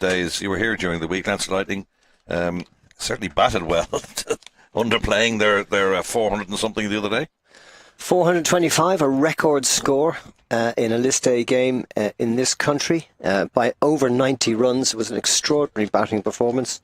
days. You were here during the week. Leinster Lightning certainly batted well, underplaying their 400 and something the other day. 425, a record score in a List A game in this country by over 90 runs. It was an extraordinary batting performance.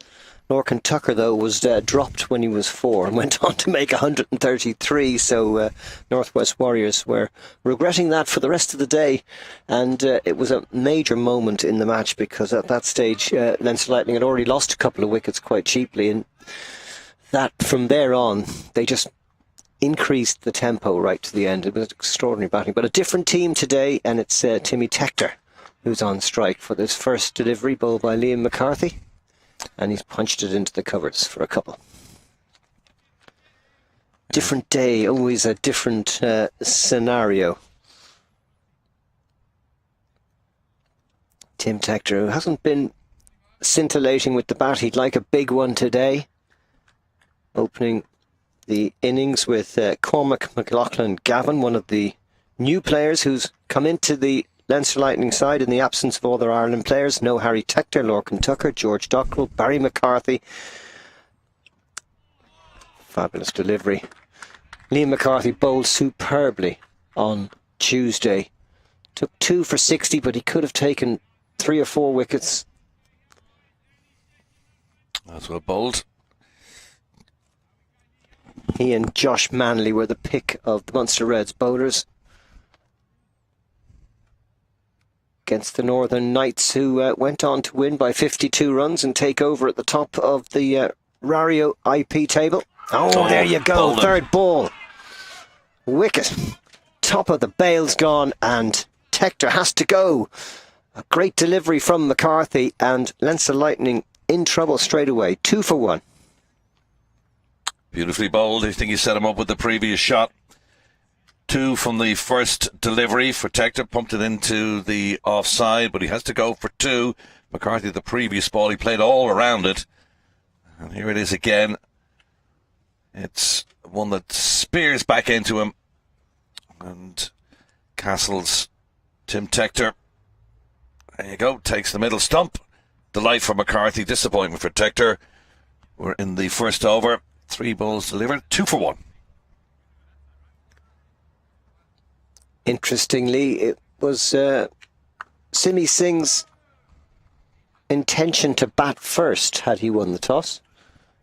Lorcan Tucker, though, was dropped when he was 4 and went on to make 133. So Northwest Warriors were regretting that for the rest of the day. And it was a major moment in the match because at that stage, Leinster Lightning had already lost a couple of wickets quite cheaply. And that from there on, they just increased the tempo right to the end. It was extraordinary batting. But a different team today, and it's Timmy Tector who's on strike for this first delivery, bowled by Liam McCarthy. And he's punched it into the covers for a couple. Different day, always a different scenario. Tim Tector, who hasn't been scintillating with the bat, he'd like a big one today. Opening the innings with Cormac McLaughlin-Gavin, one of the new players who's come into the Leinster Lightning side in the absence of all their Ireland players. No Harry Tector, Lorcan Tucker, George Dockrell, Barry McCarthy. Fabulous delivery. Liam McCarthy bowled superbly on Tuesday. Took 2 for 60, but he could have taken 3 or 4 wickets. That's well bowled. He and Josh Manley were the pick of the Munster Reds bowlers against the Northern Knights, who went on to win by 52 runs and take over at the top of the Rario IP table. Oh, there you go. Third ball. Wicket. Top of the bail's gone and Tector has to go. A great delivery from McCarthy and Leinster Lightning in trouble straight away. 2 for 1. Beautifully bowled. I think he set him up with the previous shot. 2 from the first delivery for Tector, pumped it into the offside, but he has to go for 2. McCarthy, the previous ball, he played all around it. And here it is again. It's one that spears back into him. And Castle's Tim Tector, there you go, takes the middle stump. Delight for McCarthy, disappointment for Tector. We're in the first over. 3 balls delivered, 2 for 1. Interestingly, it was Simi Singh's intention to bat first had he won the toss,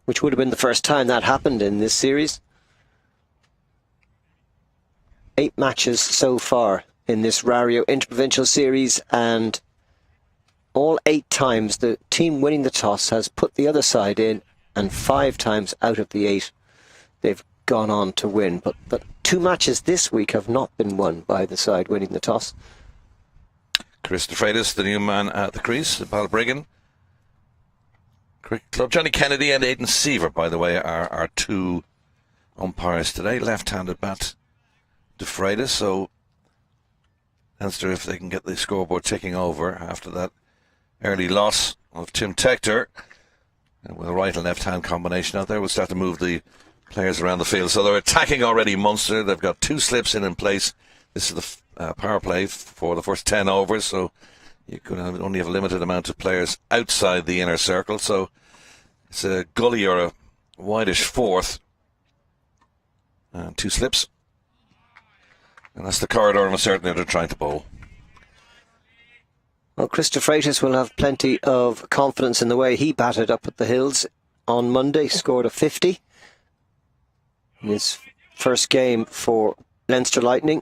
which would have been the first time that happened in this series. 8 matches so far in this Rario Interprovincial Series, and all 8 times the team winning the toss has put the other side in, and 5 times out of the 8 they've gone on to win. But 2 matches this week have not been won by the side winning the toss. Chris DeFreitas, the new man at the crease, Balbriggan. Cricket Club. Johnny Kennedy and Aidan Seaver, by the way, are our 2 umpires today. Left-handed bat DeFreitas, so Leinster, if they can get the scoreboard ticking over after that early loss of Tim Tector, with a right and left-hand combination out there, we'll start to move the players around the field. So they're attacking already, Munster. They've got 2 slips in place. This is the power play for the first 10 overs, so you could only have a limited amount of players outside the inner circle. So it's a gully or a whitish fourth. And 2 slips. And that's the corridor, and certainly they're trying to bowl. Well, Chris DeFreitas will have plenty of confidence in the way he batted up at the Hills on Monday. Scored a 50 in his first game for Leinster Lightning.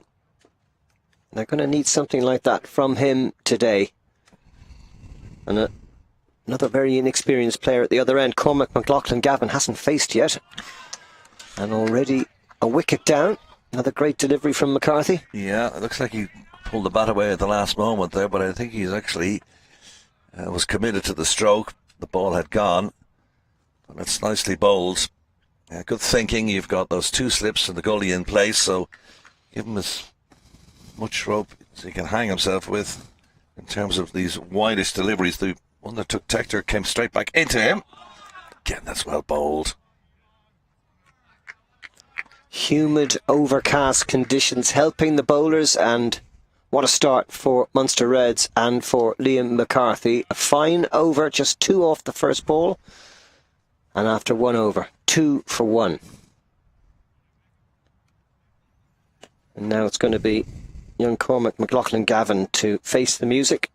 They're going to need something like that from him today. And another very inexperienced player at the other end, Cormac McLaughlin-Gavin, hasn't faced yet. And already a wicket down. Another great delivery from McCarthy. Yeah, it looks like he pulled the bat away at the last moment there, but I think he's actually was committed to the stroke. The ball had gone. And it's nicely bowled. Good thinking. You've got those 2 slips and the goalie in place, so give him as much rope as he can hang himself with in terms of these widest deliveries. The one that took Tector came straight back into him. Again, that's well bowled. Humid, overcast conditions helping the bowlers, and what a start for Munster Reds and for Liam McCarthy. A fine over, just 2 off the first ball. And after 1 over, 2 for 1. And now it's going to be young Cormac McLaughlin-Gavin to face the music.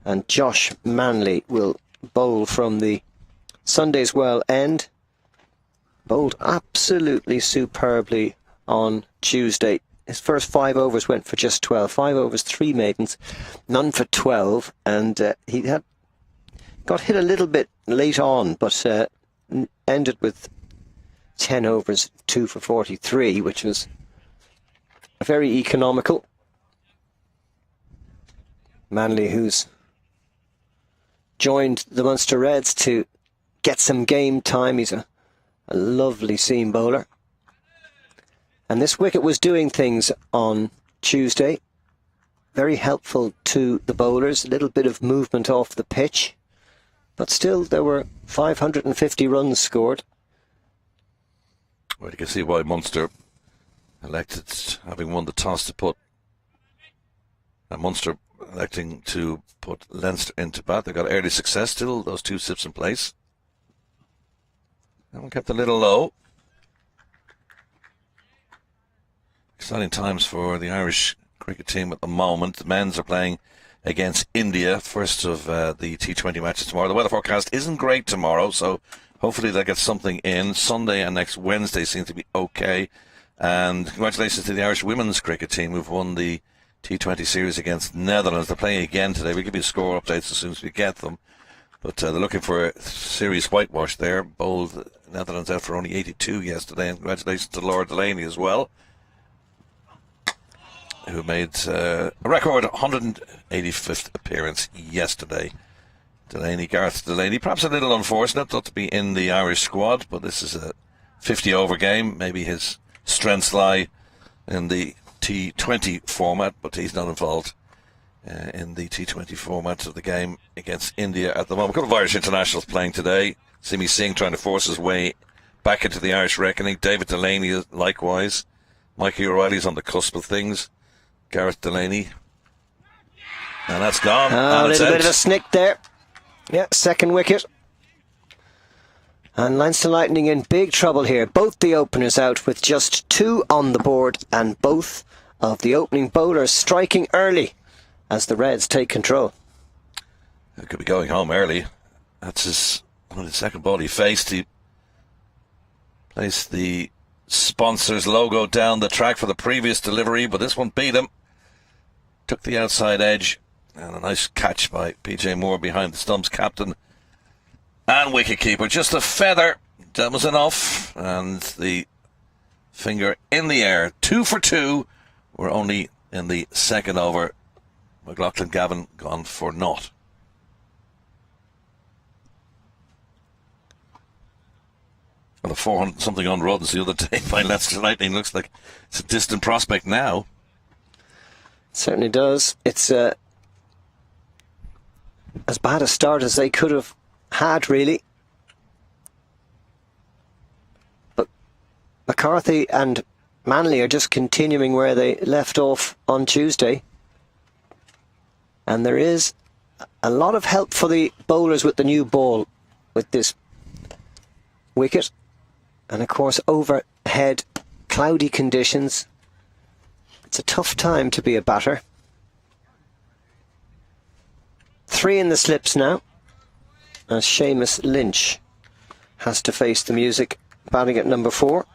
And Josh Manley will bowl from the Sunday's Well end. Bowled absolutely superbly on Tuesday. His first 5 overs went for just 12. 5 overs, 3 maidens, none for 12. And he got hit a little bit late on, but ended with 10 overs, 2 for 43, which was very economical. Manley, who's joined the Munster Reds to get some game time. He's a lovely seam bowler. And this wicket was doing things on Tuesday. Very helpful to the bowlers. A little bit of movement off the pitch. But still, there were 550 runs scored. Well, you can see why Munster elected, having won the toss, to put Munster electing to put Leinster into bat. They got early success still, those 2 sips in place. That one kept a little low. Exciting times for the Irish cricket team at the moment. The men's are playing against India, first of the T20 matches tomorrow. The weather forecast isn't great tomorrow, so hopefully they'll get something in. Sunday and next Wednesday seem to be okay. And congratulations to the Irish women's cricket team who've won the T20 series against Netherlands. They're playing again today. We'll give you score updates as soon as we get them. But they're looking for a series whitewash there. Bowled Netherlands out for only 82 yesterday. And congratulations to Laura Delaney as well, who made a record 185th appearance yesterday. Gareth Delaney, perhaps a little unfortunate not to be in the Irish squad, but this is a 50-over game. Maybe his strengths lie in the T20 format, but he's not involved in the T20 format of the game against India at the moment. A couple of Irish internationals playing today. Simi Singh trying to force his way back into the Irish reckoning. David Delaney likewise. Mikey O'Reilly's on the cusp of things. Gareth Delaney. And that's gone. A little bit of a snick there. Yeah, second wicket. And Leinster Lightning in big trouble here. Both the openers out with just 2 on the board, and both of the opening bowlers striking early as the Reds take control. He could be going home early. That's his second ball he faced. He placed the sponsor's logo down the track for the previous delivery, but this one beat him. Took the outside edge, and a nice catch by PJ Moore behind the stumps captain and wicketkeeper. Just a feather, that was enough, and the finger in the air. 2 for 2. We're only in the second over. McLaughlin-Gavin gone for naught. And the 400-something on runs the other day by Leinster Lightning looks like it's a distant prospect now. Certainly does. It's as bad a start as they could have had, really. But McCarthy and Manley are just continuing where they left off on Tuesday. And there is a lot of help for the bowlers with the new ball with this wicket. And of course, overhead, cloudy conditions. It's a tough time to be a batter. 3 in the slips now, as Seamus Lynch has to face the music, batting at number 4.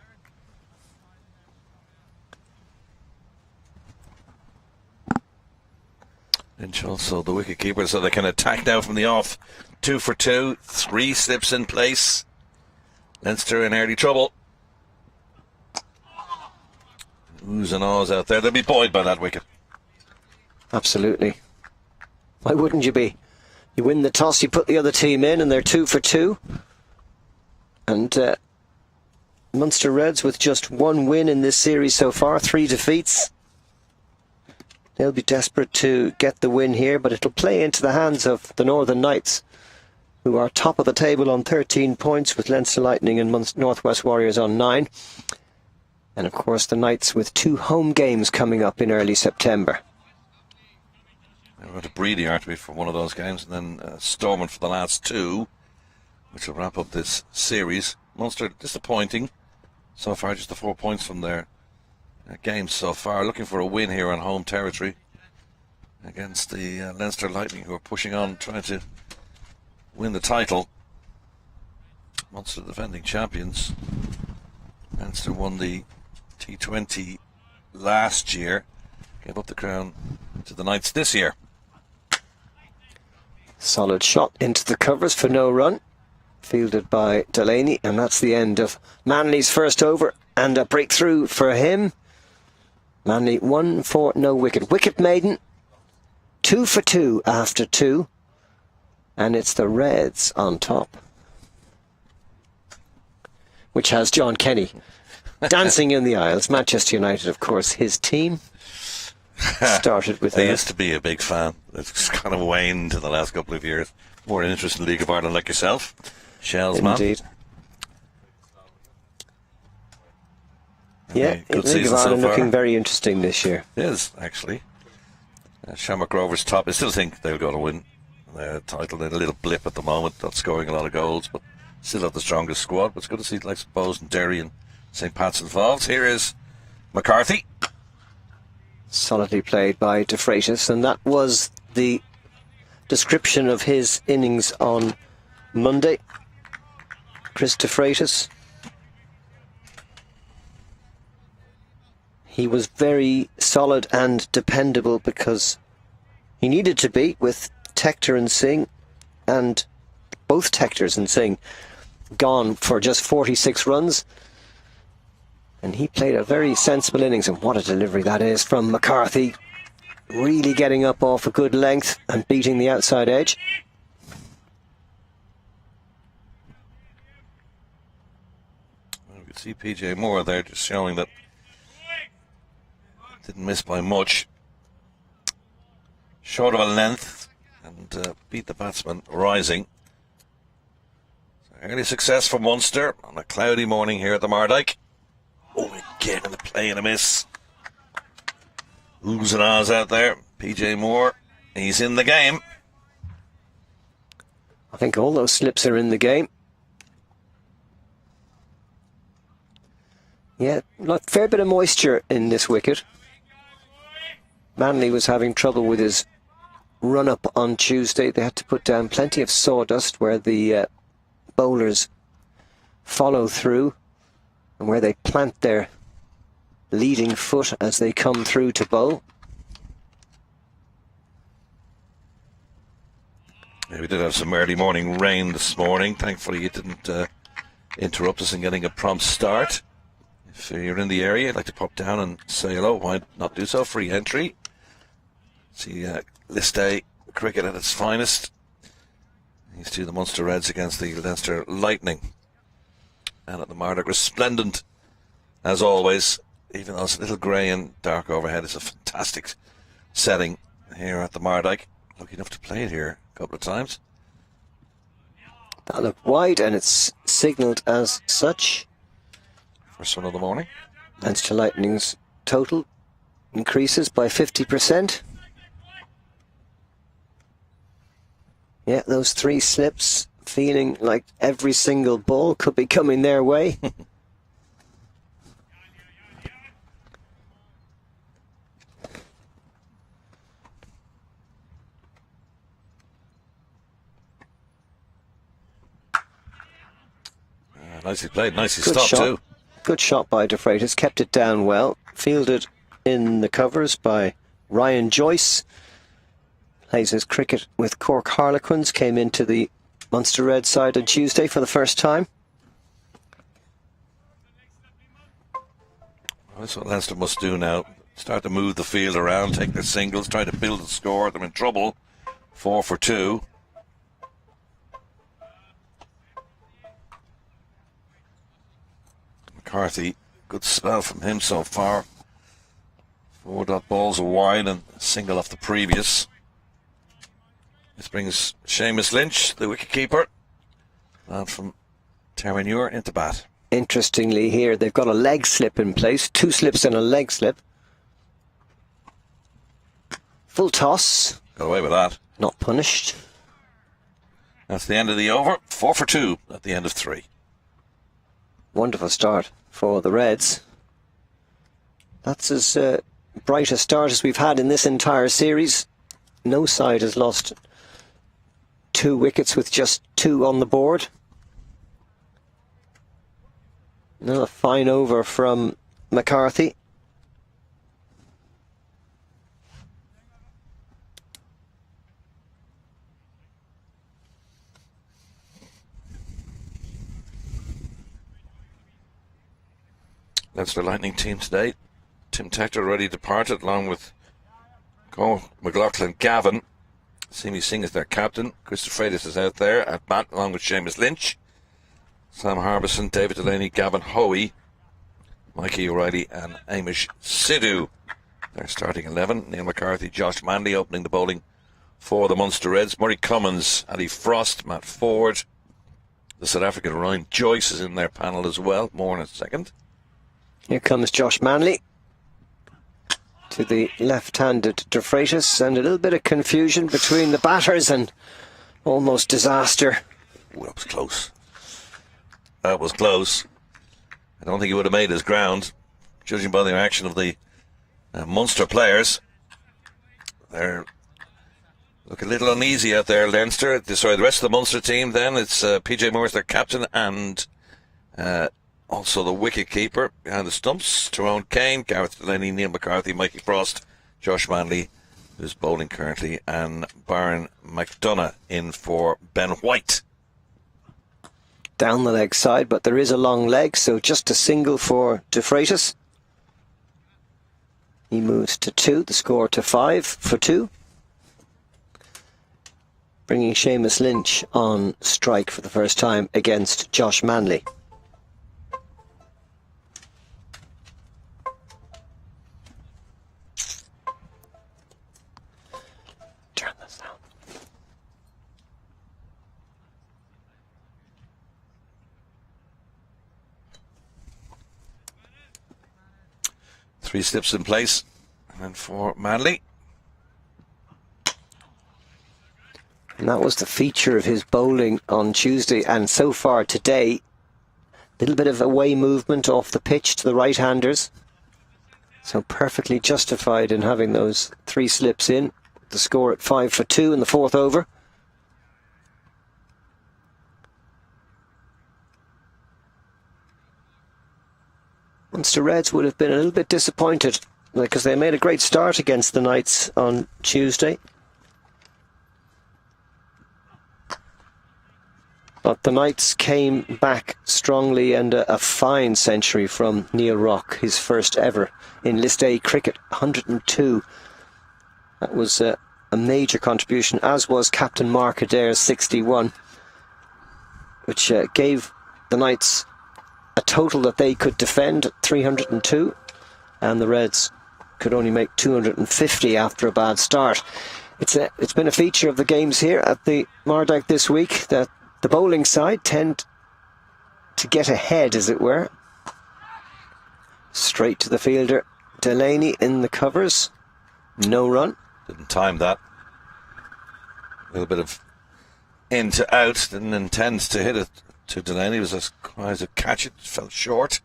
Lynch also the wicketkeeper, so they can attack now from the off. 2 for 2, 3 slips in place. Leinster in early trouble. Oohs and ahs out there. They'll be buoyed by that wicket. Absolutely. Why wouldn't you be? You win the toss, you put the other team in, and they're 2 for 2. And Munster Reds with just 1 win in this series so far, 3 defeats. They'll be desperate to get the win here, but it'll play into the hands of the Northern Knights, who are top of the table on 13 points, with Leinster Lightning and Northwest Warriors on 9. And of course the Knights with 2 home games coming up in early September. We're going to Breedy, aren't we, for one of those games, and then Stormont for the last 2, which will wrap up this series. Munster disappointing so far, just the 4 points from their games so far. Looking for a win here on home territory against the Leinster Lightning, who are pushing on, trying to win the title. Munster defending champions. Leinster won the T20 last year, gave up the crown to the Knights this year. Solid shot into the covers for no run, fielded by Delaney, and that's the end of Manley's first over, and a breakthrough for him. Manley 1 for no wicket. Wicket maiden, 2 for 2 after 2, and it's the Reds on top, which has John Kenny dancing in the aisles. Manchester United, of course, his team. Started with I used to be a big fan. It's kind of waned in the last couple of years. More an interest in League of Ireland like yourself. Shell's man. Indeed. Yeah, Good League of season so Ireland far. looking very interesting this year. It is, actually. Shamrock Rovers top. I still think they'll go to win the title. They're a little blip at the moment, not scoring a lot of goals, but still have the strongest squad. But it's good to see like Bowes and Derry and St. Pat's involved. Here is McCarthy. Solidly played by De Freitas, and that was the description of his innings on Monday. Chris De Freitas. He was very solid and dependable because he needed to be, with Tector and Singh, and both Tectors and Singh gone for just 46 runs. And he played a very sensible innings, and what a delivery that is from McCarthy. Really getting up off a good length and beating the outside edge. You can see PJ Moore there, just showing that didn't miss by much. Short of a length, and beat the batsman rising. So early success for Munster on a cloudy morning here at the Mardyke. Oh, again in the play and a miss. Oohs and ahs out there. PJ Moore, he's in the game. I think all those slips are in the game. Yeah, a fair bit of moisture in this wicket. Manley was having trouble with his run-up on Tuesday. They had to put down plenty of sawdust where the bowlers follow through and where they plant their leading foot as they come through to bowl. Yeah, we did have some early morning rain this morning. Thankfully it didn't interrupt us in getting a prompt start. If you're in the area, I'd like to pop down and say hello. Why not do so? Free entry. See List A cricket at its finest. These two, the Munster Reds against the Leinster Lightning. And at the Mardyke, resplendent as always, even though it's a little grey and dark overhead. It's a fantastic setting here at the Mardyke. Lucky enough to play it here a couple of times. That looked wide, and it's signalled as such. First one of the morning. Leinster Lightning's total increases by 50%. Yeah, those 3 slips, feeling like every single ball could be coming their way. Nicely played, nicely Good stopped shot. too. Good shot by De Freitas, kept it down well. Fielded in the covers by Ryan Joyce. Plays his cricket with Cork Harlequins. Came into the Munster Red side on Tuesday for the first time. That's what Leinster must do now. Start to move the field around, take their singles, try to build the score. They're in trouble. 4 for 2. McCarthy, good spell from him so far. 4 dot balls wide and a single off the previous. This brings Seamus Lynch, the wicketkeeper, out from Terranure into bat. Interestingly here, they've got a leg slip in place. 2 slips and a leg slip. Full toss. Got away with that. Not punished. That's the end of the over. 4 for 2 at the end of 3. Wonderful start for the Reds. That's as bright a start as we've had in this entire series. No side has lost 2 wickets with just 2 on the board. Another fine over from McCarthy. Leinster Lightning team today. Tim Tector already departed along with Go McLaughlin Gavin. Simi Singh is their captain. Christopher Freitas is out there at bat along with Seamus Lynch. Sam Harbison, David Delaney, Gavin Hoey, Mikey O'Reilly and Amish Sidhu. They're starting 11. Neil McCarthy, Josh Manley opening the bowling for the Munster Reds. Murray Cummins, Ali Frost, Matt Ford. The South African Ryan Joyce is in their panel as well. More in a second. Here comes Josh Manley to the left-handed De Freitas, and a little bit of confusion between the batters and almost disaster. Ooh, that was close. That was close. I don't think he would have made his ground, judging by the reaction of the Munster players. They're look a little uneasy out there, Leinster. Sorry, the rest of the Munster team then. It's PJ Moore, their captain, and also the wicket-keeper behind the stumps. Tyrone Kane, Gareth Delaney, Neil McCarthy, Mikey Frost, Josh Manley, who's bowling currently, and Byron McDonough in for Ben White. Down the leg side, but there is a long leg, so just a single for De Freitas. He moves to 2, the score to 5 for 2. Bringing Seamus Lynch on strike for the first time against Josh Manley. Turn this down. Three slips in place, and for Manley. And that was the feature of his bowling on Tuesday, and so far today, a little bit of away movement off the pitch to the right-handers. So perfectly justified in having those 3 slips in. The score at 5 for 2 in the 4th over. Munster Reds would have been a little bit disappointed because they made a great start against the Knights on Tuesday. But the Knights came back strongly, and a fine century from Neil Rock, his first ever in List A cricket, 102. That was a major contribution, as was Captain Mark Adair's 61, which gave the Knights a total that they could defend at 302, and the Reds could only make 250 after a bad start. It's been a feature of the games here at the Mardyke this week that the bowling side tend to get ahead, as it were. Straight to the fielder, Delaney in the covers. No run. Didn't time that. A little bit of in to out. Didn't intend to hit it to Delaney. It was as quite a catch. It fell short.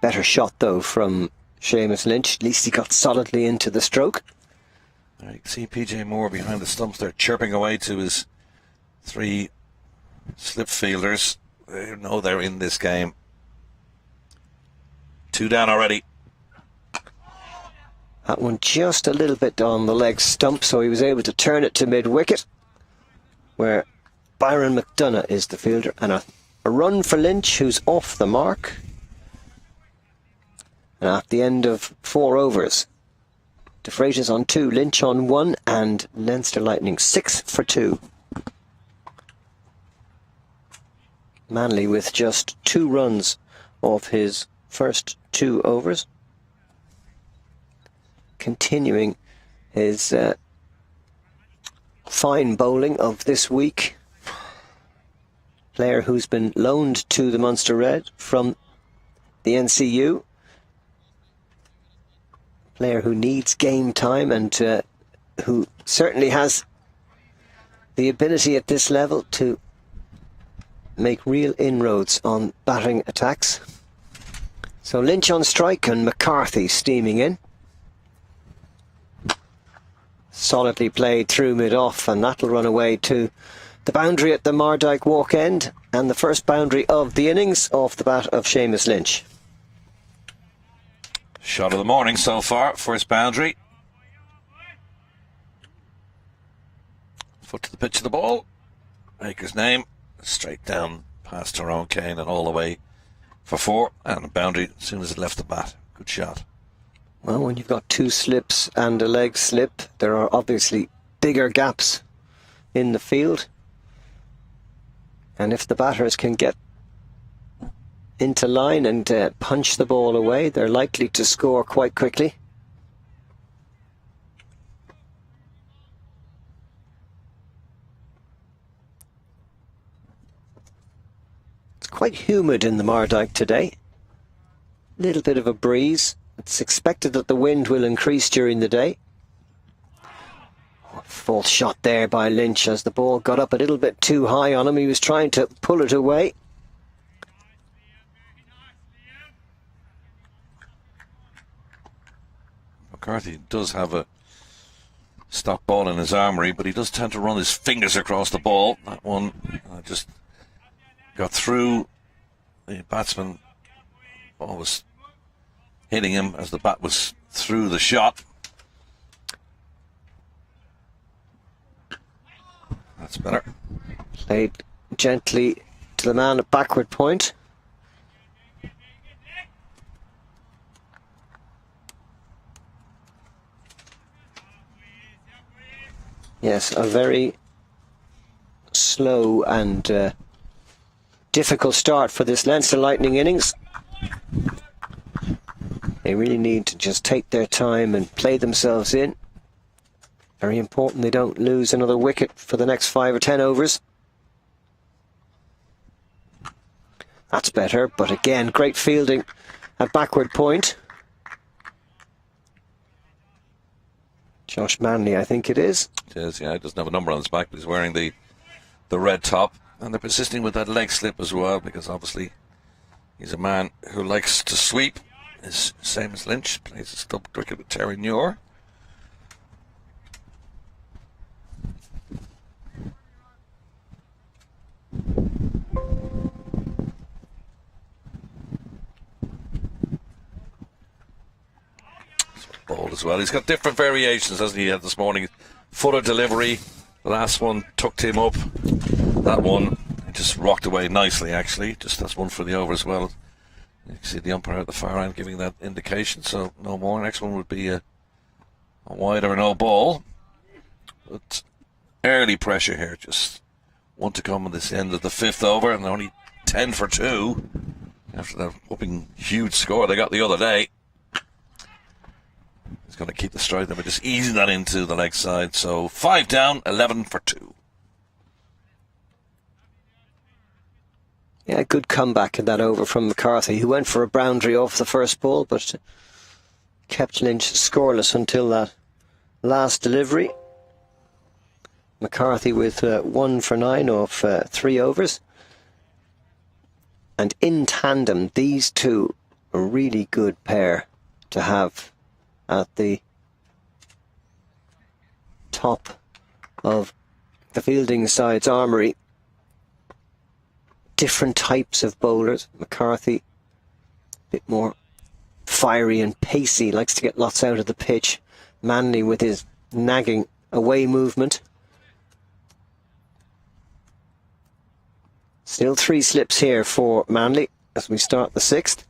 Better shot, though, from Seamus Lynch. At least he got solidly into the stroke. You can see PJ Moore behind the stumps there, chirping away to his 3 slip fielders. They know they're in this game. 2 down already. That one just a little bit on the leg stump, so he was able to turn it to mid-wicket, where Byron McDonough is the fielder. And a run for Lynch, who's off the mark. And at the end of 4 overs, De Freitas on 2, Lynch on 1, and Leinster Lightning 6 for 2. Manley with just 2 runs off his first 2 overs. Continuing his fine bowling of this week. player who's been loaned to the Munster Red from the NCU. Player who needs game time and who certainly has the ability at this level to make real inroads on battering attacks. So Lynch on strike and McCarthy steaming in. Solidly played through mid-off, and that'll run away to the boundary at the Mardyke walk end, and the first boundary of the innings off the bat of Seamus Lynch. Shot of the morning so far, first boundary. Foot to the pitch of the ball. Maker's name, straight down past Tyrone Kane and all the way for 4, and a boundary as soon as it left the bat. Good shot. Well, when you've got 2 slips and a leg slip, there are obviously bigger gaps in the field. And if the batters can get into line and punch the ball away, they're likely to score quite quickly. It's quite humid in the Mardyke today. A little bit of a breeze. It's expected that the wind will increase during the day. False shot there by Lynch as the ball got up a little bit too high on him. He was trying to pull it away. McCarthy does have a stock ball in his armoury, but he does tend to run his fingers across the ball. That one just got through the batsman. Ball was hitting him as the bat was through the shot. That's better. Played gently to the man at backward point. Yes, a very slow and difficult start for this Leinster Lightning innings. They really need to just take their time and play themselves in. Very important they don't lose another wicket for the next 5 or 10 overs. That's better, but again, great fielding at backward point. Josh Manley, I think it is. It is, yeah. He doesn't have a number on his back, but he's wearing the red top. And they're persisting with that leg slip as well, because obviously he's a man who likes to sweep. Is same as Lynch, plays a stub cricket with Terry Muir. Ball as well. He's got different variations, hasn't he, this morning? Footer delivery. The last one tucked him up. That one he just rocked away nicely, actually. Just that's one for the over as well. You can see the umpire at the far end giving that indication, so no more. Next one would be a wide or no ball. But early pressure here. Just one to come at this end of the 5th over, and only 10 for 2 after that whooping huge score they got the other day. He's going to keep the stride there, but just easing that into the leg side. So 5 down, 11 for 2. Yeah, good comeback in that over from McCarthy, who went for a boundary off the first ball, but kept Lynch scoreless until that last delivery. McCarthy with 1 for 9 off 3 overs. And in tandem, these two, a really good pair to have at the top of the fielding side's armoury. Different types of bowlers. McCarthy, a bit more fiery and pacey, likes to get lots out of the pitch. Manley with his nagging away movement. Still 3 slips here for Manley as we start the 6th.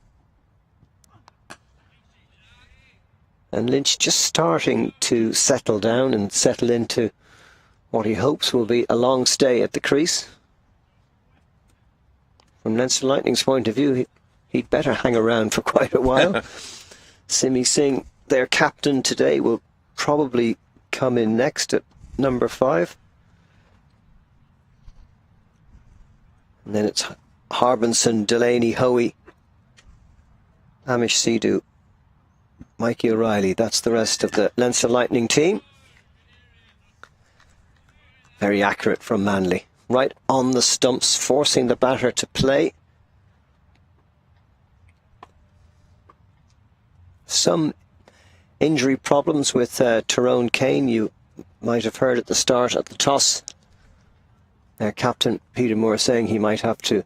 And Lynch just starting to settle down and settle into what he hopes will be a long stay at the crease. From Leinster Lightning's point of view, he'd better hang around for quite a while. Simi Singh, their captain today, will probably come in next at number 5. And then it's Harbinson, Delaney, Hoey, Hamish Sidhu, Mikey O'Reilly. That's the rest of the Leinster Lightning team. Very accurate from Manley. Right on the stumps, forcing the batter to play. Some injury problems with Tyrone Kane. You might have heard at the start at the toss. Captain Peter Moore saying he might have to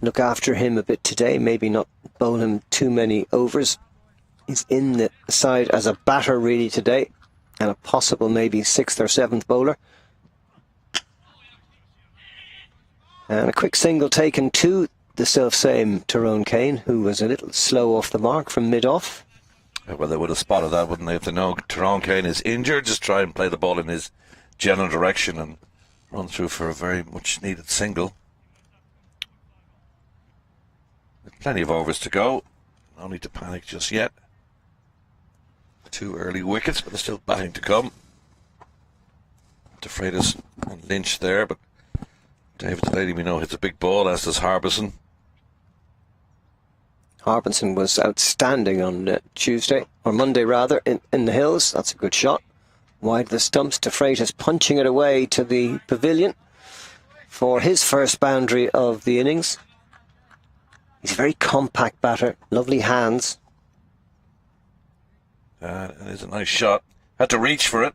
look after him a bit today, maybe not bowl him too many overs. He's in the side as a batter really today, and a possible maybe 6th or 7th bowler. And a quick single taken to the self-same Tyrone Kane, who was a little slow off the mark from mid-off. Well, they would have spotted that, wouldn't they? If they know Tyrone Kane is injured, just try and play the ball in his general direction and run through for a very much needed single. With plenty of overs to go. No need to panic just yet. 2 early wickets, but there's still batting to come. DeFreitas and Lynch there, but David Delaney, we know, hits a big ball, as does Harbison. Harbinson was outstanding on Tuesday, or Monday rather, in the hills. That's a good shot. Wide of the stumps, DeFreitas punching it away to the pavilion for his first boundary of the innings. He's a very compact batter, lovely hands. It is a nice shot. Had to reach for it.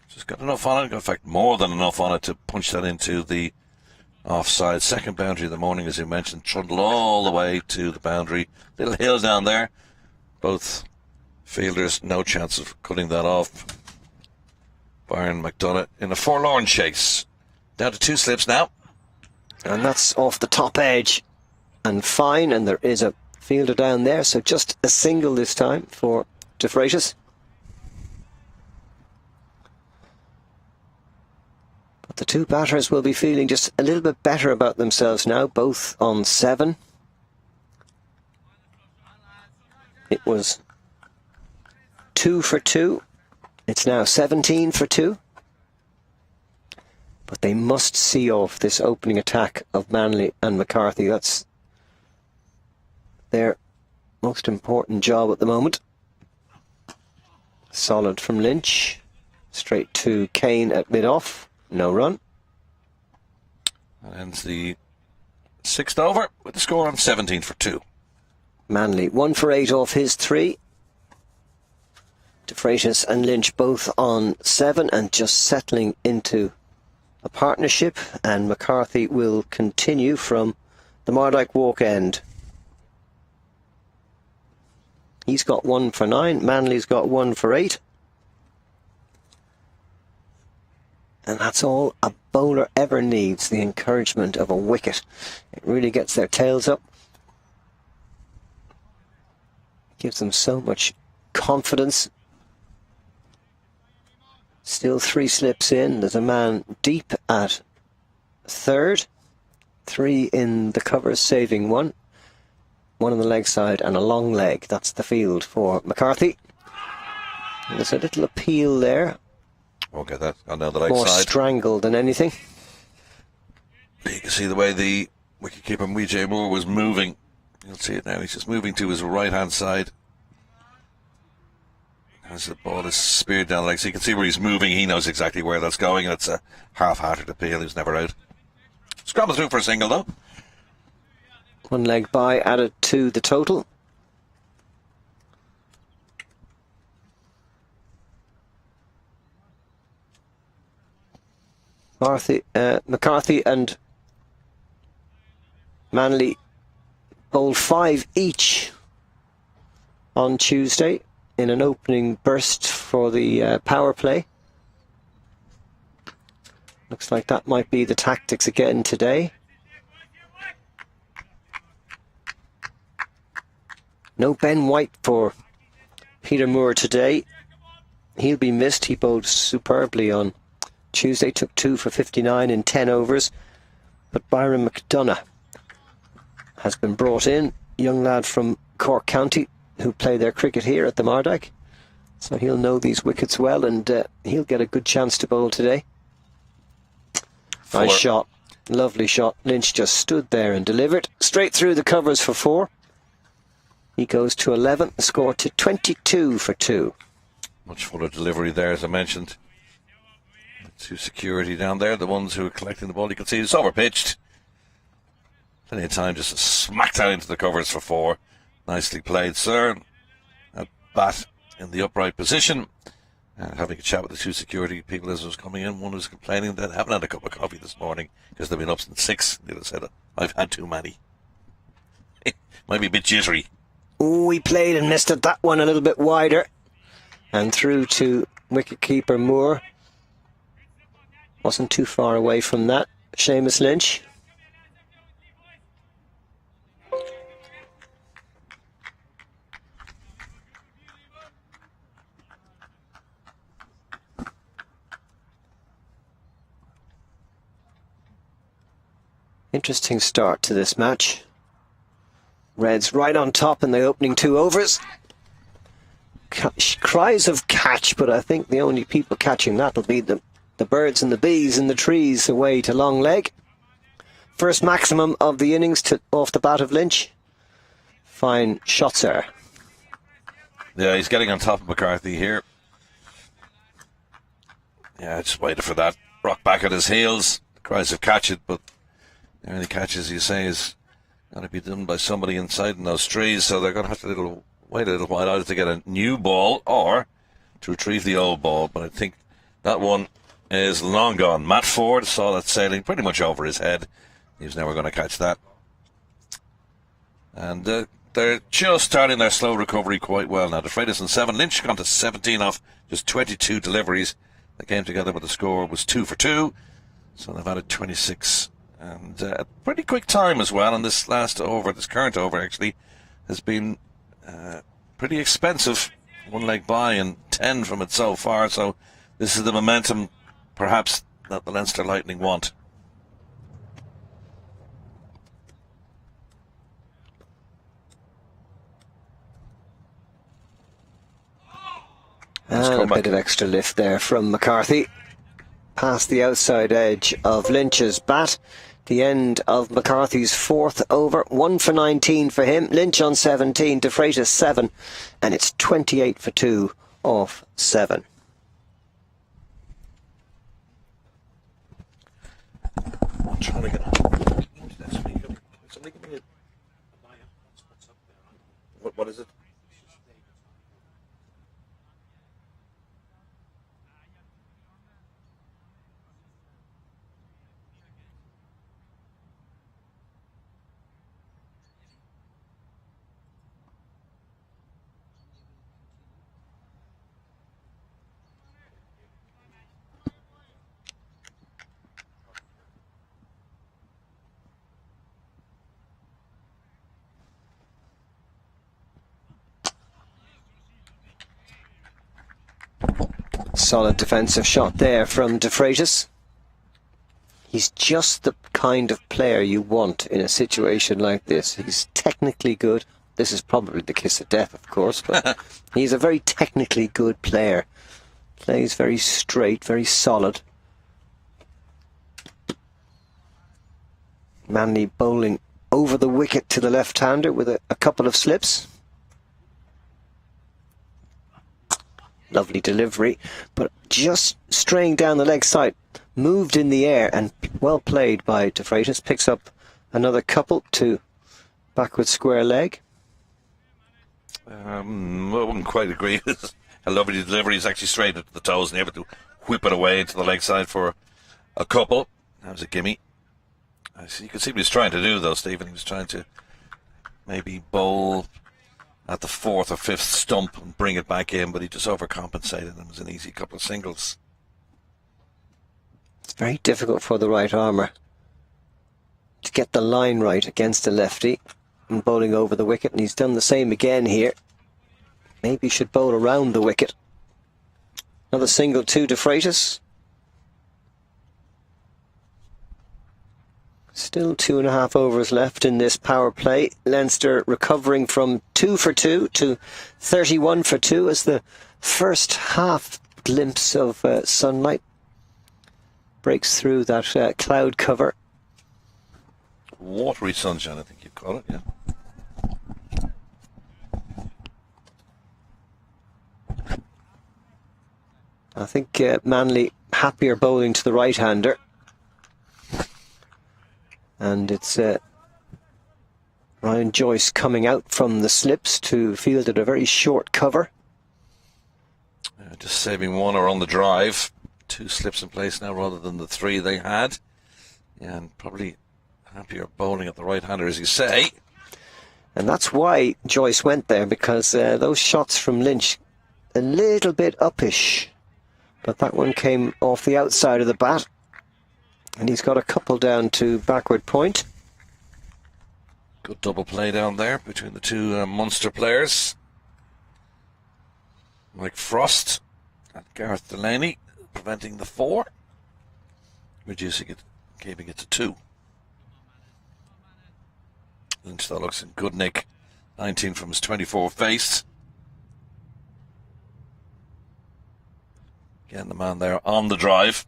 Just got enough on it, in fact more than enough on it to punch that into the offside. Second boundary of the morning, as you mentioned, trundled all the way to the boundary. Little hill down there. Both fielders, no chance of cutting that off. Byron McDonough in a forlorn chase. Down to 2 slips now. And that's off the top edge. And fine, and there is a fielder down there, so just a single this time for DeFreitas. But the 2 batters will be feeling just a little bit better about themselves now, both on 7. It was 2 for 2. It's now 17 for 2. But they must see off this opening attack of Manley and McCarthy. That's their most important job at the moment. Solid from Lynch. Straight to Kane at mid-off. No run. That ends the 6th over with the score on 17 for 2. Manley 1 for 8 off his 3. DeFreitas and Lynch both on 7 and just settling into a partnership, and McCarthy will continue from the Mardyke Walk end. He's got 1 for 9, Manley's got 1 for 8. And that's all a bowler ever needs, the encouragement of a wicket. It really gets their tails up. Gives them so much confidence. Still 3 slips in. There's a man deep at 3rd. 3 in the covers, saving 1. 1 on the leg side and a long leg. That's the field for McCarthy. And there's a little appeal there. Won't get that on the leg More side. strangled than anything. You can see the way the wicketkeeper Vijay Moore was moving. You'll see it now. He's just moving to his right-hand side. As the ball is speared down the leg, so you can see where he's moving. He knows exactly where that's going, and it's a half-hearted appeal. He was never out. Scramble through for a single, though. 1 leg by added to the total. McCarthy and Manley bowled 5 each on Tuesday in an opening burst for the power play. Looks like that might be the tactics again today. No Ben White for Peter Moore today. He'll be missed. He bowled superbly on Tuesday, took 2 for 59 in 10 overs. But Byron McDonough has been brought in, young lad from Cork County who play their cricket here at the Mardyke. So he'll know these wickets well, and he'll get a good chance to bowl today. Nice shot. Lovely shot. Lynch just stood there and delivered. Straight through the covers for 4. He goes to 11, the score to 22 for 2. Much fuller delivery there, as I mentioned. 2 security down there, the ones who are collecting the ball. You can see it's overpitched. Plenty of time just to smack that into the covers for 4. Nicely played, sir. A bat in the upright position. Having a chat with the 2 security people as I was coming in. One was complaining that they haven't had a cup of coffee this morning because they've been up since 6. The other said, I've had too many. Might be a bit jittery. Ooh, we played and missed it. That one a little bit wider. And through to wicketkeeper Moore. Wasn't too far away from that. Seamus Lynch. Interesting start to this match. Reds right on top in the opening 2 overs. Cries of catch, but I think the only people catching that will be the birds and the bees in the trees away to long leg. First maximum of the innings off the bat of Lynch. Fine shot, sir. Yeah, he's getting on top of McCarthy here. Yeah, just waited for that. Rock back at his heels. Cries of catch it, but the only catch, as you say, is going to be done by somebody inside in those trees, so they're going to have to wait a little while either to get a new ball or to retrieve the old ball. But I think that one is long gone. Matt Ford saw that sailing pretty much over his head. He was never going to catch that. And they're just starting their slow recovery quite well now. DeFreitas on 7. Lynch gone to 17 off just 22 deliveries. They came together, but the score was 2 for 2. So they've added 26. And a pretty quick time as well. And this last over, this current over actually, has been pretty expensive. 1 leg by and 10 from it so far. So this is the momentum, perhaps, that the Leinster Lightning want. And a bit of extra lift there from McCarthy. Past the outside edge of Lynch's bat. The end of McCarthy's 4th over. 1 for 19 for him. Lynch on 17, DeFreitas 7. And it's 28 for 2 off 7. I'm trying to get into that speaker. Somebody give me a... What is it? Solid defensive shot there from DeFreitas. He's just the kind of player you want in a situation like this. He's technically good. This is probably the kiss of death, of course, but he's a very technically good player. Plays very straight, very solid. Manley bowling over the wicket to the left-hander with a couple of slips. Lovely delivery, but just straying down the leg side, moved in the air and well played by DeFreitas. Picks up another couple to backward square leg. I wouldn't quite agree. A lovely delivery. He's actually straight into the toes and able to whip it away into the leg side for a couple. That was a gimme. You could see what he was trying to do, though, Stephen. He was trying to maybe bowl at the 4th or 5th stump and bring it back in, but he just overcompensated and it was an easy couple of singles. It's very difficult for the right armour to get the line right against a lefty and bowling over the wicket, and he's done the same again here. Maybe he should bowl around the wicket. Another single to DeFreitas. Still 2.5 overs left in this power play. Leinster recovering from 2 for 2 to 31 for 2 as the first half glimpse of sunlight breaks through that cloud cover. watery sunshine, I think you'd call it, yeah. I think Manly happier bowling to the right-hander. And it's Ryan Joyce coming out from the slips to field at a very short cover. Just saving one or on the drive. 2 slips in place now rather than the 3 they had. Yeah, and probably happier bowling at the right-hander, as you say. And that's why Joyce went there, because those shots from Lynch, a little bit uppish. But that one came off the outside of the bat. And he's got a couple down to backward point. Good double play down there between the 2 Munster players. Mike Frost and Gareth Delaney preventing the 4. Reducing it, keeping it to 2. Lynch, that looks in good nick. 19 from his 24 face. Again, the man there on the drive.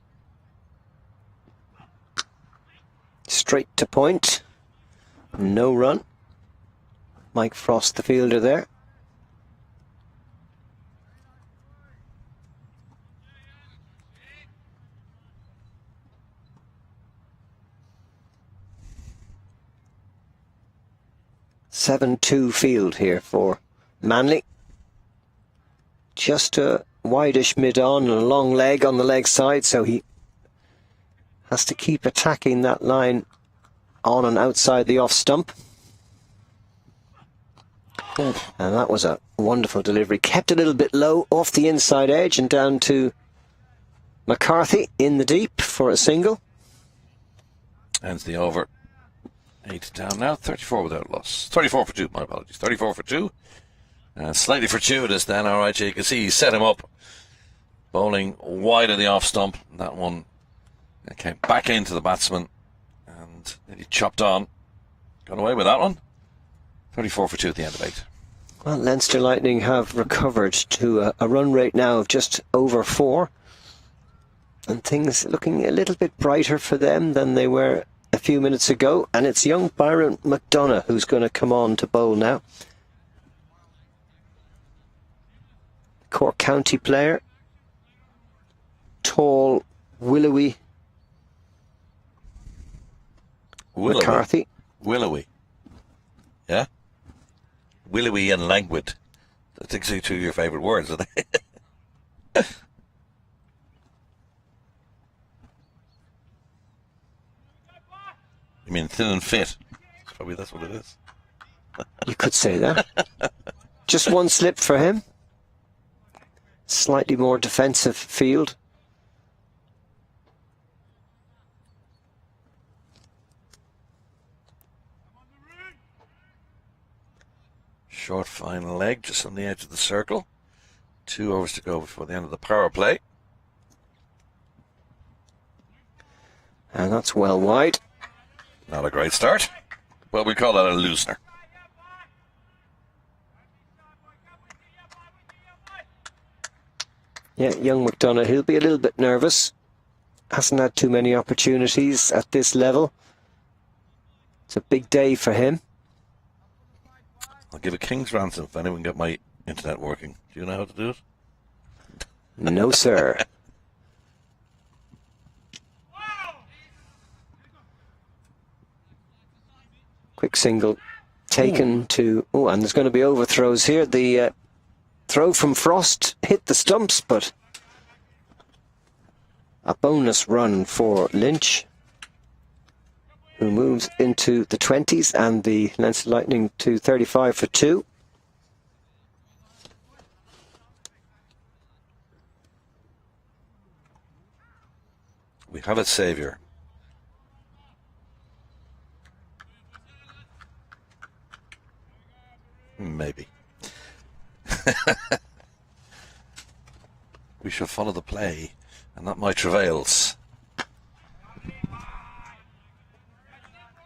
Straight to point. No run. Mike Frost, the fielder there. (7-2) field here for Manly. Just a wideish mid-on and a long leg on the leg side, so he has to keep attacking that line on and outside the off stump. And that was a wonderful delivery. Kept a little bit low off the inside edge and down to McCarthy in the deep for a single. Ends the over. 8 down now. 34 without loss. 34 for 2, my apologies. 34 for 2. Slightly fortuitous then. All right, you can see he set him up. Bowling wide of the off stump. That one came back into the batsman. And he chopped on. Got away with that one. 34 for 2 at the end of 8. Well, Leinster Lightning have recovered to a run rate now of just over 4. And things looking a little bit brighter for them than they were a few minutes ago. And it's young Byron McDonough who's going to come on to bowl now. Cork County player. Tall, willowy. McCarthy. Willowy. Yeah? Willowy and languid. I think those are 2 of your favourite words, are they? You mean thin and fit? Probably that's what it is. You could say that. Just one slip for him. Slightly more defensive field. Short final leg just on the edge of the circle. 2 overs to go before the end of the power play. And that's well wide. Not a great start. Well, we call that a loosener. Yeah, young McDonough, he'll be a little bit nervous. Hasn't had too many opportunities at this level. It's a big day for him. I'll give a king's ransom if anyone can get my internet working. Do you know how to do it? No, sir. Quick single taken to... Oh, and there's going to be overthrows here. The throw from Frost hit the stumps, but a bonus run for Lynch, who moves into the 20s, and the Leinster Lightning to 35 for 2. We have a saviour. Maybe. We shall follow the play, and not my travails.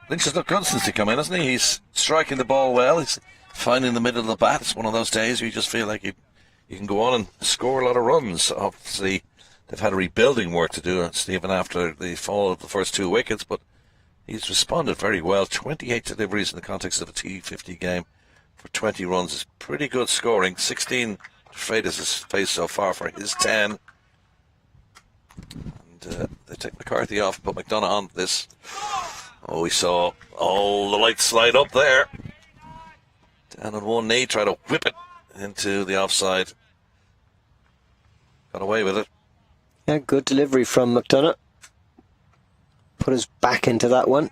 Lynch has looked good since he come in, hasn't he? He's striking the ball well. He's finding the middle of the bat. It's one of those days where you just feel like you can go on and score a lot of runs. Obviously, they've had rebuilding work to do, Stephen, after the fall of the first 2 wickets, but He's responded very well. 28 deliveries in the context of a T50 game for 20 runs is pretty good scoring. 16 Freitas has faced so far for his 10. And they take McCarthy off, put McDonough on this. Oh, we saw all the lights slide up there. Down on one knee, try to whip it into the offside. Got away with it. Yeah, good delivery from McDonough. Put his back into that one.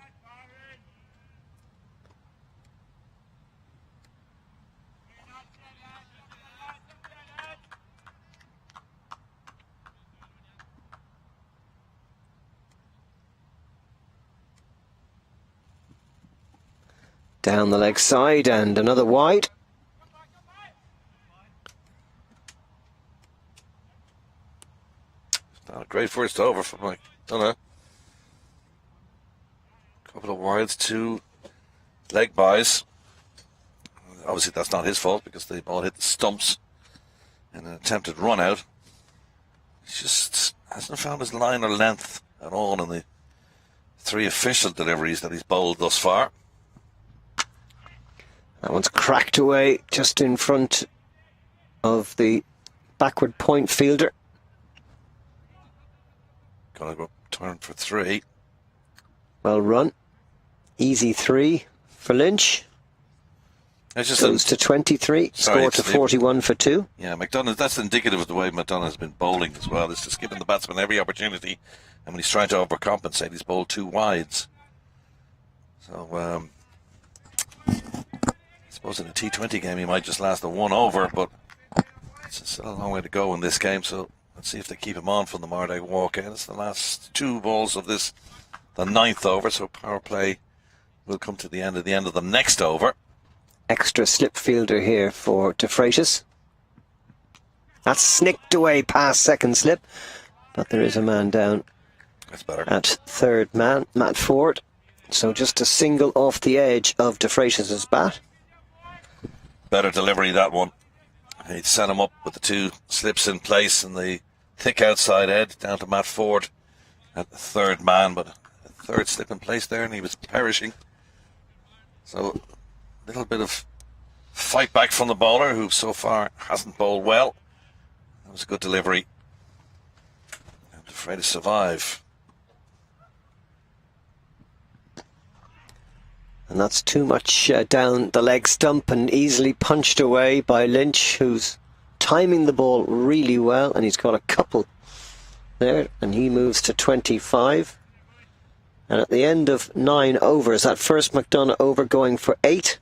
Down the leg side and another wide. Not a great first over for McDonough. Couple of wides, 2 leg buys. Obviously that's not his fault because the ball hit the stumps in an attempted run out. He just hasn't found his line or length at all in the 3 official deliveries that he's bowled thus far. That one's cracked away just in front of the backward point fielder. Gonna go turn for 3. Well run. Easy 3 for Lynch. It's just Goes to 23. Score to 41 for 2. Yeah, McDonough, that's indicative of the way McDonough has been bowling as well. It's just giving the batsman every opportunity. And when he's trying to overcompensate, he's bowled 2 wides. So, I suppose in a T20 game he might just last the 1 over, but it's still a long way to go in this game. So let's see if they keep him on from the Marday walk. And it's the last 2 balls of this, the 9th over. So power play will come to the end of the next over. Extra slip fielder here for De Freitas. That's snicked away past second slip, but there is a man down. That's better. At third man, Matt Ford. So just a single off the edge of De Freitas' bat. Better delivery, that one. He set him up with the 2 slips in place and the thick outside edge down to Matt Ford at the third man, but a 3rd slip in place there and he was perishing. So a little bit of fight back from the bowler, who so far hasn't bowled well. That was a good delivery. And afraid to survive. And that's too much down the leg stump and easily punched away by Lynch, who's timing the ball really well, and he's got a couple there, and he moves to 25. And at the end of 9 overs, that first McDonough over going for 8.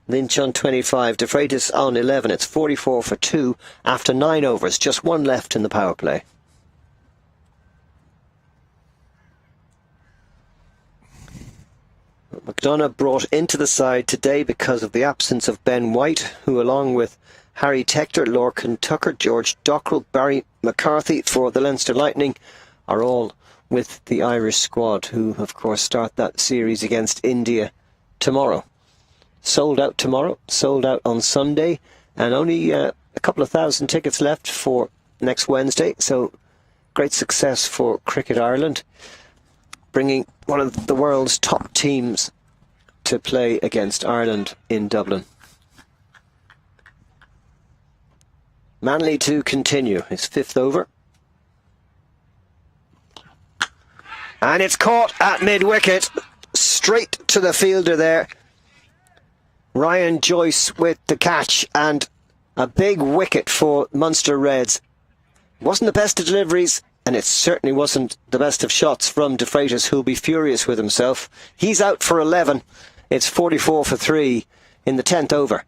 Lynch on 25, De Freitas on 11. It's 44 for 2 after 9 overs, just 1 left in the power play. McDonough brought into the side today because of the absence of Ben White, who along with Harry Tector, Lorcan Tucker, George Dockrell, Barry McCarthy for the Leinster Lightning are all with the Irish squad, who of course start that series against India tomorrow. Sold out tomorrow, sold out on Sunday, and only a couple of thousand tickets left for next Wednesday, so great success for Cricket Ireland, bringing one of the world's top teams to play against Ireland in Dublin. Manley to continue his 5th over. And it's caught at mid-wicket, straight to the fielder there. Ryan Joyce with the catch, and a big wicket for Munster Reds. Wasn't the best of deliveries, and it certainly wasn't the best of shots from De Freitas, who'll be furious with himself. He's out for 11. It's 44 for 3 in the 10th over.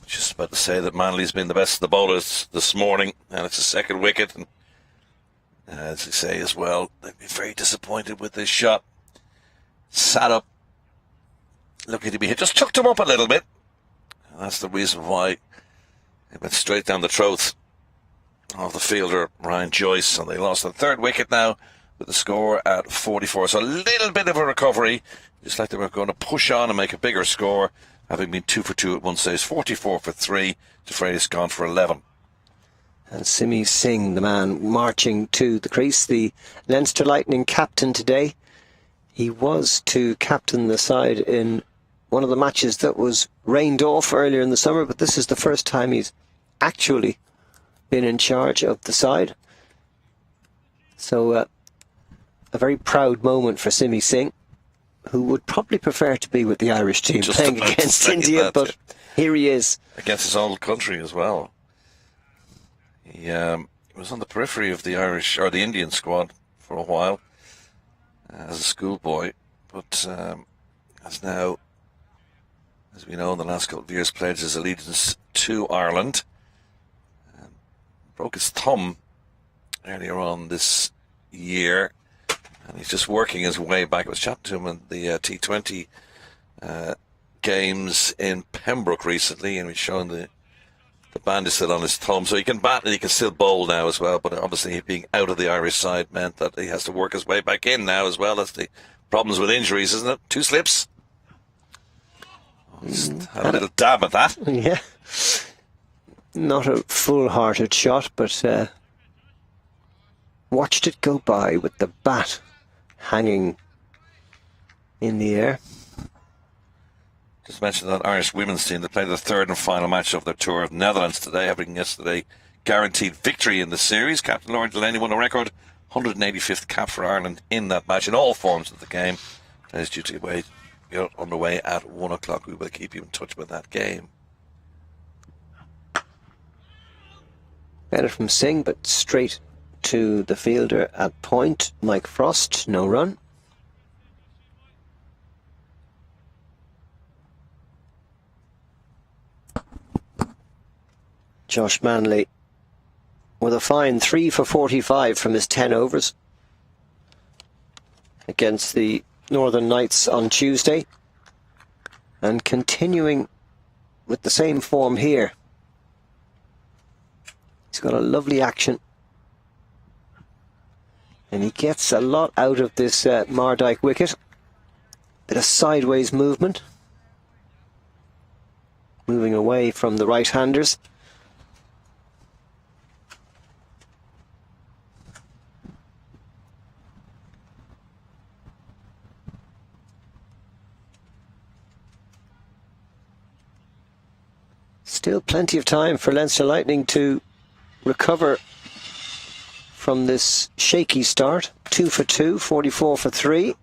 Just about to say that Manley's been the best of the bowlers this morning, and it's a 2nd wicket. And as you say as well, they'd be very disappointed with this shot. Sat up, looking to be hit. Just chucked him up a little bit. And that's the reason why it went straight down the throat of the fielder, Ryan Joyce. And they lost the 3rd wicket now with the score at 44. So a little bit of a recovery, just like they were going to push on and make a bigger score, having been 2 for 2 at one stage. 44 for 3. De Freitas gone for 11. And Simi Singh, the man marching to the crease, the Leinster Lightning captain today. He was to captain the side in one of the matches that was rained off earlier in the summer, but this is the first time he's actually been in charge of the side. So a very proud moment for Simi Singh, who would probably prefer to be with the Irish team Just playing about to against say India, that, but here he is. Against his old country as well. He was on the periphery of the Irish or the Indian squad for a while as a schoolboy, but has now, as we know, in the last couple of years, pledged his allegiance to Ireland. Broke his thumb earlier on this year, and he's just working his way back. I was chatting to him in the T20 games in Pembroke recently, and he's showing the band is still on his thumb, so he can bat and he can still bowl now as well, but obviously being out of the Irish side meant that he has to work his way back in now as well. That's the problems with injuries, isn't it? 2 slips. Just had a little dab at that. Yeah. Not a full-hearted shot, but watched it go by with the bat hanging in the air. Just mentioned that Irish women's team, they played the third and final match of their tour of Netherlands today, having yesterday guaranteed victory in the series. Captain Lauren Delaney won a record 185th cap for Ireland in that match in all forms of the game. That is due to get underway at 1 o'clock. We will keep you in touch with that game. Better from Singh, but straight to the fielder at point. Mike Frost, no run. Josh Manley with a fine 3 for 45 from his 10 overs against the Northern Knights on Tuesday, and continuing with the same form here. He's got a lovely action, and he gets a lot out of this Mardyke wicket. Bit of sideways movement, moving away from the right-handers. Still plenty of time for Leinster Lightning to recover from this shaky start. 2 for 2, 44 for 3.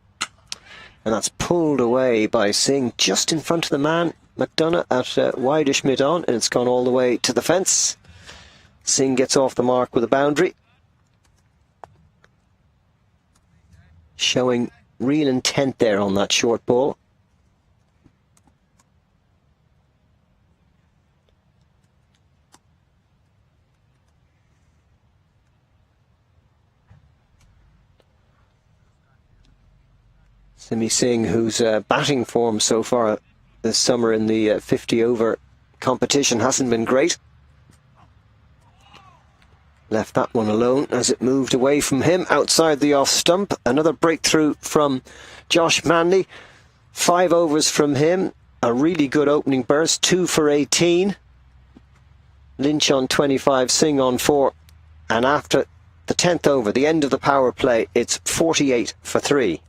And that's pulled away by Singh just in front of the man, McDonough, at wide-ish mid-on, and it's gone all the way to the fence. Singh gets off the mark with a boundary, showing real intent there on that short ball. Simi Singh, whose batting form so far this summer in the 50-over competition hasn't been great. Left that one alone as it moved away from him outside the off stump. Another breakthrough from Josh Manley. 5 overs from him. A really good opening burst. 2 for 18. Lynch on 25, Singh on 4. And after the 10th over, the end of the power play, it's 48 for 3.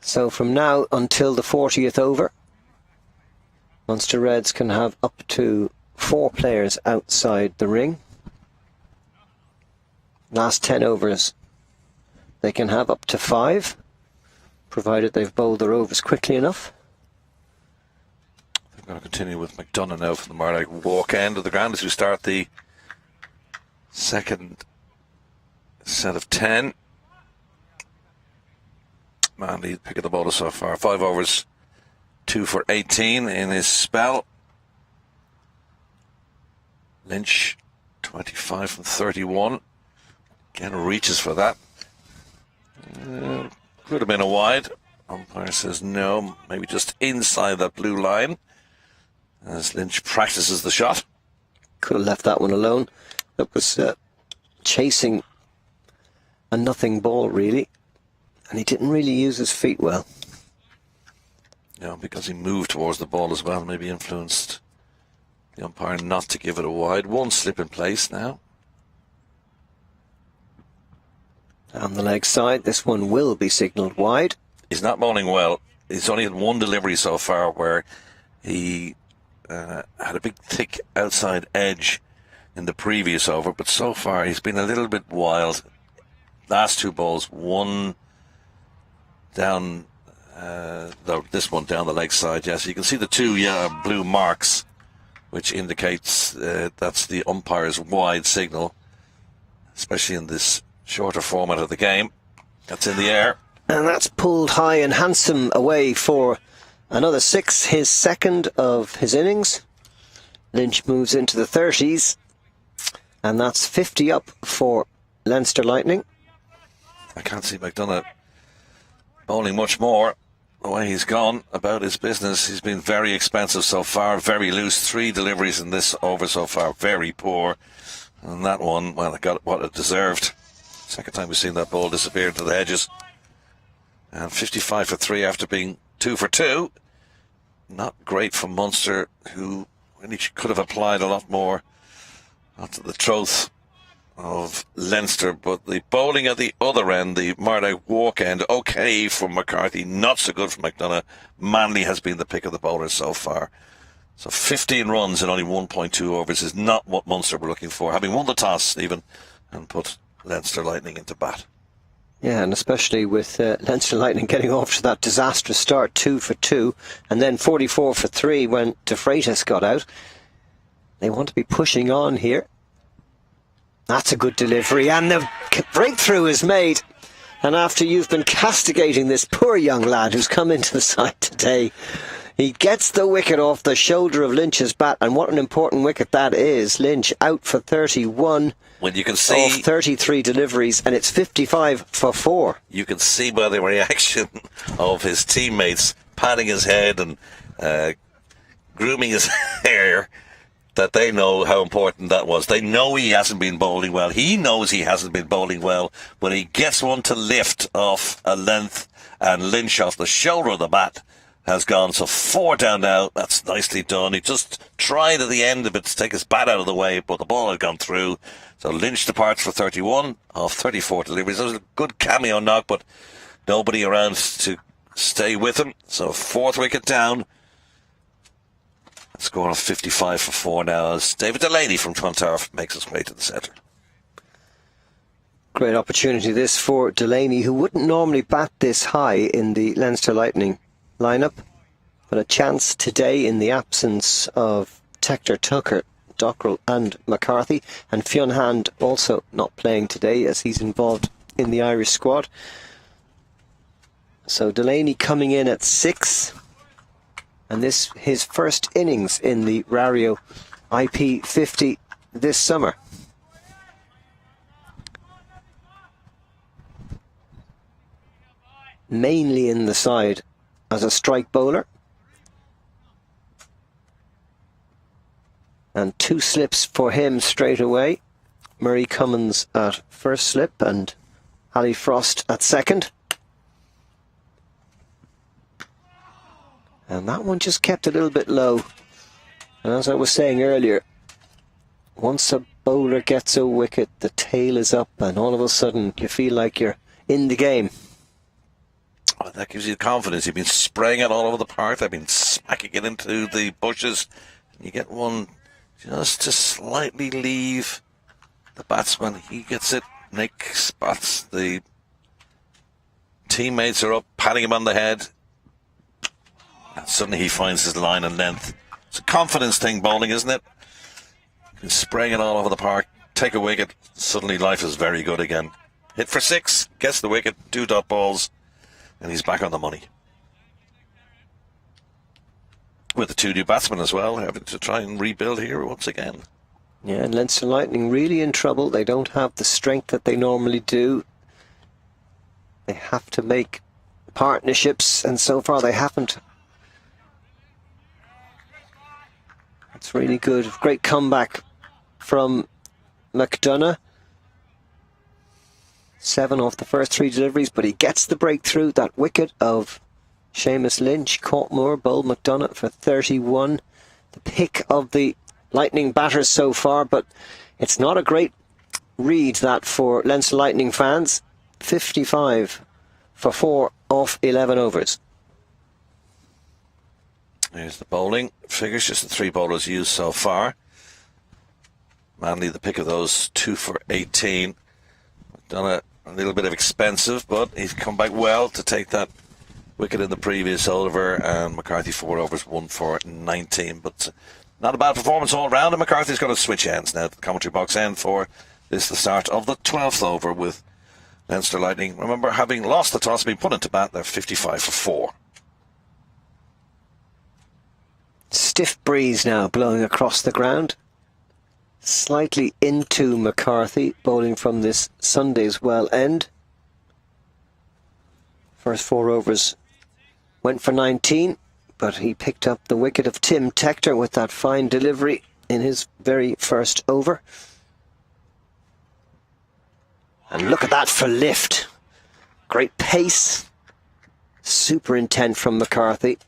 So from now until the 40th over, Munster Reds can have up to 4 players outside the ring. Last 10 overs, they can have up to 5, provided they've bowled their overs quickly enough. I'm going to continue with McDonough now from the Mardyke walk end of the ground as we start the second set of 10. Manley picking the bowler so far. 5 overs, 2 for 18 in his spell. Lynch, 25 from 31. Again, reaches for that. Could have been a wide. Umpire says no, maybe just inside that blue line as Lynch practices the shot. Could have left that one alone. That was chasing a nothing ball, really. And he didn't really use his feet well. Yeah, because he moved towards the ball as well, maybe influenced the umpire not to give it a wide. One slip in place now. On the leg side, this one will be signalled wide. He's not bowling well. He's only had one delivery so far where he had a big thick outside edge in the previous over, but so far he's been a little bit wild. Last two balls, one down, this one down the leg side, yes. You can see the two blue marks, which indicates that's the umpire's wide signal, especially in this shorter format of the game. That's in the air. And that's pulled high and handsome away for another 6, his second of his innings. Lynch moves into the 30s, and that's 50 up for Leinster Lightning. I can't see McDonough bowling much more. The way he's gone about his business, he's been very expensive so far, very loose. 3 deliveries in this over so far, very poor. And that one, well, it got what it deserved. Second time we've seen that ball disappear into the hedges. And 55 for 3 after being 2 for 2. Not great for Munster, who really could have applied a lot more onto the troth of Leinster. But the bowling at the other end, the Murdoch walk end, okay for McCarthy, not so good for McDonough. Manley has been the pick of the bowlers so far. So 15 runs in only 1.2 overs is not what Munster were looking for, having won the toss even and put Leinster Lightning into bat. Yeah, and especially with Leinster Lightning getting off to that disastrous start, 2 for 2, and then 44 for 3 when De Freitas got out. They want to be pushing on here. That's a good delivery, and the breakthrough is made. And after you've been castigating this poor young lad who's come into the side today, he gets the wicket off the shoulder of Lynch's bat, and what an important wicket that is. Lynch out for 31. When you can see off 33 deliveries, and it's 55 for 4. You can see by the reaction of his teammates patting his head and grooming his hair that they know how important that was. They know he hasn't been bowling well. He knows he hasn't been bowling well, but he gets one to lift off a length, and Lynch off the shoulder of the bat has gone. So 4 down now. That's nicely done. He just tried at the end of it to take his bat out of the way, but the ball had gone through. So Lynch departs for 31 off 34 deliveries. That was a good cameo knock, but nobody around to stay with him. So 4th wicket down. Score of 55 for 4 now as David Delaney from Clontarf makes his way to the centre. Great opportunity this for Delaney, who wouldn't normally bat this high in the Leinster Lightning lineup, but a chance today in the absence of Tector, Tucker, Dockrell and McCarthy, and Fionn Hand also not playing today as he's involved in the Irish squad. So Delaney coming in at 6, and this his first innings in the Rario IP50 this summer. Mainly in the side as a strike bowler. And 2 slips for him straight away. Murray Cummins at first slip and Ali Frost at second. And that one just kept a little bit low. And as I was saying earlier, once a bowler gets a wicket, the tail is up and all of a sudden you feel like you're in the game. Oh, that gives you confidence. You've been spraying it all over the park. They've been smacking it into the bushes. And you get one just to slightly leave the batsman. He gets it. Nick spots the teammates are up, patting him on the head. And suddenly he finds his line and length. It's a confidence thing, bowling, isn't it? Been spraying it all over the park. Take a wicket. Suddenly life is very good again. Hit for 6. Gets the wicket. 2 dot balls. And he's back on the money. With the 2 new batsmen as well, having to try and rebuild here once again. Yeah, and Leinster Lightning really in trouble. They don't have the strength that they normally do. They have to make partnerships, and so far they haven't. It's really good. Great comeback from McDonough. 7 off the first 3 deliveries, but he gets the breakthrough. That wicket of Seamus Lynch, Courtmore, Bold McDonough for 31. The pick of the Lightning batters so far, but it's not a great read that for Leinster Lightning fans. 55 for 4 off 11 overs. Here's the bowling figures, just the 3 bowlers used so far. Manley, the pick of those, 2 for 18. Done a little bit of expensive, but he's come back well to take that wicket in the previous over, and McCarthy 4 overs, 1 for 19. But not a bad performance all round, and McCarthy's got to switch ends now at the commentary box end for this, the start of the 12th over with Leinster Lightning. Remember, having lost the toss, being put into bat, they're 55 for 4. Stiff breeze now blowing across the ground. Slightly into McCarthy, bowling from this Sunday's well end. First 4 overs went for 19, but he picked up the wicket of Tim Tector with that fine delivery in his very first over. And look at that for lift. Great pace. Super intent from McCarthy.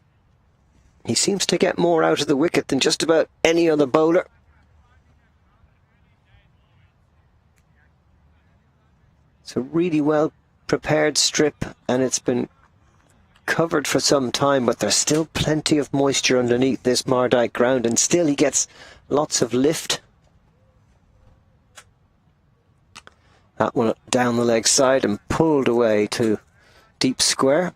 He seems to get more out of the wicket than just about any other bowler. It's a really well prepared strip, and it's been covered for some time, but there's still plenty of moisture underneath this Mardyke ground, and still he gets lots of lift. That one down the leg side and pulled away to deep square.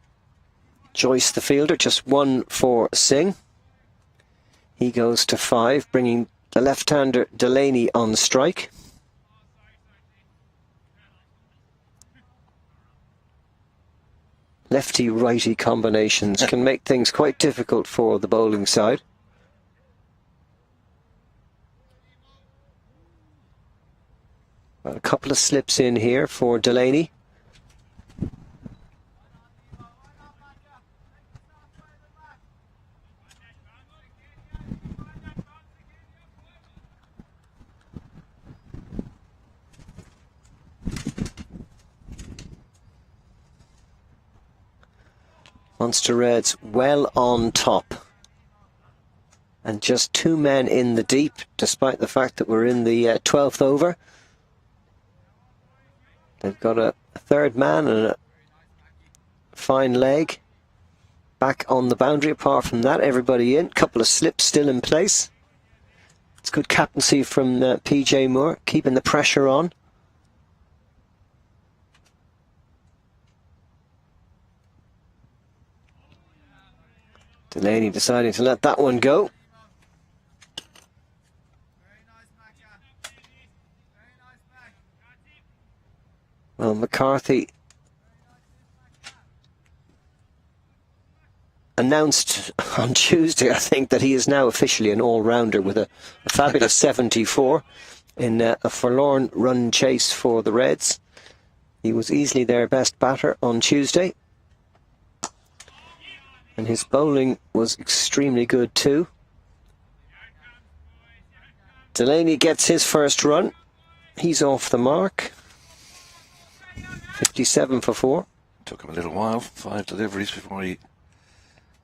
Joyce, the fielder, just 1 for Singh. He goes to 5, bringing the left-hander Delaney on strike. Lefty-righty combinations can make things quite difficult for the bowling side. Well, a couple of slips in here for Delaney. Munster Reds well on top, and just 2 men in the deep, despite the fact that we're in the 12th over. They've got a 3rd man and a fine leg back on the boundary. Apart from that, everybody in. Couple of slips still in place. It's good captaincy from PJ Moore, keeping the pressure on. Delaney deciding to let that one go. Well, McCarthy announced on Tuesday, I think, that he is now officially an all-rounder with a fabulous 74 in a forlorn run chase for the Reds. He was easily their best batter on Tuesday. And his bowling was extremely good too. Delaney gets his first run. He's off the mark. 57 for 4. Took him a little while, 5 deliveries before he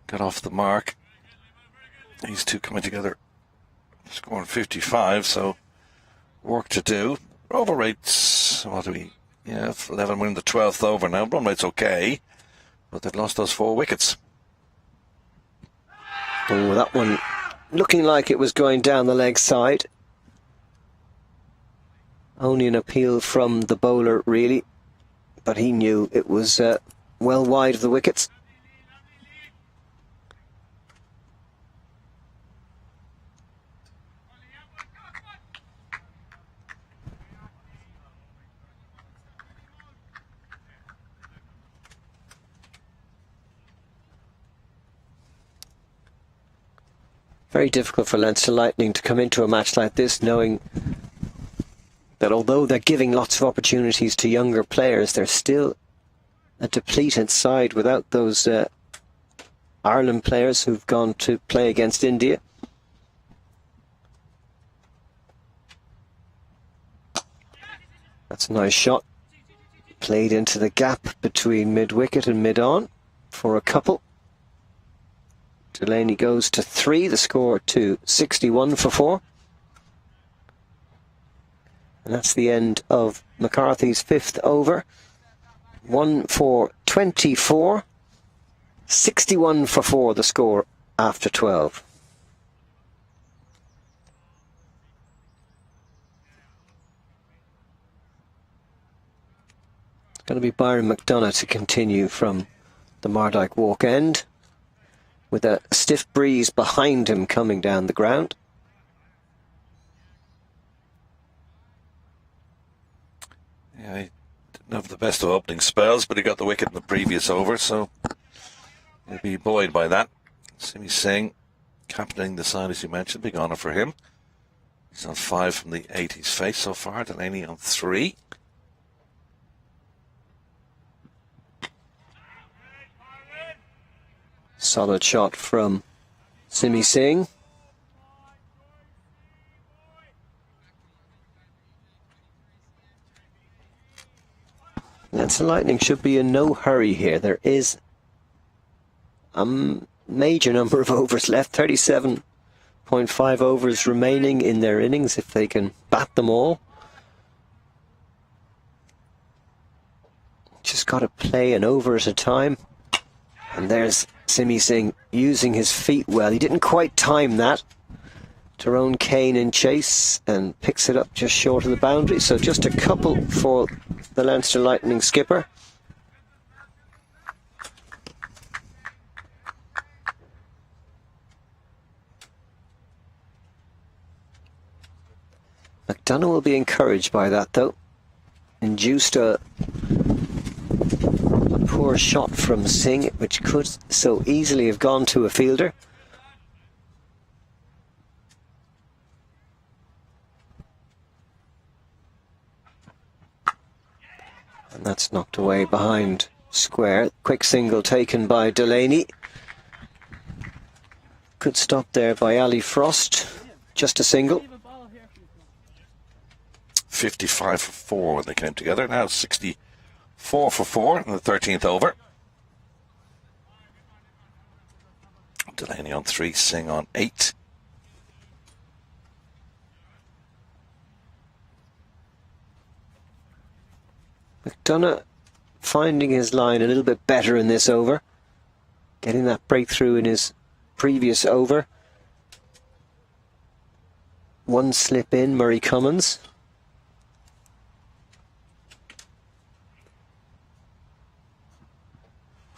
got off the mark. These two coming together, scoring 55, so work to do. Over rates, what do we? Yeah, 11 winning the 12th over now. Run rate's okay, but they've lost those 4 wickets. Oh, that one looking like it was going down the leg side. Only an appeal from the bowler, really, but he knew it was well wide of the wickets. Very difficult for Leinster Lightning to come into a match like this knowing that although they're giving lots of opportunities to younger players, they're still a depleted side without those Ireland players who've gone to play against India. That's a nice shot. Played into the gap between mid-wicket and mid-on for a couple. Delaney goes to 3, the score to 61 for 4. And that's the end of McCarthy's 5th over. 1 for 24. 61 for 4, the score after 12. It's going to be Byron McDonough to continue from the Mardyke Walk end, with a stiff breeze behind him coming down the ground. Yeah, he didn't have the best of opening spells, but he got the wicket in the previous over, so he'll be buoyed by that. Simi Singh captaining the side, as you mentioned, big honour for him. He's on 5 from the 8 he's faced so far. Delaney on 3. Solid shot from Simi Singh. Leinster Lightning should be in no hurry here. There is a major number of overs left, 37.5 overs remaining in their innings if they can bat them all. Just got to play an over at a time. And there's Simi Singh using his feet well. He didn't quite time that. Tyrone Kane in chase and picks it up just short of the boundary. So just a couple for the Leinster Lightning skipper. McDonough will be encouraged by that, though. Induced a poor shot from Singh, which could so easily have gone to a fielder. And that's knocked away behind square. Quick single taken by Delaney. Good stop there by Ali Frost. Just a single. 55 for 4 when they came together. Now 64 for 4 in the 13th over. Delaney on 3, Singh on 8. McDonough finding his line a little bit better in this over. Getting that breakthrough in his previous over. One slip in, Murray Cummins.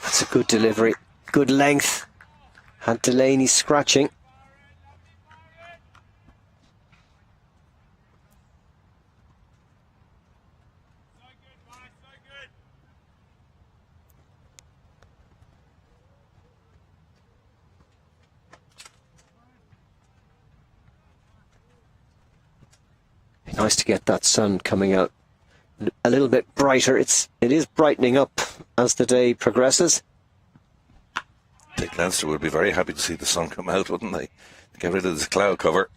That's a good delivery. Good length. Had Delaney scratching. Nice to get that sun coming out a little bit brighter. It is brightening up as the day progresses. I think Leinster would be very happy to see the sun come out, wouldn't they? Get rid of this cloud cover.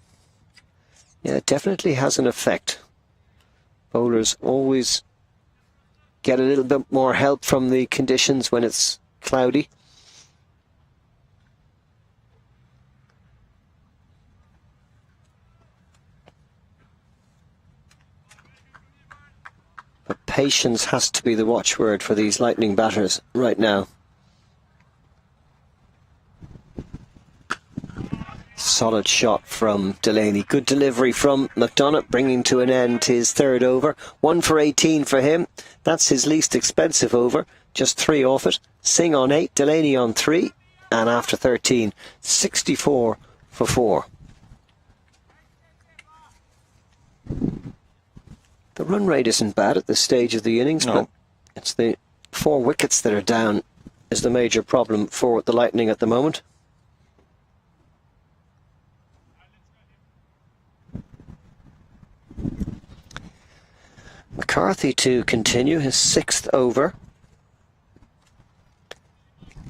Yeah, it definitely has an effect. Bowlers always get a little bit more help from the conditions when it's cloudy. But patience has to be the watchword for these Lightning batters right now. Solid shot from Delaney. Good delivery from McDonough, bringing to an end his 3rd over. 1 for 18 for him. That's his least expensive over. Just 3 off it. Singh on 8, Delaney on 3. And after 13, 64 for 4. The run rate isn't bad at this stage of the innings, no. But it's the 4 wickets that are down is the major problem for the Lightning at the moment. McCarthy to continue his 6th over.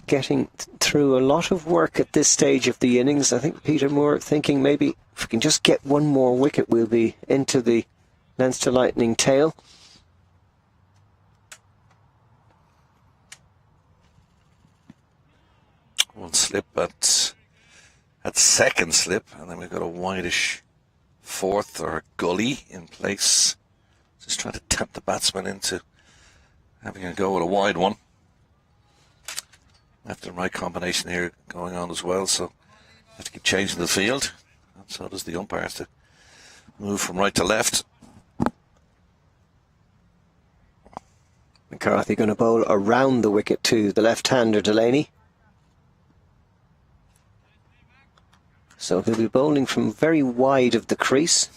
Getting through a lot of work at this stage of the innings. I think Peter Moore thinking maybe if we can just get one more wicket, we'll be into the Leinster Lightning tail. One slip at second slip, and then we've got a wideish fourth or gully in place. Just trying to tempt the batsman into having a go at a wide one. Left and right combination here going on as well, so have to keep changing the field, and so does the umpires to move from right to left. McCarthy going to bowl around the wicket to the left-hander Delaney. So he'll be bowling from very wide of the crease.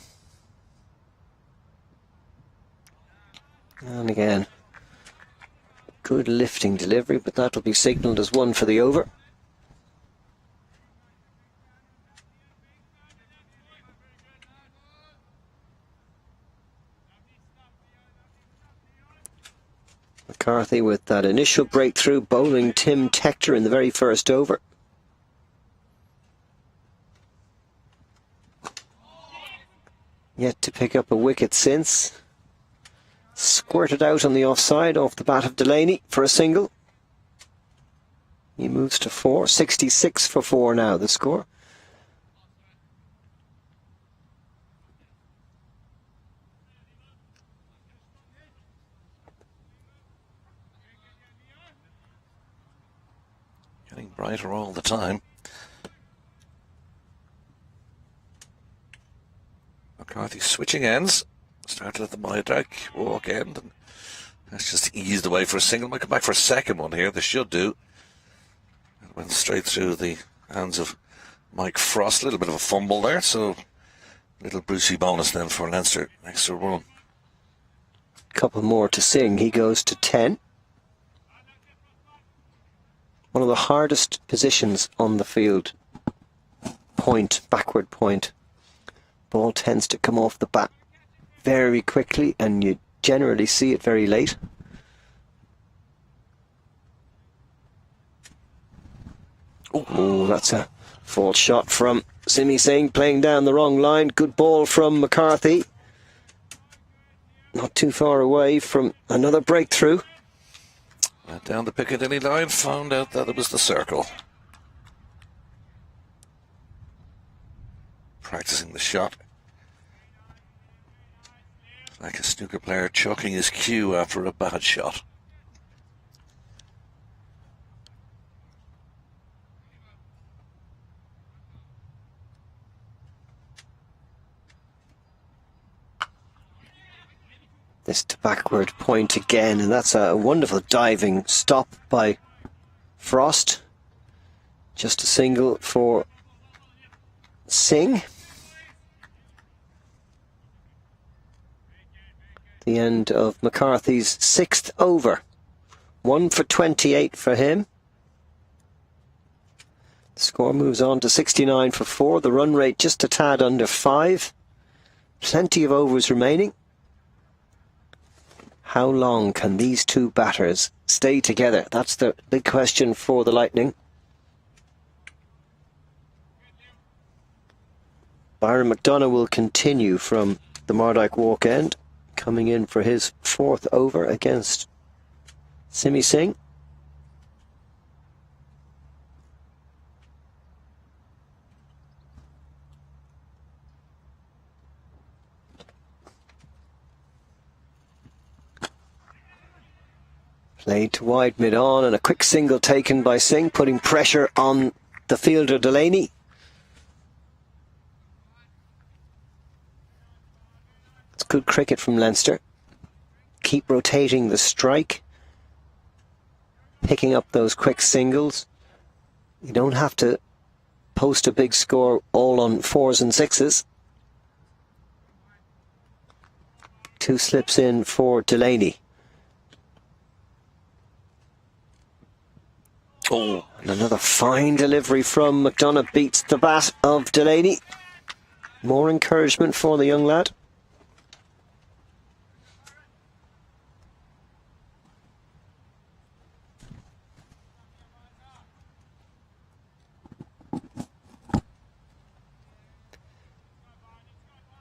And again, good lifting delivery, but that'll be signalled as one for the over. McCarthy with that initial breakthrough, bowling Tim Tector in the very first over. Yet to pick up a wicket since. Squirted out on the offside off the bat of Delaney for a single. He moves to 4, 66 for 4 now, the score. Getting brighter all the time. McCarthy switching ends. Started at the Myodark walk end, and that's just eased away for a single. Might come back for a second one here. They should do. It went straight through the hands of Mike Frost. A little bit of a fumble there, so little Brucey bonus then for Leinster. Extra run. Couple more to sing. He goes to 10. One of the hardest positions on the field. Point, backward point. Ball tends to come off the bat very quickly, and you generally see it very late. Oh, that's a false shot from Simi Singh, playing down the wrong line. Good ball from McCarthy. Not too far away from another breakthrough. Went down the Piccadilly line, found out that it was the circle. Practicing the shot. Like a snooker player chucking his cue after a bad shot. This to backward point again, and that's a wonderful diving stop by Frost. Just a single for Singh. The end of McCarthy's 6th over. 1 for 28 for him. The score moves on to 69 for 4. The run rate just a tad under 5. Plenty of overs remaining. How long can these two batters stay together? That's the big question for the Lightning. Byron McDonough will continue from the Mardyke walk end, coming in for his 4th over against Simi Singh. Played to wide mid-on, and a quick single taken by Singh, putting pressure on the fielder Delaney. It's good cricket from Leinster. Keep rotating the strike, picking up those quick singles. You don't have to post a big score all on 4s and 6s. 2 slips in for Delaney. Oh, and another fine delivery from McDonough beats the bat of Delaney. More encouragement for the young lad.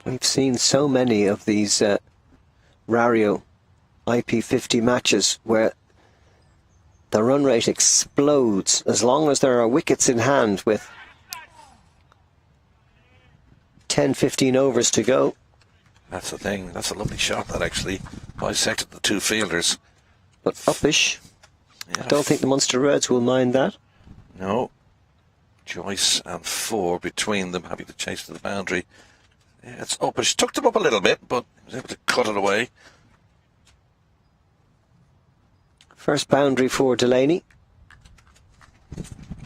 We've seen so many of these Rario IP50 matches where the run rate explodes as long as there are wickets in hand with 10-15 overs to go. That's the thing. That's a lovely shot that actually bisected the two fielders. But uppish. Yeah. I don't think the Munster Reds will mind that. No. Joyce and 4 between them, having to chase to the boundary. Yeah, it's uppish. Took them up a little bit, but he was able to cut it away. First boundary for Delaney.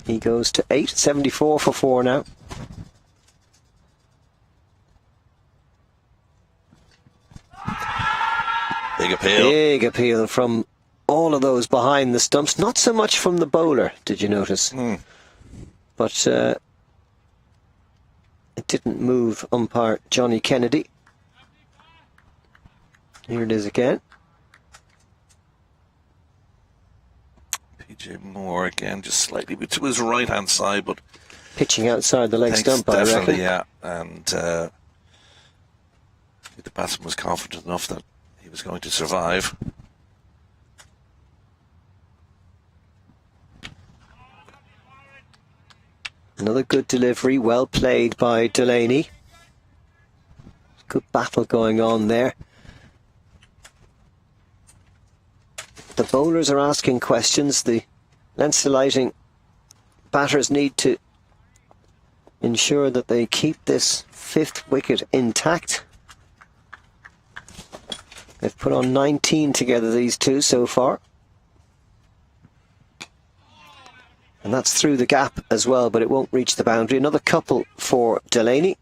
He goes to 8, 74 for 4 now. Big appeal. Big appeal from all of those behind the stumps. Not so much from the bowler, did you notice? But it didn't move umpire Johnny Kennedy. Here it is again. PJ Moore again, just slightly to his right-hand side, but Pitching outside the leg stump, I definitely, reckon. yeah. And the batsman was confident enough that he was going to survive. Another good delivery, well played by Delaney. Good battle going on there. The bowlers are asking questions. The Leinster lighting batters need to ensure that they keep this 5th wicket intact. They've put on 19 together, these two, so far. And that's through the gap as well, but it won't reach the boundary. Another couple for Delaney.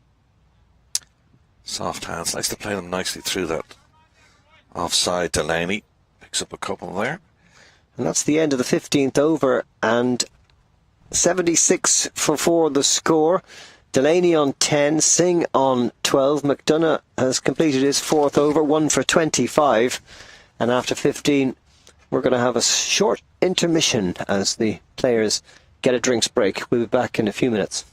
Soft hands, likes to play them nicely through that offside. Delaney picks up a couple there. And that's the end of the 15th over, and 76 for 4 the score. Delaney on 10, Singh on 12. McDonough has completed his 4th over, 1 for 25. And after 15, we're going to have a short intermission as the players get a drinks break. We'll be back in a few minutes.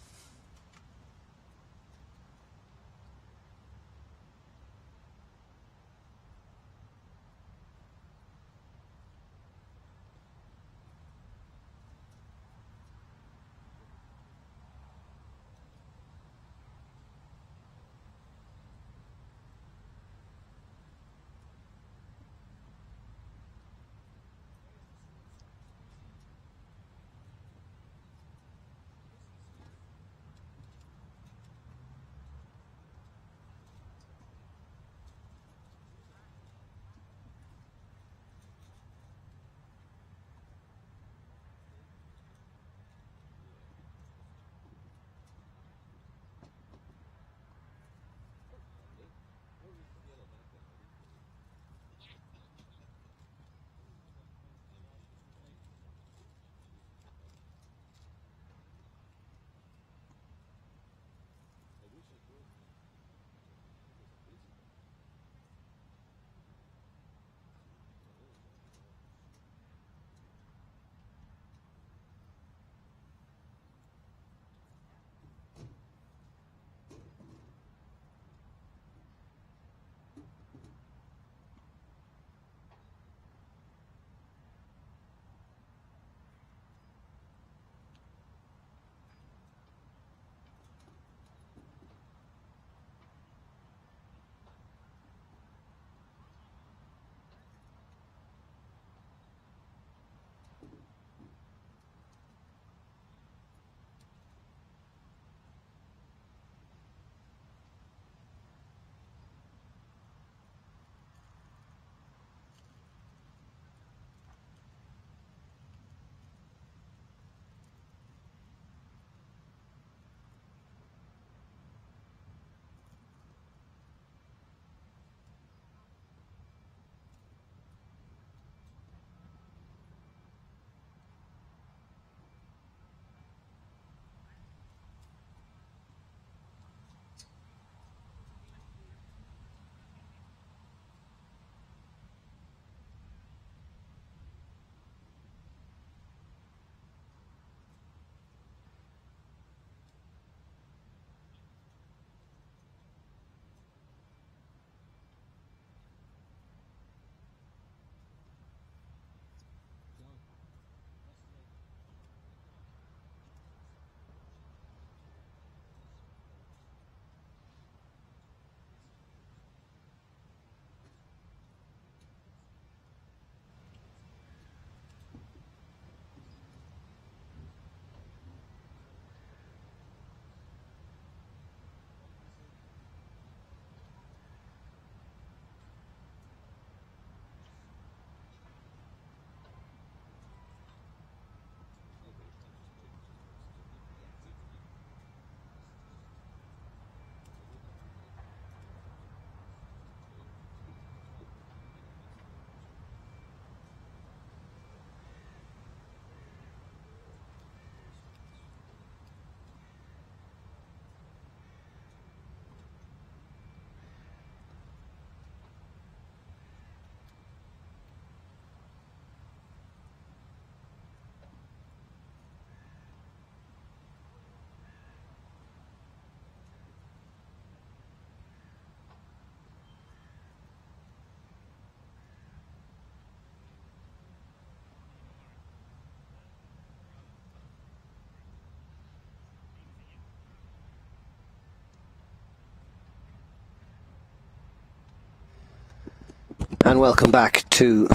And welcome back to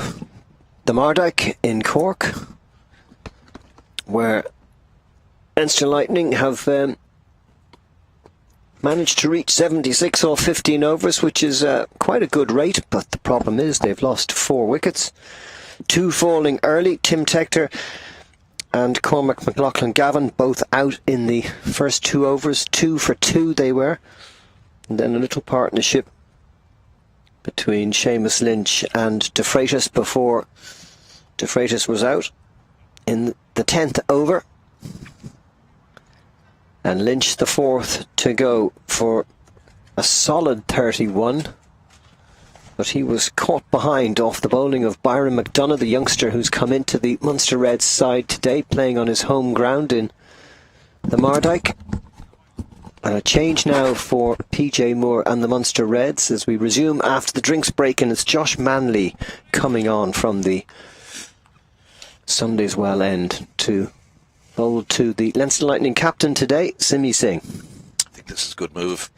the Mardyke in Cork, where Leinster Lightning have managed to reach 76 off 15 overs, which is quite a good rate, but the problem is they've lost 4 wickets. 2 falling early. Tim Tector and Cormac McLaughlin-Gavin both out in the first 2 overs. 2 for 2 they were. And then a little partnership between Seamus Lynch and De Freitas before De Freitas was out in the 10th over. And Lynch the 4th to go for a solid 31. But he was caught behind off the bowling of Byron McDonough, the youngster who's come into the Munster Reds side today, playing on his home ground in the Mardyke. And a change now for PJ Moore and the Munster Reds as we resume after the drinks break, and it's Josh Manley coming on from the Sunday's well end to bowl to the Leinster Lightning captain today, Simi Singh. I think this is a good move.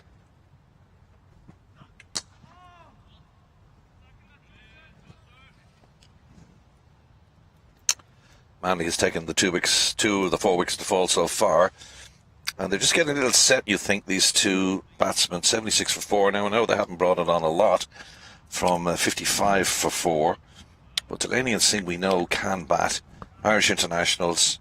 Manley has taken the 2 of the 4 wickets to fall so far. And they're just getting a little set, you think, these 2 batsmen. 76 for 4. Now, I know they haven't brought it on a lot from 55 for 4. But Delaney and Singh, we know, can bat. Irish internationals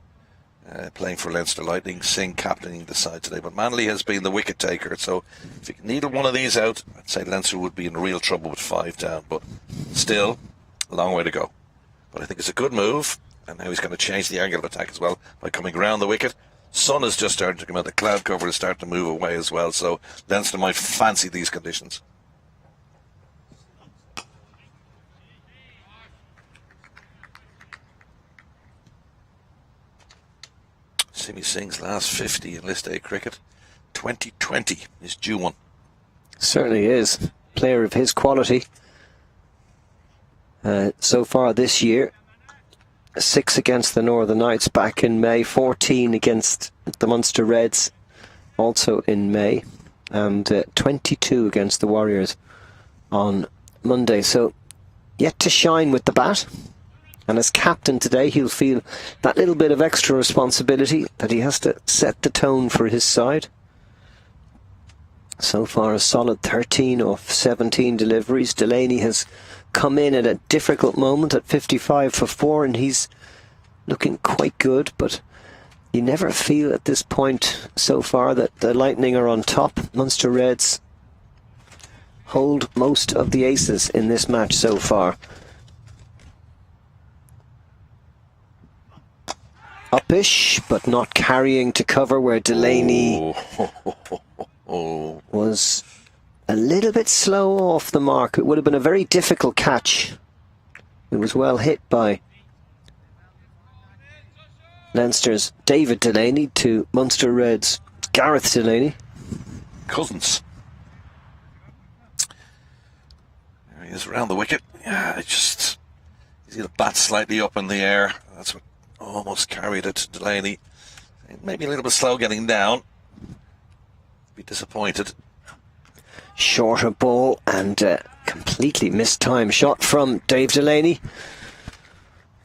playing for Leinster Lightning. Singh captaining the side today. But Manley has been the wicket taker. So if you needed one of these out, I'd say Leinster would be in real trouble with 5 down. But still, a long way to go. But I think it's a good move. And now he's going to change the angle of attack as well by coming round the wicket. Sun is just starting to come out. The cloud cover is starting to move away as well, so Leinster might fancy these conditions. Simi Singh's last 50 in List A cricket. 2020 is due one. Certainly is. Player of his quality. So far this year, 6 against the Northern Knights back in May, 14 against the Munster Reds also in May, and 22 against the Warriors on Monday. So yet to shine with the bat, and as captain today he'll feel that little bit of extra responsibility that he has to set the tone for his side. So far a solid 13 off 17 deliveries. Delaney has come in at a difficult moment at 55 for 4, and he's looking quite good, but you never feel at this point so far that the Lightning are on top. Munster Reds hold most of the aces in this match so far. Upish, but not carrying to cover, where Delaney was a little bit slow off the mark. It would have been a very difficult catch. It was well hit by Leinster's David Delaney to Munster Reds' Gareth Delaney. Cousins. There he is around the wicket. Yeah, he's got a bat slightly up in the air. That's what almost carried it to Delaney. Maybe a little bit slow getting down. Be disappointed. Shorter ball and completely mistimed shot from Dave Delaney.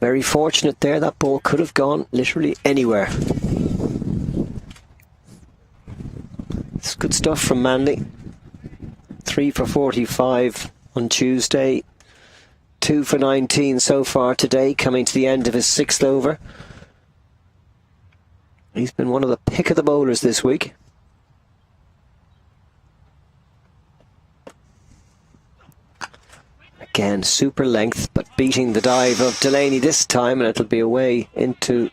Very fortunate there. That ball could have gone literally anywhere. It's good stuff from Manley. 3 for 45 on Tuesday. 2 for 19 so far today, coming to the end of his 6th over. He's been one of the pick of the bowlers this week. Again, super length, but beating the dive of Delaney this time, and it'll be away into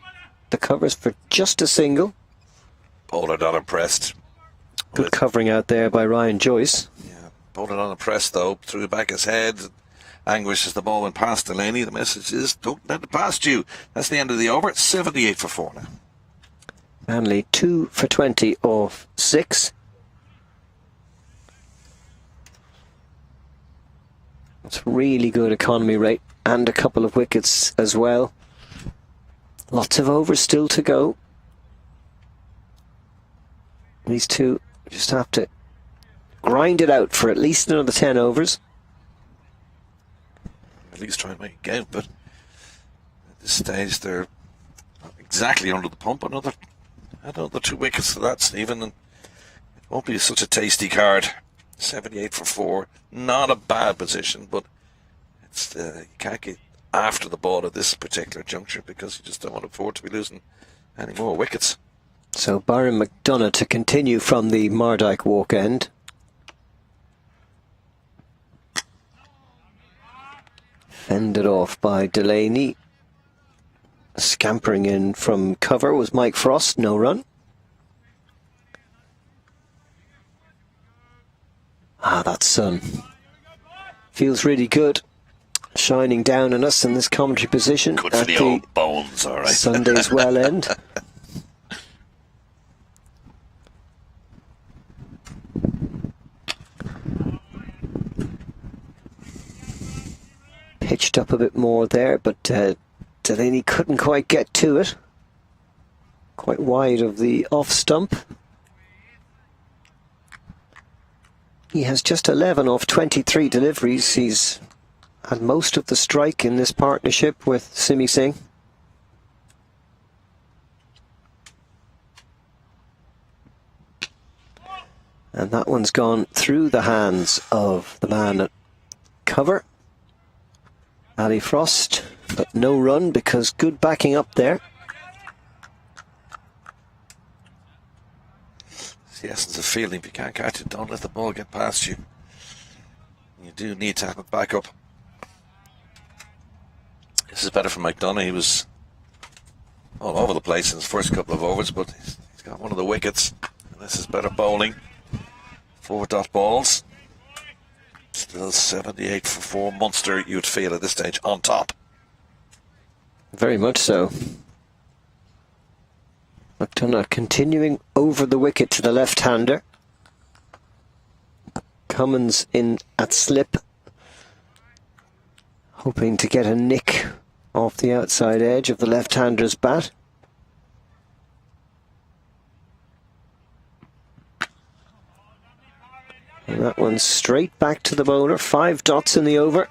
the covers for just a single. Bowler not impressed. Good covering out there by Ryan Joyce. Yeah, bowler not impressed though. Threw back his head. Anguish as the ball went past Delaney. The message is, don't let it past you. That's the end of the over. 78 for 4 now. Manley 2 for 20 off 6. That's really good economy rate, and a couple of wickets as well. Lots of overs still to go. These two just have to grind it out for at least another 10 overs. at least try and make a game. But at this stage, they're exactly under the pump. Another 2 wickets to that, Stephen, and it won't be such a tasty card. 78 for 4, not a bad position, but it's you can't get after the ball at this particular juncture because you just don't want to afford to be losing any more wickets. So Byron McDonough to continue from the Mardyke walk end. Fended off by Delaney. Scampering in from cover was Mike Frost, no run. That sun feels really good, shining down on us in this commentary position. Good for the old bones, all right. Sunday's well end. Pitched up a bit more there, but Delaney couldn't quite get to it. Quite wide of the off stump. He has just 11 off 23 deliveries. He's had most of the strike in this partnership with Simi Singh. And that one's gone through the hands of the man at cover, Ali Frost, but no run because good backing up there. It's the essence of fielding. If you can't catch it, don't let the ball get past you. You do need to have it back up. This is better for McDonough. He was all over the place in his first couple of overs, but he's got one of the wickets. And this is better bowling. 4 dot balls. Still 78 for 4. Munster, you'd feel at this stage, on top. Very much so. McDonough continuing over the wicket to the left-hander. Cummins in at slip, hoping to get a nick off the outside edge of the left-hander's bat. And that one's straight back to the bowler. 5 dots in the over.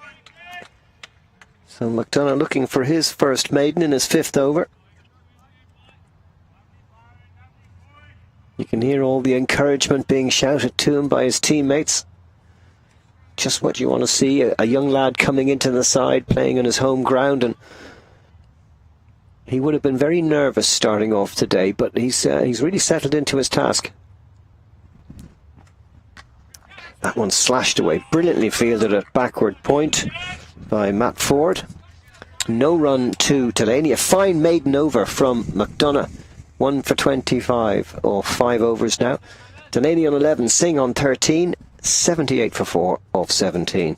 So McDonough looking for his first maiden in his 5th over. You can hear all the encouragement being shouted to him by his teammates. Just what you want to see, a young lad coming into the side, playing on his home ground, and he would have been very nervous starting off today, but he's really settled into his task. That one slashed away, brilliantly fielded at backward point by Matt Ford. No run to Delaney, a fine maiden over from McDonough. 1 for 25, or 5 overs now. Delaney on 11, Singh on 13, 78 for 4 off 17.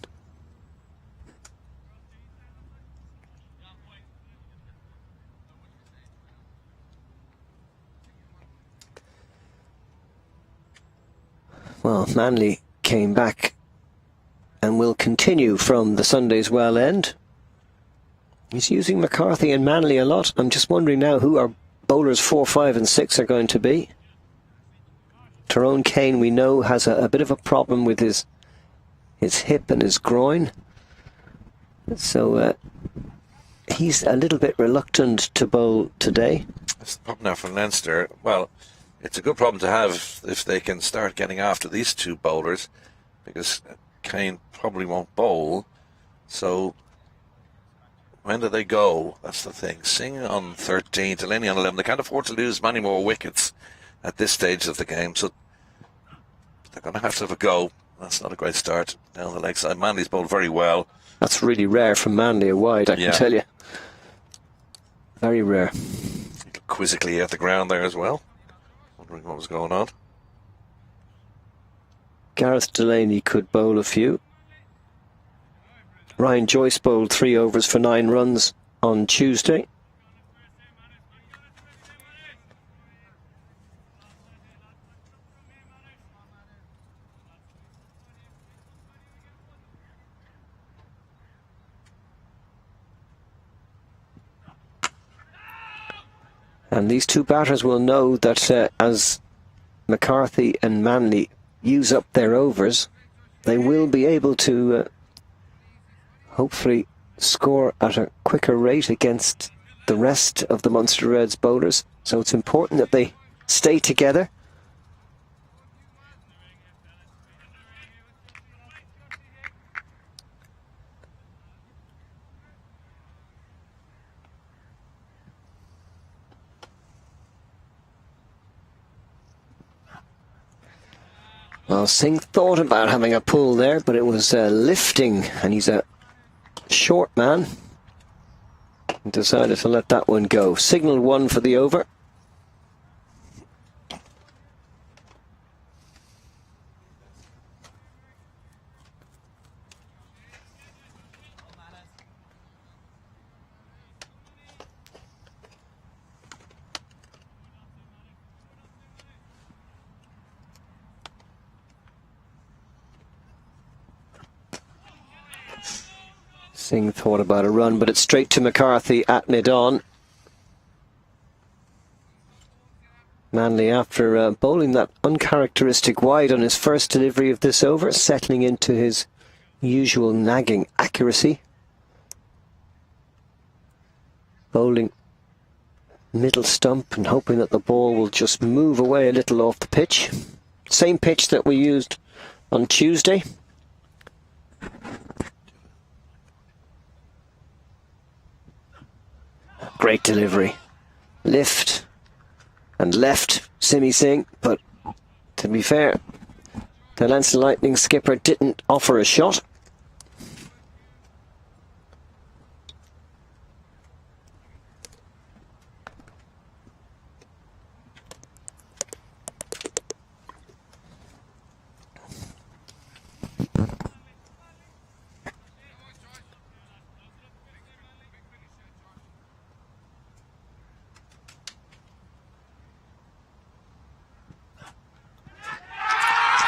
Well, Manley came back and will continue from the Sunday's well end. He's using McCarthy and Manley a lot. I'm just wondering now who our bowlers 4, 5 and 6 are going to be. Tyrone Kane, we know, has a bit of a problem with his hip and his groin. So he's a little bit reluctant to bowl today. That's the problem now for Leinster. Well, it's a good problem to have if they can start getting after these 2 bowlers, because Kane probably won't bowl. So when do they go? That's the thing. Singh on 13, Delaney on 11. They can't afford to lose many more wickets at this stage of the game, so they're going to have a go. That's not a great start down the leg side. Manley's bowled very well. That's really rare from Manley a wide, I can tell you. Very rare. He looked quizzically at the ground there as well, wondering what was going on. Gareth Delaney could bowl a few. Ryan Joyce bowled 3 overs for 9 runs on Tuesday. And these 2 batters will know that as McCarthy and Manley use up their overs, they will be able to hopefully score at a quicker rate against the rest of the Munster Reds bowlers, so it's important that they stay together. Well, Singh thought about having a pull there, but it was lifting, and he's a short man. He decided to let that one go. Signal 1 for the over. Singh thought about a run, but it's straight to McCarthy at mid-on. Manley, after bowling that uncharacteristic wide on his first delivery of this over, settling into his usual nagging accuracy. Bowling middle stump and hoping that the ball will just move away a little off the pitch. Same pitch that we used on Tuesday. Great delivery. Lift and left Simi Singh, but to be fair, the Leinster Lightning skipper didn't offer a shot.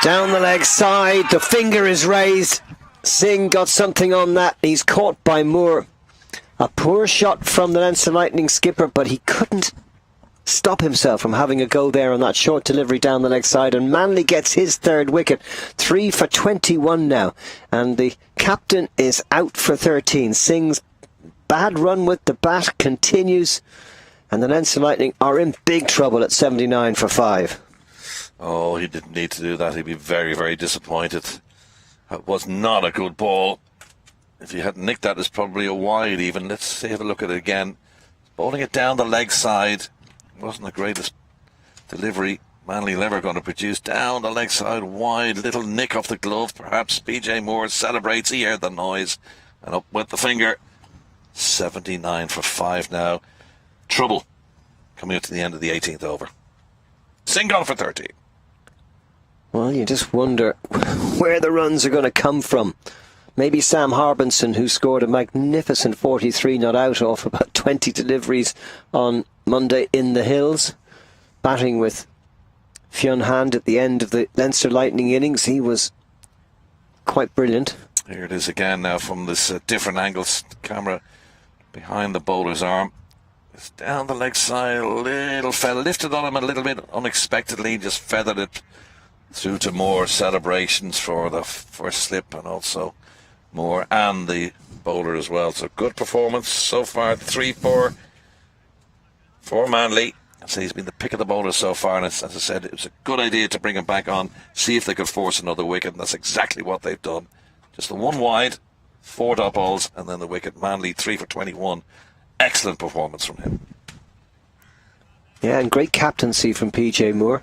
Down the leg side, the finger is raised. Singh got something on that. He's caught by Moore. A poor shot from the Leinster Lightning skipper, but he couldn't stop himself from having a go there on that short delivery down the leg side. And Manley gets his third wicket. 3 for 21 now. And the captain is out for 13. Singh's bad run with the bat continues. And the Leinster Lightning are in big trouble at 79 for 5. Oh, he didn't need to do that. He'd be very, very disappointed. That was not a good ball. If he hadn't nicked that, it's probably a wide even. Let's have a look at it again. Bowling it down the leg side. Wasn't the greatest delivery Manley ever going to produce. Down the leg side, wide, little nick off the glove. Perhaps PJ Moore celebrates. He heard the noise. And up with the finger. 79 for 5 now. Trouble coming up to the end of the 18th over. Singh gone for 13. Well, you just wonder where the runs are going to come from. Maybe Sam Harbinson, who scored a magnificent 43 not out off about 20 deliveries on Monday in the Hills, batting with Fionn Hand at the end of the Leinster Lightning innings. He was quite brilliant. Here it is again now from this different angles. Camera behind the bowler's arm. It's down the leg side, a little fella, lifted on him a little bit unexpectedly, just feathered it through to Moore. Celebrations for the first slip and also Moore and the bowler as well. So good performance so far. 3-4 for Manley. So he's been the pick of the bowlers so far, and as I said, it was a good idea to bring him back on, see if they could force another wicket, and that's exactly what they've done. Just the one wide, 4 dot balls, and then the wicket. Manley 3 for 21. Excellent performance from him. Yeah, and great captaincy from PJ Moore.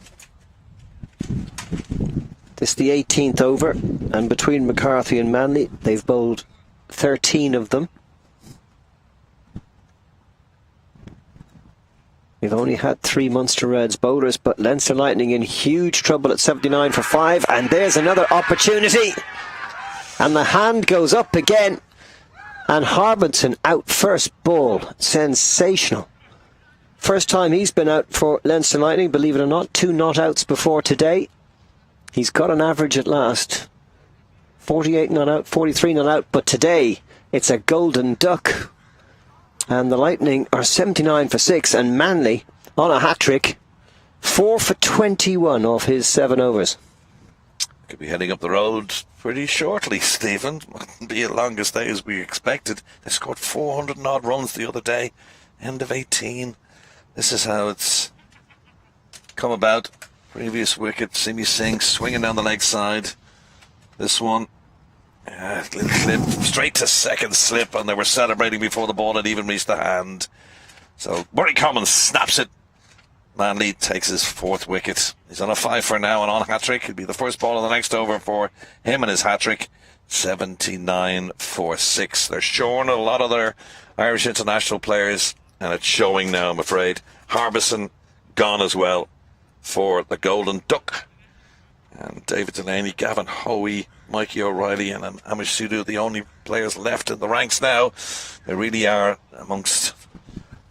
This is the 18th over, and between McCarthy and Manley, they've bowled 13 of them. We've only had 3 Munster Reds bowlers, but Leinster Lightning in huge trouble at 79 for 5, and there's another opportunity. And the hand goes up again. And Harbinson out first ball. Sensational. First time he's been out for Leinster Lightning, believe it or not. 2 not outs before today. He's got an average at last. 48 not out, 43 not out. But today, it's a golden duck. And the Lightning are 79 for 6. And Manley on a hat-trick. 4 for 21 off his 7 overs. Could be heading up the road pretty shortly, Stephen. Wouldn't be as long a stay as we expected. They scored 400 and odd runs the other day. End of 18. This is how it's come about. Previous wicket, Simi Singh swinging down the leg side. This one, little clip, straight to second slip, and they were celebrating before the ball had even reached the hand. So Murray Commons snaps it. Manley takes his 4th wicket. He's on a 5 for now and on hat-trick. It'll be the first ball of the next over for him and his hat-trick. 79 for 6. They're shorn a lot of their Irish international players, and it's showing now, I'm afraid. Harbison gone as well for the Golden Duck. And David Delaney, Gavin Hoey, Mikey O'Reilly and Amish Sudu, the only players left in the ranks now. They really are amongst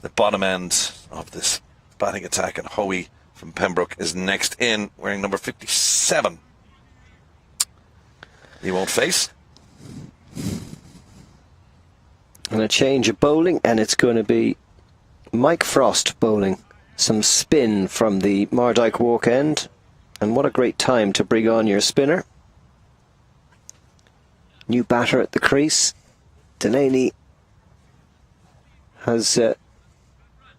the bottom end of this batting attack, and Hoey from Pembroke is next in, wearing number 57. He won't face. And a change of bowling, and it's going to be Mike Frost bowling. Some spin from the Mardyke Walk end, and what a great time to bring on your spinner. New batter at the crease. Delaney has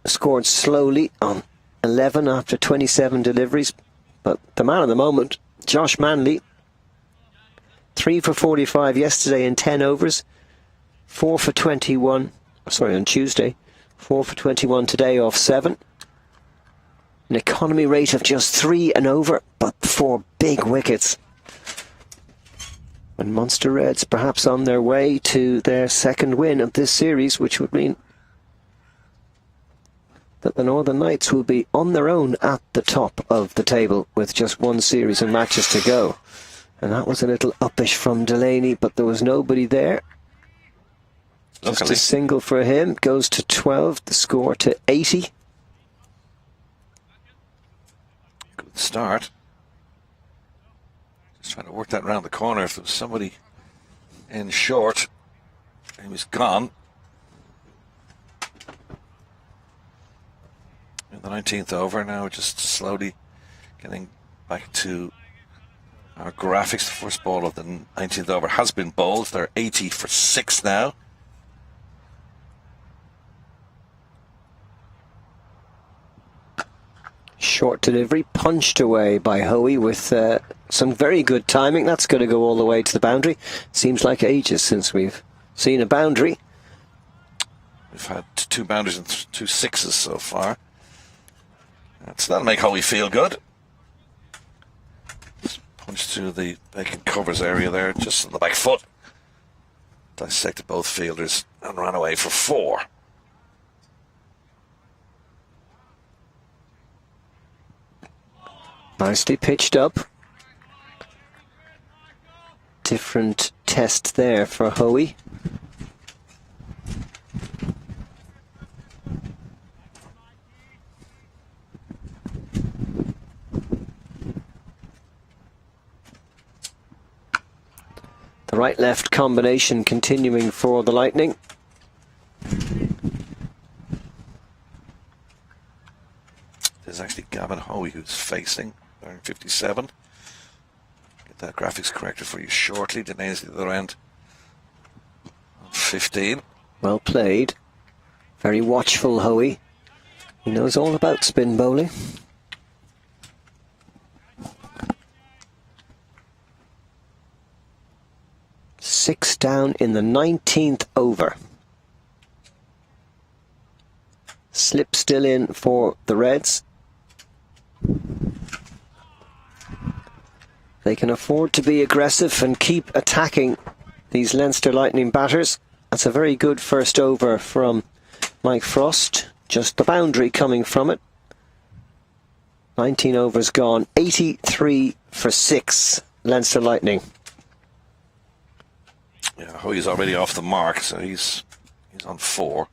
scored slowly on 11 after 27 deliveries, but the man of the moment, Josh Manley, 3 for 45 yesterday in 10 overs, 4 for 21, sorry, on Tuesday, 4 for 21 today off 7. An economy rate of just 3 and over, but 4 big wickets. And Munster Reds perhaps on their way to their 2nd win of this series, which would mean that the Northern Knights will be on their own at the top of the table with just 1 series of matches to go. And that was a little uppish from Delaney, but there was nobody there. Just a single for him. Goes to 12, the score to 80. Good start. Just trying to work that round the corner. If there was somebody in short, he was gone. In the 19th over, now just slowly getting back to our graphics. The first ball of the 19th over has been bowled. They're 80 for 6 now. Short delivery, punched away by Hoey with some very good timing. That's going to go all the way to the boundary. Seems like ages since we've seen a boundary. We've had 2 boundaries and 2 sixes so far. That'll make Hoey feel good. Just punch to the vacant covers area there, just on the back foot. Dissected both fielders and ran away for 4. Nicely pitched up. Different test there for Hoey. The right-left combination continuing for the Lightning. There's actually Gavin Hoey who's facing, wearing 57. Get that graphics corrected for you shortly. Delaney's the other end. 15. Well played. Very watchful, Hoey. He knows all about spin bowling. Six down in the 19th over. Slip still in for the Reds. They can afford to be aggressive and keep attacking these Leinster Lightning batters. That's a very good first over from Mike Frost. Just the boundary coming from it. 19 overs gone. 83 for 6. Leinster Lightning. Yeah, Hoey's already off the mark, so he's on 4.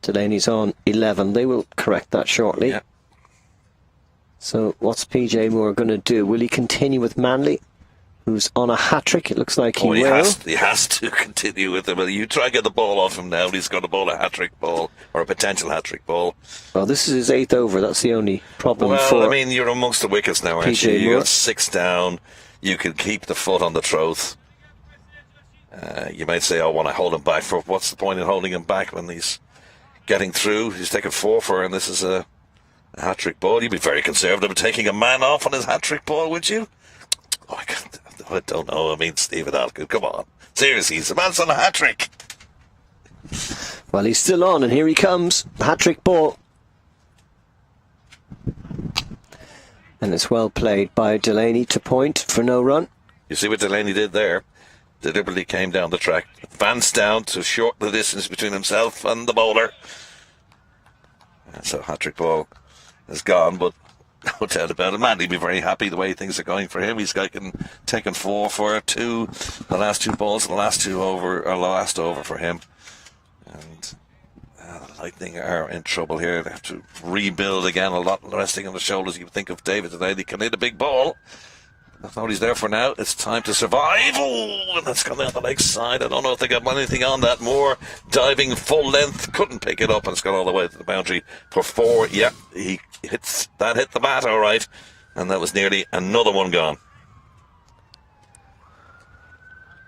Delaney's on 11. They will correct that shortly. Yeah. So what's PJ Moore going to do? Will he continue with Manley, who's on a hat-trick. It looks like he Oh, he will. he has to continue with him. Well, you try and get the ball off him now, and he's going to bowl a hat-trick ball, or a potential hat-trick ball. Well, this is his 8th over. That's the only problem Well, for I mean, you're amongst the wickets now, aren't you? PJ You Moore. got 6 down. You can keep the foot on the throat. You might say, "Oh, want to hold him back for?" What's the point in holding him back when he's getting through? He's taking 4 for, and this is a hat-trick ball. You'd be very conservative taking a man off on his hat-trick ball, would you? Oh, I don't know. I mean, Stephen Alcock, come on. Seriously, he's a man's on a hat-trick. Well, he's still on, and here he comes. Hat-trick ball. And it's well played by Delaney to point for no run. You see what Delaney did there? Deliberately came down the track, advanced down to shorten the distance between himself and the bowler. And so hat-trick ball is gone, but no doubt about it. Mandy'd be very happy the way things are going for him. He's taken 4 for 2, the last 2 balls, the last over for him. And the Lightning are in trouble here. They have to rebuild again, a lot resting on the shoulders. You would think of David today. He can hit a big ball. That's all he's there for now. It's time to survive. Oh, and that's gone down the leg side. I don't know if they got anything on that. More diving full length. Couldn't pick it up, and it's gone all the way to the boundary for 4. Yeah, he hit the bat all right. And that was nearly another one gone.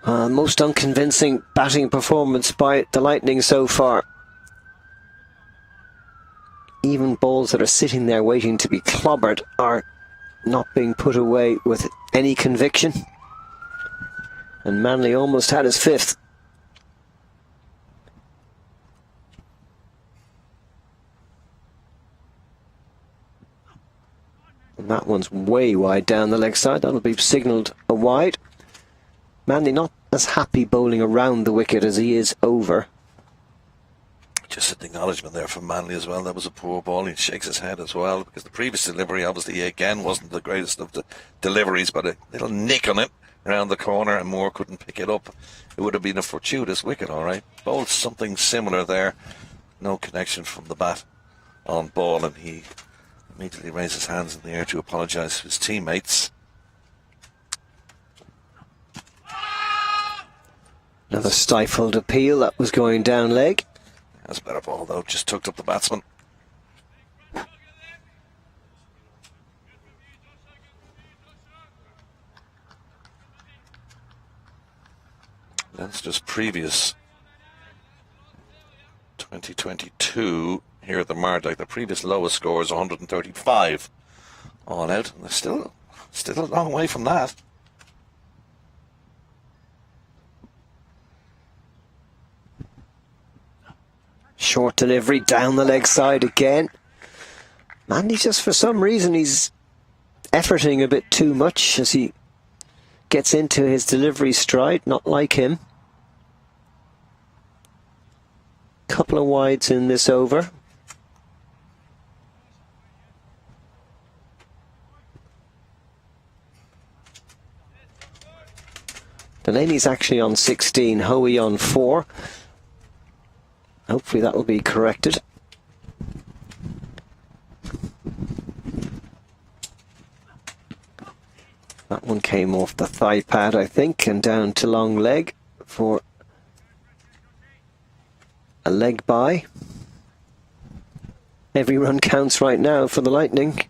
Most unconvincing batting performance by the Lightning so far. Even balls that are sitting there waiting to be clobbered are not being put away with any conviction. And Manley almost had his 5th. And that one's way wide down the leg side. That'll be signalled a wide. Manley not as happy bowling around the wicket as he is over. Just an acknowledgement there from Manley as well. That was a poor ball. He shakes his head as well, because the previous delivery, obviously, again, wasn't the greatest of the deliveries, but a little nick on it around the corner, and Moore couldn't pick it up. It would have been a fortuitous wicket, all right. Bowled something similar there. No connection from the bat on ball, and he immediately raised his hands in the air to apologise to his teammates. Another stifled appeal. That was going down leg. That's a better ball, though. Just tucked up the batsman. Leinster's previous 2022 here at the Mardyke, the previous lowest score is 135 all out, and they're still a long way from that. Short delivery down the leg side again. Mandy, just for some reason, he's efforting a bit too much as he gets into his delivery stride. Not like him. Couple of wides in this over. Delaney's actually on 16, Hoey on 4. Hopefully that will be corrected. That one came off the thigh pad, I think, and down to long leg for a leg by. Every run counts right now for the Lightning,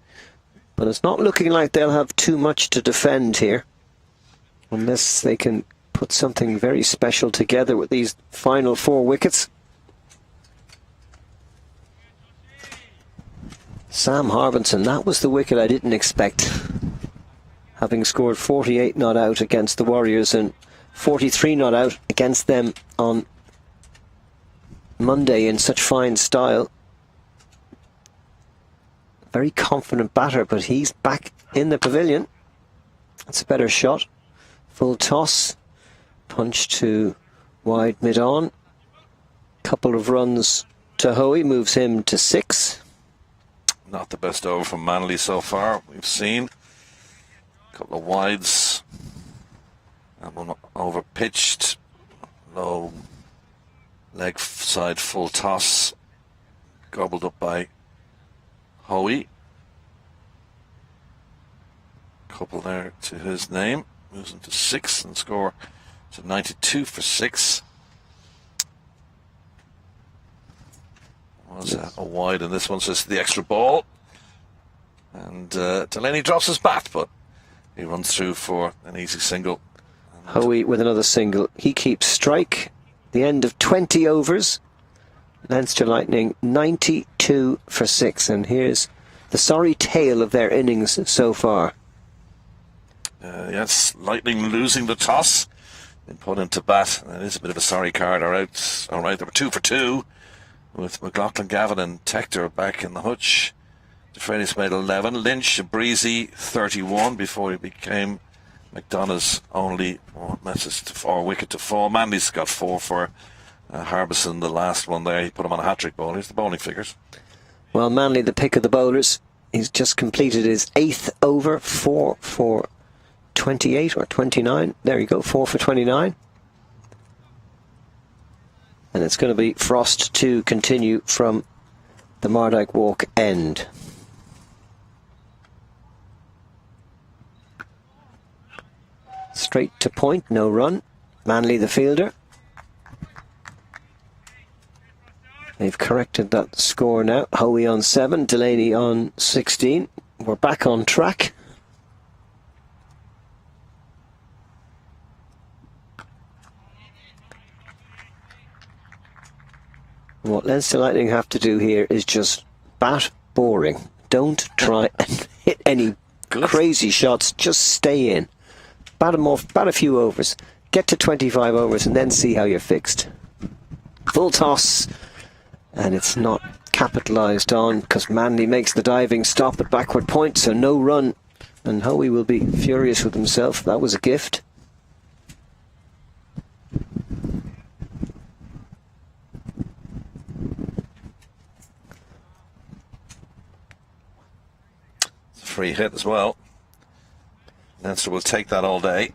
but it's not looking like they'll have too much to defend here, unless they can put something very special together with these final 4 wickets. Sam Harbinson, that was the wicket I didn't expect. Having scored 48 not out against the Warriors and 43 not out against them on Monday in such fine style. Very confident batter, but he's back in the pavilion. That's a better shot. Full toss. Punch to wide mid-on. Couple of runs to Hoey, moves him to 6. Not the best over from Manley so far, we've seen. A couple of wides. And one over pitched. Low leg side full toss. Gobbled up by Hoey. Couple there to his name. moves into 6 and score to 92 for 6. Was a wide in this one, so it's the extra ball. And Delaney drops his bat, but he runs through for an easy single. Hoey with another single. He keeps strike. The end of 20 overs. Leinster Lightning 92 for 6. And here's the sorry tale of their innings so far. Yes, Lightning losing the toss. Been put into bat. It is a bit of a sorry card. All right, they were 2 for 2. With McLaughlin, Gavin and Tector back in the hutch. DeFreitas made 11. Lynch, Breezy, 31 before he became McDonough's only wicket to fall. Manley's got 4 for Harbison, the last one there. He put him on a hat-trick ball. Here's the bowling figures. Well, Manley, the pick of the bowlers. He's just completed his 8th over, 4 for 28 or 29. There you go, 4 for 29. And it's going to be Frost to continue from the Mardyke Walk end. Straight to point, no run. Manley the fielder. They've corrected that score now. Hoey on 7, Delaney on 16. We're back on track. What Leinster Lightning have to do here is just bat boring. Don't try and hit any crazy shots. Just stay in. Bat them off, bat a few overs. Get to 25 overs and then see how you're fixed. Full toss. And it's not capitalised on because Manley makes the diving stop at backward point, so no run. And Hoey will be furious with himself. That was a gift. Free hit as well. Leinster will take that all day.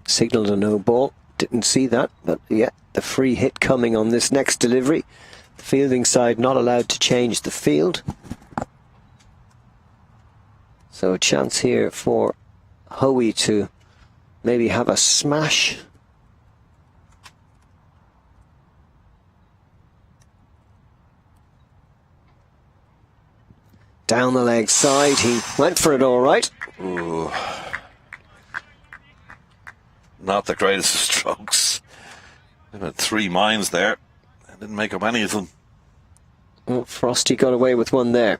Signalled a no ball. Didn't see that, but yeah, the free hit coming on this next delivery. The fielding side not allowed to change the field. So a chance here for Hoey to maybe have a smash. Down the leg side, he went for it all right. Ooh. Not the greatest of strokes. They had 3 mines there. I didn't make up any of them. Well, Frosty got away with one there.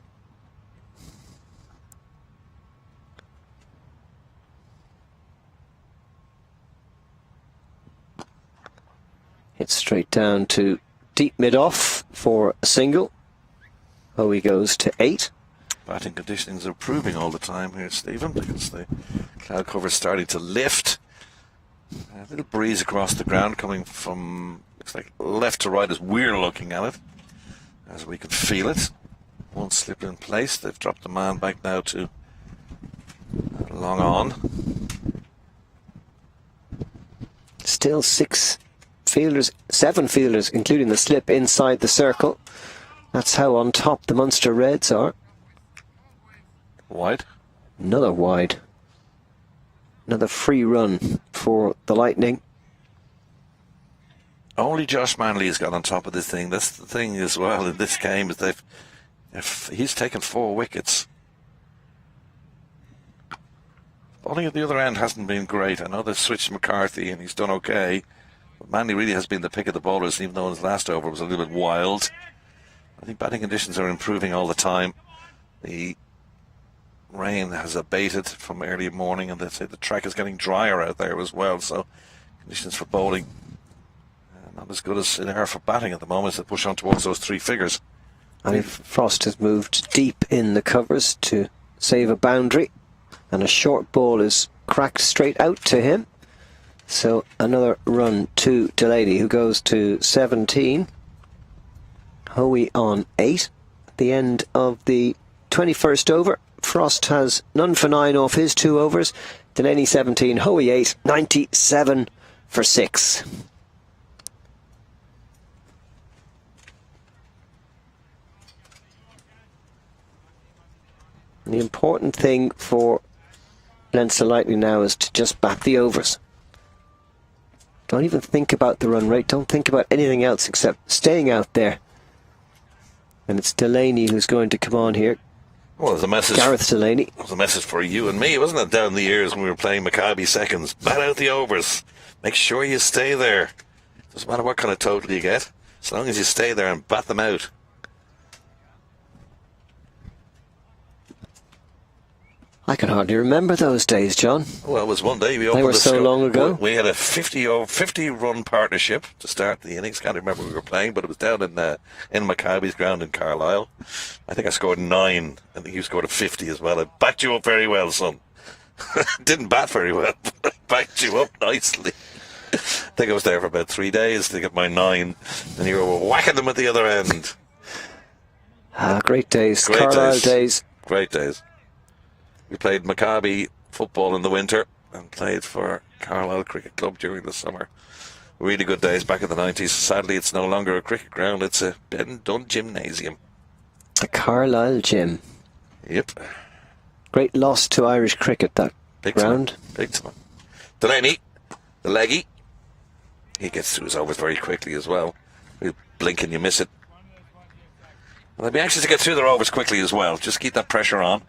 Hit straight down to deep mid-off for a single. Hoey goes to 8. Batting conditions are improving all the time here, Stephen, because the cloud cover is starting to lift. A little breeze across the ground coming from, looks like left to right as we're looking at it, as we can feel it. Won't slip in place. They've dropped the man back now to long on. Still 6 fielders, 7 fielders, including the slip inside the circle. That's how on top the Munster Reds are. Wide. Another wide. Another free run for the Lightning. Only Josh Manley has got on top of this thing. That's the thing as well in this game, is he's taken 4 wickets. Bowling at the other end hasn't been great. I know they've switched McCarthy and he's done okay, but Manley really has been the pick of the bowlers, even though his last over was a little bit wild. I think batting conditions are improving all the time. The rain has abated from early morning, and they say the track is getting drier out there as well, so conditions for bowling not as good as they are for batting at the moment as they push on towards those 3 figures. And Frost has moved deep in the covers to save a boundary, and a short ball is cracked straight out to him. So another run to Delaney, who goes to 17. Hoey on 8 at the end of the 21st over. Frost has none for 9 off his 2 overs. Delaney 17, Hoey 8, 97 for 6. The important thing for Leinster Lightning now is to just bat the overs. Don't even think about the run rate. Don't think about anything else except staying out there. And it's Delaney who's going to come on here. Well, there's a message. Gareth Delaney. It was a message for you and me, wasn't it, down the years when we were playing Maccabi seconds? Bat out the overs. Make sure you stay there. Doesn't matter what kind of total you get, as long as you stay there and bat them out. I can hardly remember those days, John. Well, it was one day we opened They were so long ago. We had a 50 run partnership to start the innings. Can't remember who we were playing, but it was down in Maccabi's ground in Carlisle. I think I scored 9. I think you scored a 50 as well. I backed you up very well, son. Didn't bat very well, but I backed you up nicely. I think I was there for about 3 days to get my 9, and you were whacking them at the other end. Great days. Carlisle days. Great days. We played Maccabi football in the winter and played for Carlisle Cricket Club during the summer. Really good days back in the 90s. Sadly, it's no longer a cricket ground. It's a bed-and-done gymnasium. The Carlisle Gym. Yep. Great loss to Irish cricket, that Big ground. Time. Big time. Delaney, the leggy. He gets through his overs very quickly as well. You blink and you miss it. Well, they'd be anxious to get through their overs quickly as well. Just keep that pressure on.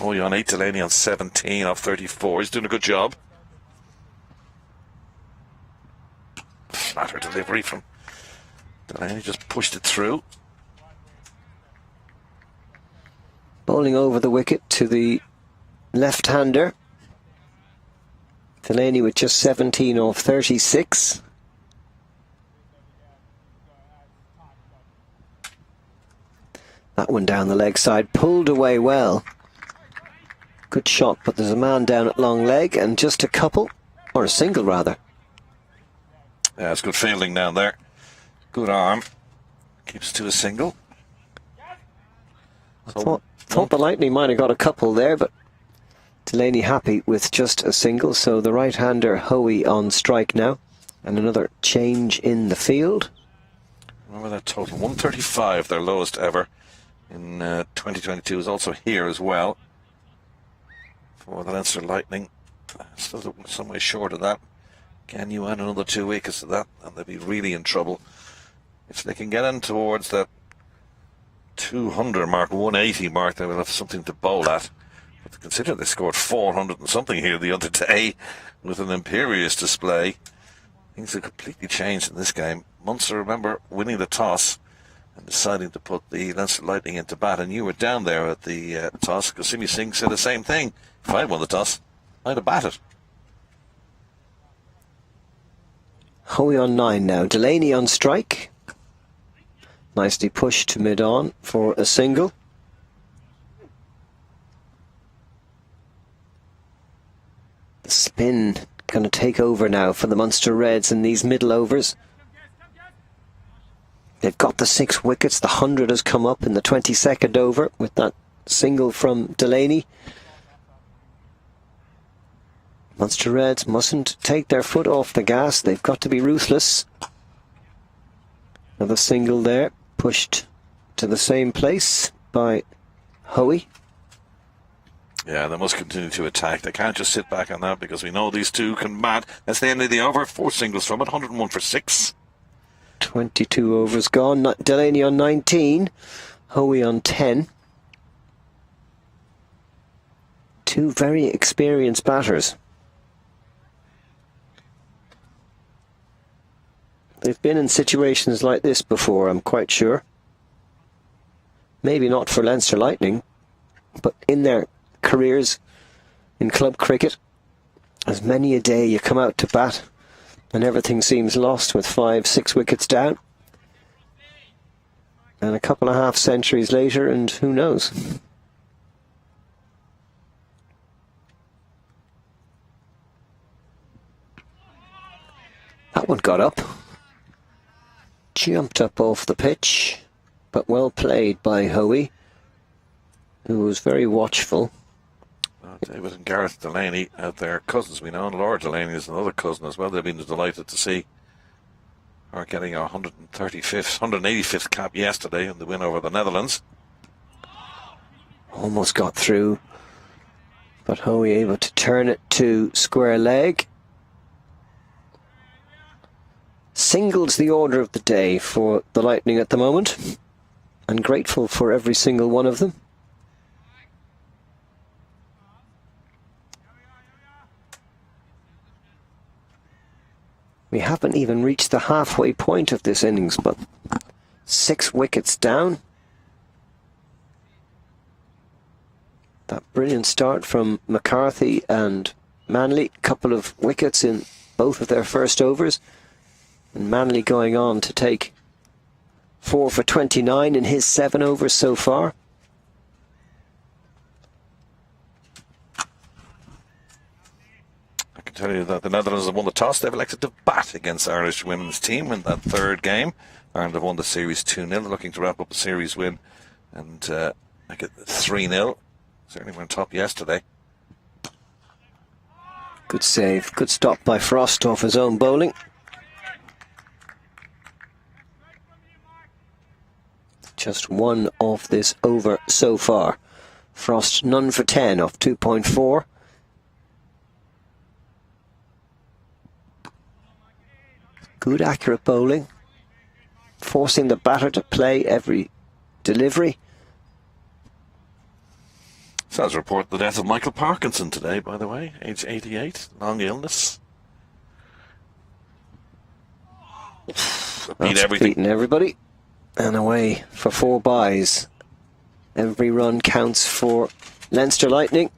Oh, you're on 8, Delaney on 17 off 34. He's doing a good job. Flatter delivery from Delaney, just pushed it through. Bowling over the wicket to the left-hander. Delaney with just 17 off 36. That one down the leg side, pulled away well. Good shot, but there's a man down at long leg and just a couple, or a single rather. Yeah, it's good fielding down there. Good arm. Keeps to a single. I thought the Lightning might have got a couple there, but Delaney happy with just a single. So the right-hander Hoey on strike now, and another change in the field. Remember that total, 135, their lowest ever in 2022, is also here as well. For the Leinster Lightning, still some way short of that. Can you add another 2 wickets to that, and they'd be really in trouble if they can get in towards that 200 mark, 180 mark. They will have something to bowl at. But to consider they scored 400 and something here the other day with an imperious display, things have completely changed in this game. Munster, remember, winning the toss and deciding to put the Leinster Lightning into bat, and you were down there at the toss. Kasimi Singh said the same thing. If I'd won the toss, I'd have batted. Hoey on 9 now. Delaney on strike. Nicely pushed to mid-on for a single. The spin going to take over now for the Munster Reds in these middle overs. They've got the 6 wickets. The 100 has come up in the 22nd over with that single from Delaney. Munster Reds mustn't take their foot off the gas. They've got to be ruthless. Another single there, pushed to the same place by Hoey. Yeah, they must continue to attack. They can't just sit back on that, because we know these two can bat. That's the end of the over. 4 singles from it, 101 for 6. 22 overs gone. Delaney on 19, Hoey on 10. Two very experienced batters. They've been in situations like this before, I'm quite sure. Maybe not for Leinster Lightning, but in their careers in club cricket, as many a day you come out to bat and everything seems lost with 5-6 wickets down. And a couple of half centuries later, and who knows? That one got up. Jumped up off the pitch, but well played by Hoey, who was very watchful. David and Gareth Delaney, their cousins, we know, and Laura Delaney is another cousin as well. They've been delighted to see her getting our 185th cap yesterday in the win over the Netherlands. Almost got through, But Hoey able to turn it to square leg. Singles the order of the day for the Lightning at the moment, and grateful for every single one of them. We haven't even reached the halfway point of this innings, but 6 wickets down. That brilliant start from McCarthy and Manley. Couple of wickets in both of their first overs. And Manley going on to take 4 for 29 in his 7 overs so far. I can tell you that the Netherlands have won the toss. They've elected to bat against the Irish women's team in that third game. Ireland have won the series 2-0. They're looking to wrap up a series win and make it 3-0. Certainly went top yesterday. Good save. Good stop by Frost off his own bowling. Just 1 off this over so far. Frost none for 10 off 2.4. Good accurate bowling. Forcing the batter to play every delivery. Sounds report the death of Michael Parkinson today, by the way, age 88, long illness. Beat everything. Beaten everybody. And away for 4 byes. Every run counts for Leinster Lightning.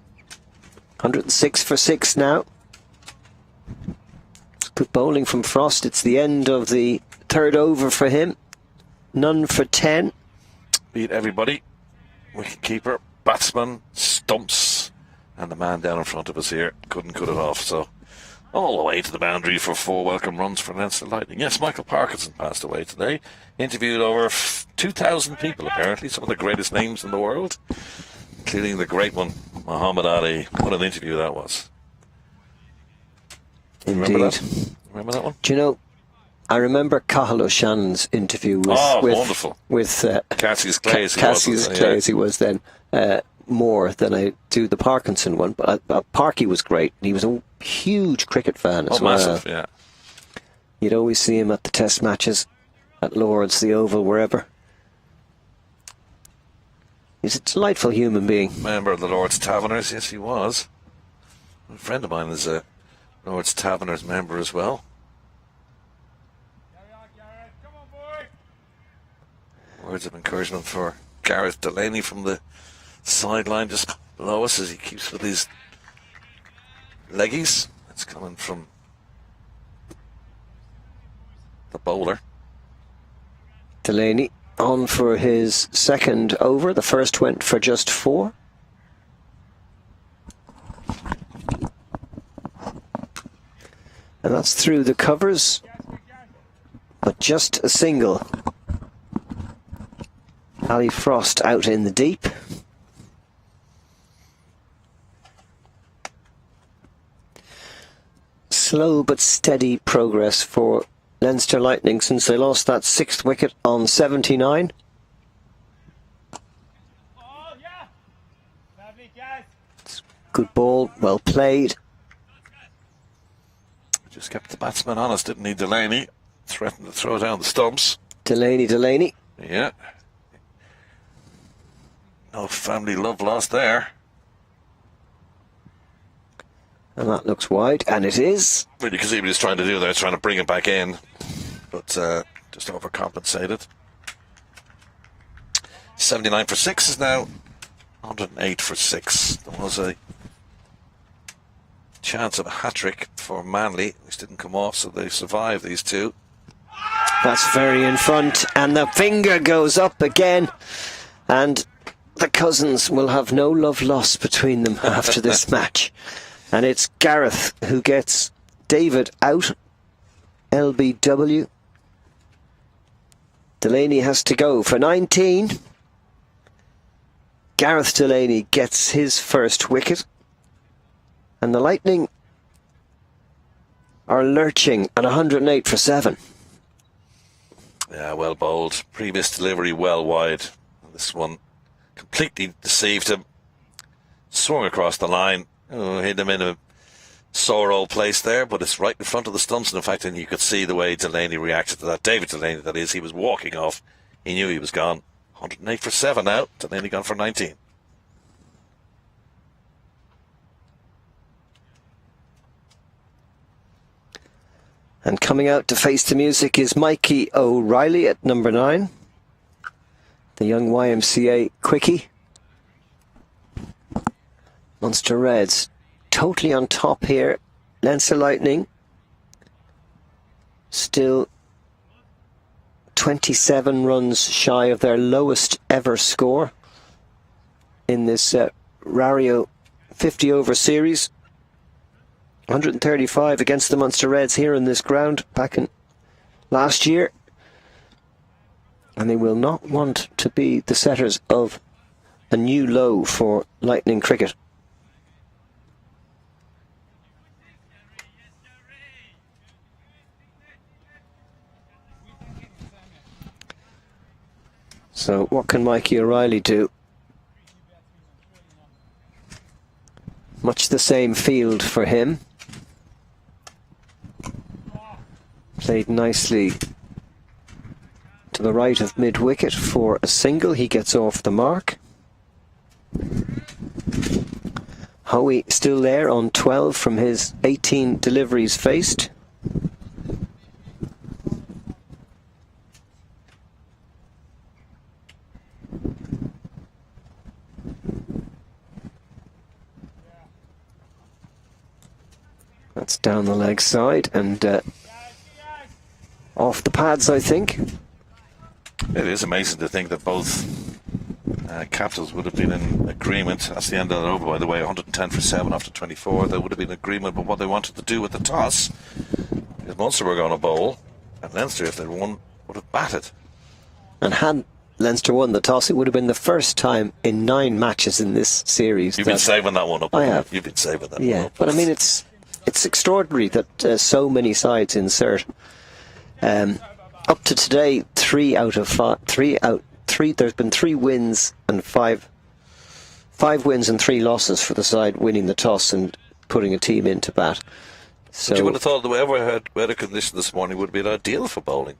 106 for 6 now. Good bowling from Frost. It's the end of the third over for him. None for 10. Beat everybody. Wicketkeeper, batsman, stumps, and the man down in front of us here couldn't cut it off. So all the way to the boundary for 4 welcome runs for Leinster Lightning. Yes, Michael Parkinson passed away today. Interviewed over 2,000 people, apparently. Some of the greatest names in the world, including the great one, Muhammad Ali. What an interview that was. Indeed. Remember that one? Do you know, I remember Cathal O'Shannon's interview with wonderful. With Cassius Clay as he was then, more than I do the Parkinson one. But Parky was great. He was a huge cricket fan as well. Massive, yeah. You'd always see him at the test matches, at Lord's, the Oval, wherever. He's a delightful human being. Member of the Lord's Taverners, yes he was. A friend of mine is a Lord's Taverners member as well. Words of encouragement for Gareth Delaney from the sideline just below us as he keeps with his leggies. That's coming from the bowler. Delaney on for his second over. The first went for just 4. And that's through the covers, but just a single. Ali Frost out in the deep. Slow but steady progress for Leinster Lightning since they lost that 6th wicket on 79. Good ball, well played. Just kept the batsman honest, didn't he, Delaney? Threatened to throw down the stumps. Delaney. Yeah. No family love lost there. And that looks wide, and it is. Really, because he was trying to do there, trying to bring it back in, but just overcompensated. 79 for 6 is now 108 for 6. There was a chance of a hat-trick for Manley, which didn't come off, so they survived, these two. That's very in front, and the finger goes up again, and the cousins will have no love lost between them after this match. And it's Gareth who gets David out. LBW. Delaney has to go for 19. Gareth Delaney gets his first wicket. And the Lightning are lurching at 108 for 7. Yeah, well bowled. Previous delivery well wide. This one completely deceived him. Swung across the line. Oh, hit him in a sore old place there, but it's right in front of the stumps. And in fact, and you could see the way Delaney reacted to that. David Delaney, that is, he was walking off. He knew he was gone. 108 for 7 now. Delaney gone for 19. And coming out to face the music is Mikey O'Reilly at number 9. The young YMCA quickie. Munster Reds totally on top here. Leinster Lightning still 27 runs shy of their lowest ever score in this Rario 50 over series. 135 against the Munster Reds here in this ground back in last year. And they will not want to be the setters of a new low for Lightning cricket. So what can Mikey O'Reilly do? Much the same field for him. Played nicely to the right of mid-wicket for a single. He gets off the mark. Howie still there on 12 from his 18 deliveries faced. That's down the leg side and off the pads, I think. It is amazing to think that both captains would have been in agreement. That's the end of that over, by the way. 110 for 7 after 24. There would have been agreement about what they wanted to do with the toss. If Munster were going to bowl, and Leinster, if they'd won, would have batted. And had Leinster won the toss, it would have been the first time in 9 matches in this series. You've been saving that one up. I have. You've been saving that one up. But I mean, it's extraordinary that so many sides insert. Up to today, 3 out of 5. There's been 3 wins and 5 wins and 3 losses for the side winning the toss and putting a team into bat. So but you would have thought the weather condition this morning would have been ideal for bowling.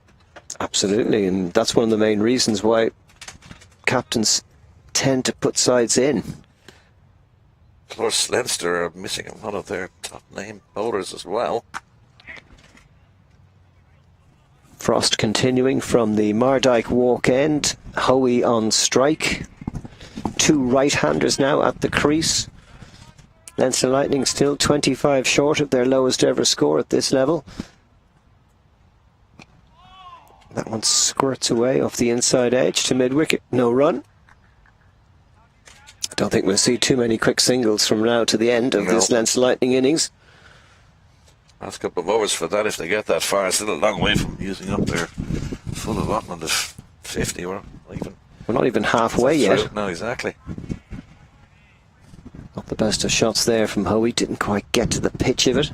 Absolutely, and that's one of the main reasons why captains tend to put sides in. Of course, Leinster are missing a lot of their top name bowlers as well. Frost continuing from the Mardyke walk end. Howie on strike. 2 right-handers now at the crease. Leinster Lightning still 25 short of their lowest ever score at this level. That one squirts away off the inside edge to mid-wicket. No run. I don't think we'll see too many quick singles from now to the end of this Leinster Lightning innings. Last couple of overs for that, if they get that far. It's still a long way from using up their full allotment of 50 or even. We're not even halfway yet. No, exactly. Not the best of shots there from Howie. Didn't quite get to the pitch of it.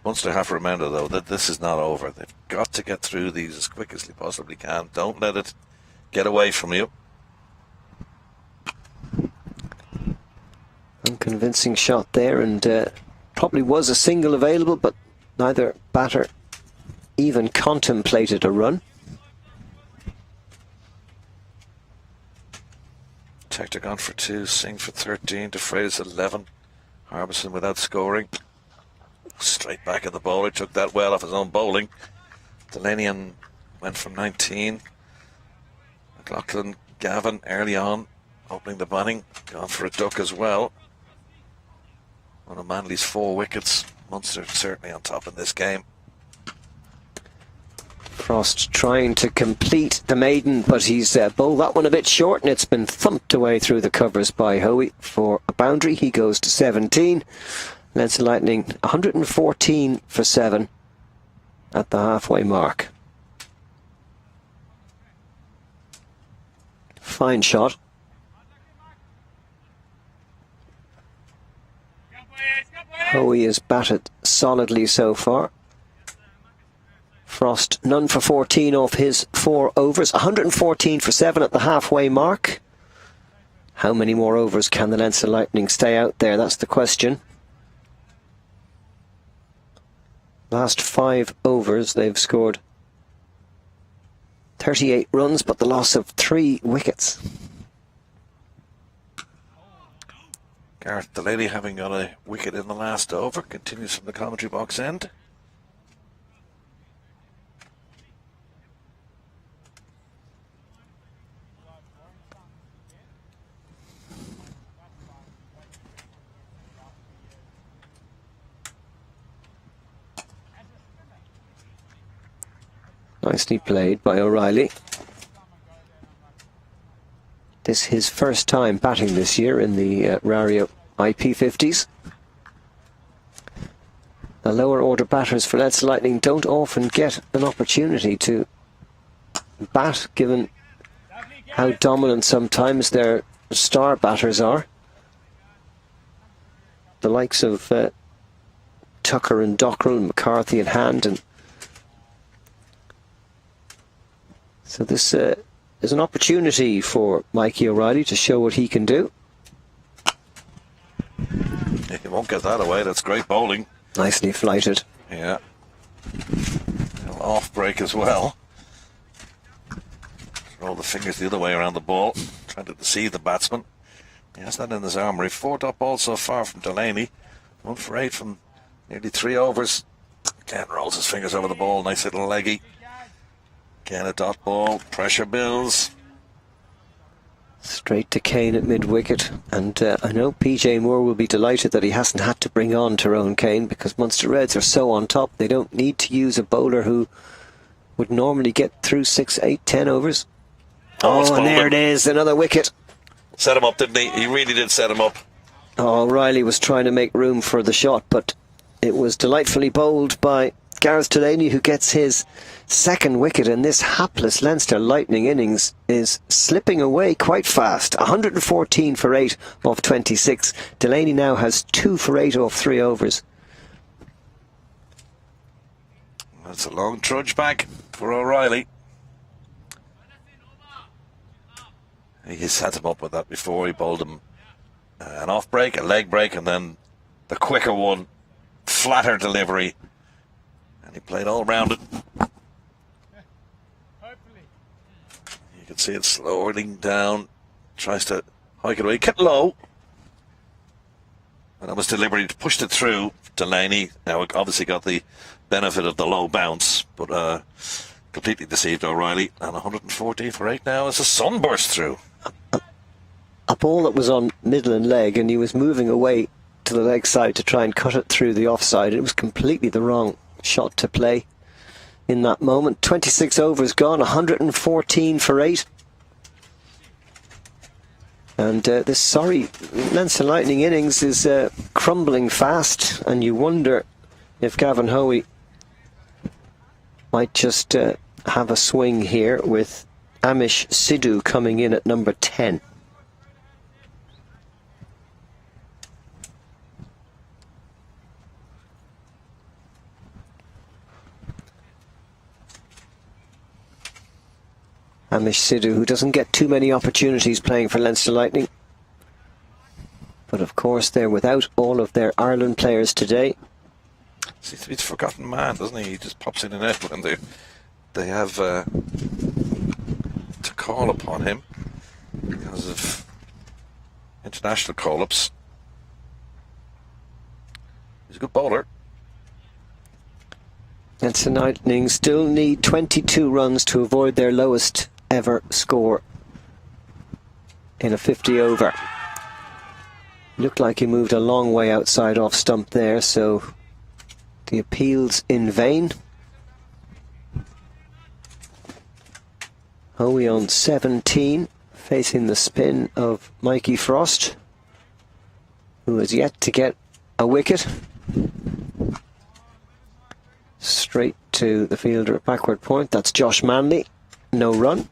Munster have to remember, though, that this is not over. They've got to get through these as quick as they possibly can. Don't let it get away from you. Unconvincing shot there, and probably was a single available, but neither batter even contemplated a run. Tector gone for 2, Singh for 13, DeFreitas 11, Harbison without scoring. Straight back at the bowler, took that well off his own bowling. Delaney went from 19. McLaughlin, Gavin early on, opening the batting, gone for a duck as well. One of Manley's 4 wickets. Munster certainly on top in this game. Frost trying to complete the maiden, but he's bowled that one a bit short, and it's been thumped away through the covers by Howie for a boundary. He goes to 17. Leinster Lightning 114 for 7 at the halfway mark. Fine shot. Howie has batted solidly so far. Frost none for 14 off his 4 overs. 114 for 7 at the halfway mark. How many more overs can the Leinster Lightning stay out there? That's the question. Last 5 overs, they've scored 38 runs, but the loss of 3 wickets. Gareth Delaney, having got a wicket in the last over, continues from the commentary box end. Nicely played by O'Reilly. This is his first time batting this year in the Rario IP50s. The lower order batters for Leinster Lightning don't often get an opportunity to bat, given how dominant sometimes their star batters are. The likes of Tucker and Dockrell, and McCarthy and Hand, and so this is an opportunity for Mikey O'Reilly to show what he can do. He won't get that away. That's great bowling. Nicely flighted. Yeah. Off break as well. Roll the fingers the other way around the ball, trying to deceive the batsman. He has that in his armoury. 4 dot balls so far from Delaney. 1 for 8 from nearly 3 overs. Again, rolls his fingers over the ball. Nice little leggy. Again, a dot ball. Pressure builds. Straight to Kane at mid-wicket. And I know PJ Moore will be delighted that he hasn't had to bring on Tyrone Kane, because Munster Reds are so on top. They don't need to use a bowler who would normally get through 6, 8, 10 overs. Oh, and there it is. Another wicket. Set him up, didn't he? He really did set him up. Oh, O'Reilly was trying to make room for the shot, but it was delightfully bowled by Gareth Delaney, who gets his 2nd wicket, and this hapless Leinster Lightning innings is slipping away quite fast. 114 for 8 off 26. Delaney now has 2 for 8 off 3 overs. That's a long trudge back for O'Reilly. He set him up with that before. He bowled him an off break, a leg break, and then the quicker one, flatter delivery. And he played all round it. You can see it slowing down. Tries to hike it away. Kept low. And that was deliberate. He pushed it through. Delaney now obviously got the benefit of the low bounce, but completely deceived O'Reilly. And 114 for 8 now as a sunburst through. A ball that was on middle and leg, and he was moving away to the leg side to try and cut it through the offside. It was completely the wrong shot to play in that moment. 26 overs gone, 114 for 8. And this sorry Leinster Lightning innings is crumbling fast, and you wonder if Gavin Hoey might just have a swing here with Amish Sidhu coming in at number 10. Amish Sidhu, who doesn't get too many opportunities playing for Leinster Lightning. But of course they're without all of their Ireland players today. Seems to be the forgotten man, doesn't he? He just pops in and out when they have to call upon him because of international call-ups. He's a good bowler. Leinster Lightning still need 22 runs to avoid their lowest ever score in a 50 over. Looked like he moved a long way outside off stump there, so the appeal's in vain. Hoey on 17, facing the spin of Mikey Frost, who has yet to get a wicket. Straight to the fielder at backward point. That's Josh Manley. No run.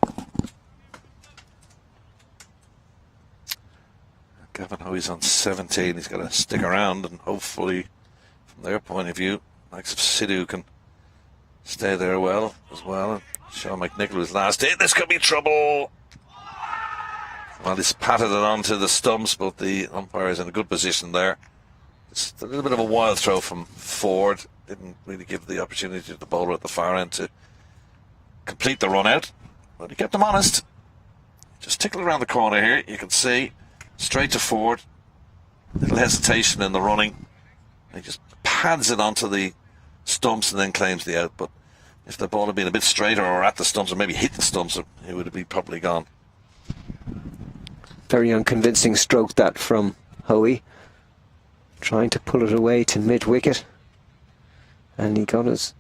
Gavin Hoey's on 17. He's got to stick around, and hopefully, from their point of view, likes of Sidhu can stay there well as well. And Sean McNichol was last in. This could be trouble. Well, he's patted it onto the stumps, but the umpire is in a good position there. It's a little bit of a wild throw from Ford. Didn't really give the opportunity to the bowler at the far end to complete the run out, but he kept him honest. Just tickle around the corner here. You can see straight to Ford. Little hesitation in the running. He just pads it onto the stumps and then claims the out. But if the ball had been a bit straighter or at the stumps or maybe hit the stumps, it would have been probably gone. Very unconvincing stroke that from Hoey. Trying to pull it away to mid-wicket. And he got his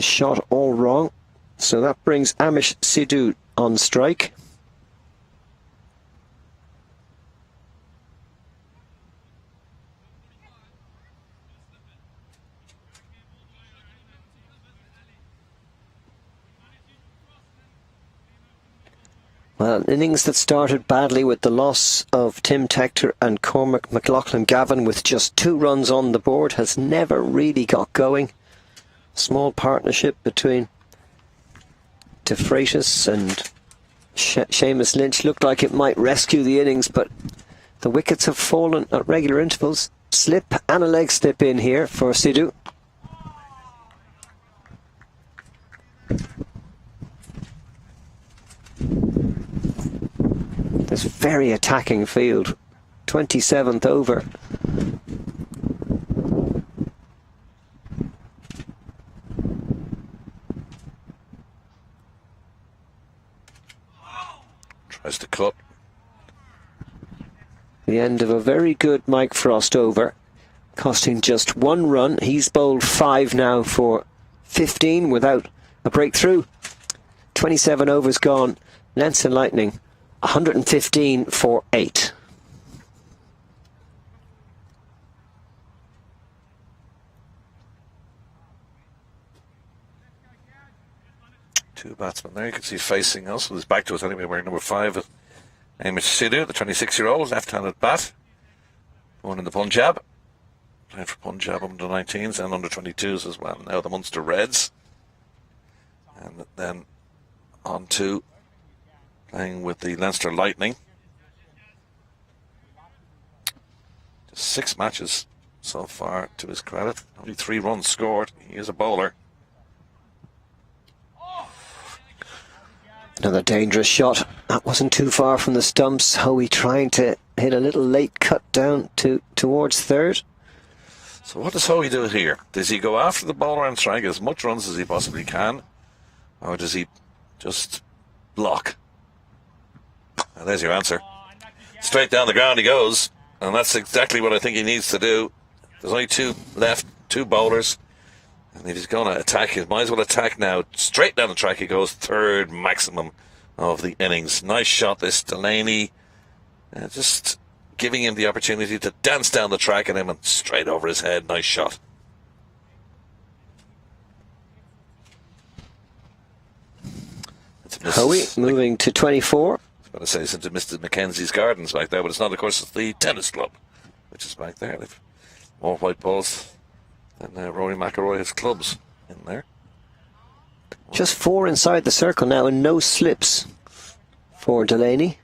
shot all wrong. So that brings Amish Sidhu on strike. Well, an innings that started badly with the loss of Tim Tector and Cormac McLaughlin-Gavin with just 2 runs on the board has never really got going. Small partnership between De Freitas and Seamus Lynch looked like it might rescue the innings, but the wickets have fallen at regular intervals. Slip and a leg slip in here for Sidhu. This very attacking field. 27th over. Tries to cut. The end of a very good Mike Frost over, costing just 1 run. He's bowled 5 now for 15 without a breakthrough. 27 overs gone. Leinster Lightning 115 for 8. Two batsmen there. You can see facing us. Well, he's back to us anyway. We're number 5. Amish Sidhu, the 26-year-old, left-handed bat. Born in the Punjab. Playing for Punjab under 19s and under 22s as well. Now the Munster Reds. And then on to playing with the Leinster Lightning. Just 6 matches so far to his credit. Only 3 runs scored. He is a bowler. Another dangerous shot. That wasn't too far from the stumps. Hoey trying to hit a little late cut down towards third. So what does Hoey do here? Does he go after the bowler and try and get as much runs as he possibly can? Or does he just block? And there's your answer. Straight down the ground he goes. And that's exactly what I think he needs to do. There's only 2 left, 2 bowlers. And if he's going to attack, he might as well attack now. Straight down the track he goes, 3rd maximum of the innings. Nice shot this, Delaney. Just giving him the opportunity to dance down the track and him and straight over his head. Nice shot. Hoey moving to 24. I was going to say it's into Mr. Mackenzie's Gardens back there, but it's not, of course, it's the tennis club, which is back there. They've more white balls. And Rory McIlroy has clubs in there. Just 4 inside the circle now and no slips for Delaney.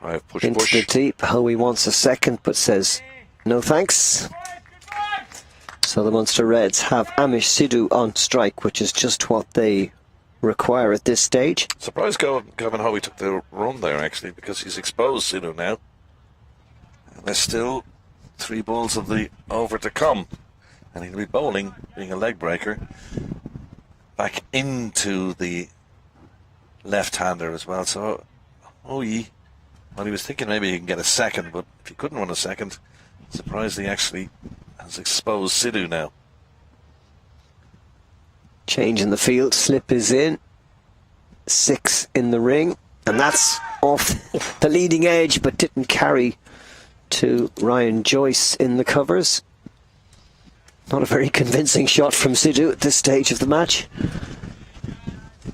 Drive, push, Into push. the deep. Hoey wants a second but says no thanks. So the Munster Reds have Amish Sidhu on strike, which is just what they require at this stage. Surprised Gavin Hoey took the run there, actually, because he's exposed Sidhu now. And there's still 3 balls of the over to come. And he'll be bowling, being a leg breaker, back into the left-hander as well. So, Hoey, well, he was thinking maybe he can get a second, but if he couldn't win a second, surprised he actually has exposed Sidhu now. Change in the field, slip is in. 6 in the ring, and that's off the leading edge, but didn't carry to Ryan Joyce in the covers. Not a very convincing shot from Sidhu at this stage of the match.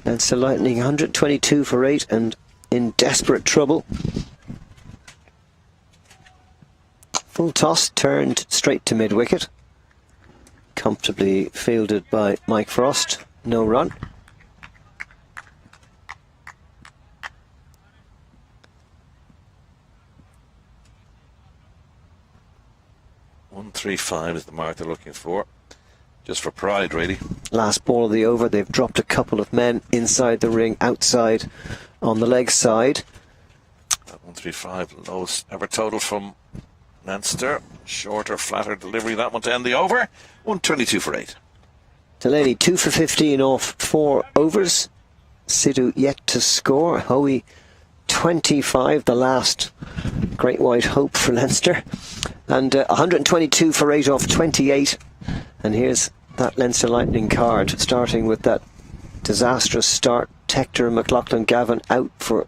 Leinster Lightning 122 for 8 and in desperate trouble. Full toss turned straight to mid-wicket. Comfortably fielded by Mike Frost. no run. .135 is the mark they're looking for. Just for pride, really. Last ball of the over. They've dropped a couple of men inside the ring, outside on the leg side. 135, lowest ever total from Leinster. Shorter, flatter delivery. That one to end the over. 122 for 8. Delaney 2 for 15 off 4 overs. Sidhu yet to score. Hoey 25, the last great white hope for Leinster. And 122 for 8 off 28. And here's that Leinster Lightning card, starting with that disastrous start. Tector and McLaughlin Gavin out for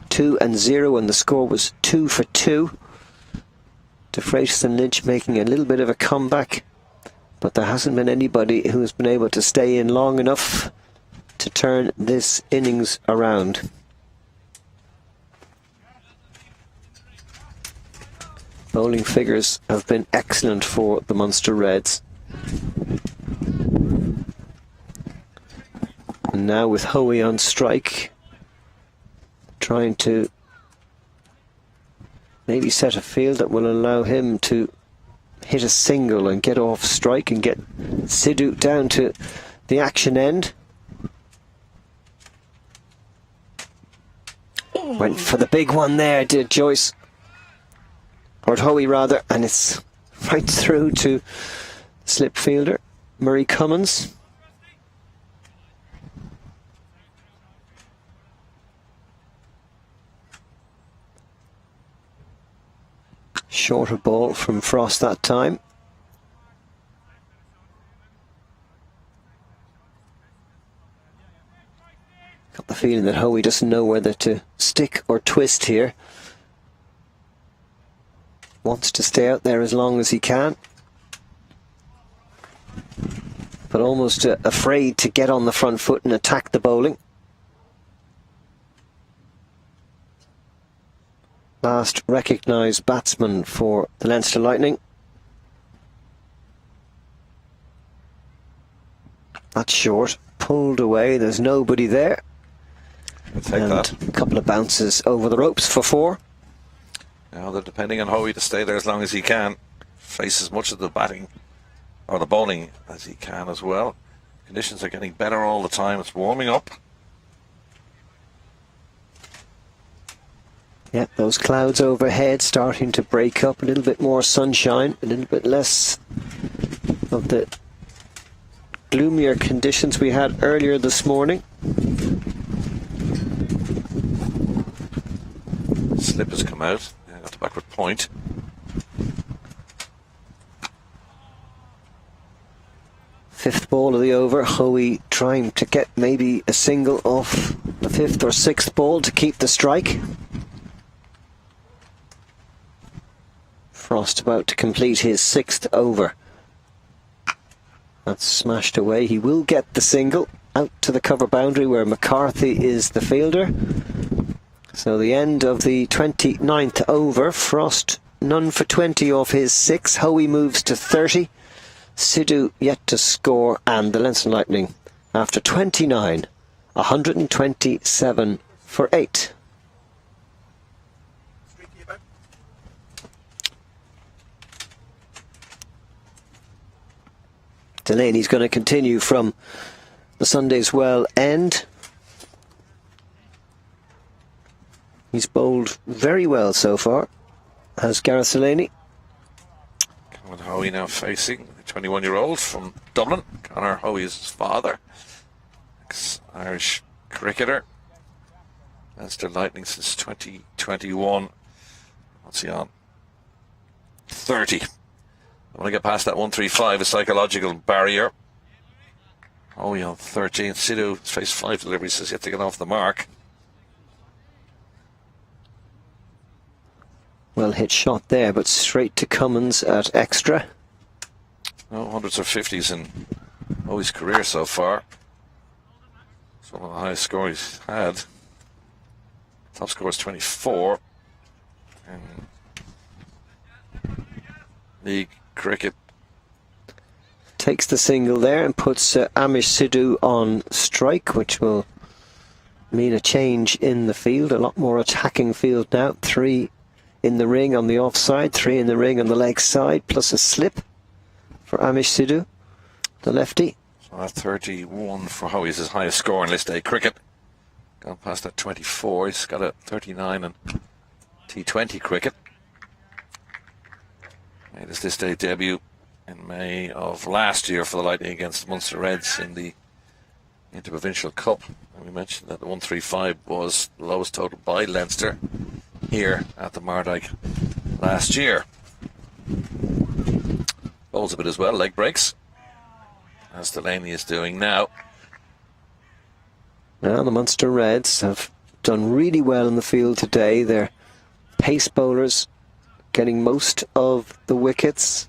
2 and 0, and the score was 2 for 2. DeFreitas and Lynch making a little bit of a comeback, but there hasn't been anybody who has been able to stay in long enough to turn this innings around. Bowling figures have been excellent for the Munster Reds. And now with Hoey on strike, trying to maybe set a field that will allow him to hit a single and get off strike and get Sidhu down to the action end. Went for the big one there, did Joyce. Or Hoey rather, and it's right through to slip fielder Murray Cummins. Shorter ball from Frost that time. Got the feeling that Hoey doesn't know whether to stick or twist here. Wants to stay out there as long as he can, but almost afraid to get on the front foot and attack the bowling. Last recognised batsman for the Leinster Lightning. That's short, pulled away, there's nobody there. And that. A couple of bounces over the ropes for 4. Now they're depending on Hoey to stay there as long as he can. Face as much of the batting or the bowling as he can as well. Conditions are getting better all the time. It's warming up. Yeah, those clouds overhead starting to break up. A little bit more sunshine, a little bit less of the gloomier conditions we had earlier this morning. Slip has come out. Got the backward point. Fifth ball of the over. Hoey trying to get maybe a single off the 5th or 6th ball to keep the strike. Frost about to complete his 6th over. That's smashed away. He will get the single out to the cover boundary where McCarthy is the fielder. So the end of the 29th over. Frost none for 20 off his 6. Hoey moves to 30. Sidhu yet to score, and the Leinster Lightning after 29, 127 for 8. Delaney's going to continue from the Sunday's well end. He's bowled very well so far, has Gareth Delaney. Conor Hoey now facing the 21-year-old from Dublin. Conor Hoey is his father, ex-Irish cricketer. Leinster Lightning since 2021. What's he on? 30. I want to get past that 135, a psychological barrier. Hoey on 13. Sidhu has faced 5 deliveries, says yet to get off the mark. Well hit shot there, but straight to Cummins at extra. No hundreds or 50s in Hoey's career so far. It's one of the highest scores he's had. Top score is 24. And league cricket. takes the single there and puts Amish Sidhu on strike, which will mean a change in the field, a lot more attacking field now. 3 in the ring on the offside, 3 in the ring on the leg side, plus a slip for Amish Sidhu, the lefty. So 31 for Howie is his highest score in list A cricket. Gone past that 24. He's got a 39 in T20 cricket. Made his list A debut in May of last year for the Lightning against the Munster Reds in the Interprovincial Cup. And we mentioned that the 135 was the lowest total by Leinster here at the Mardyke last year. Bowls a bit as well, leg breaks, as Delaney is doing now. Now the Munster Reds have done really well in the field today. Their pace bowlers getting most of the wickets,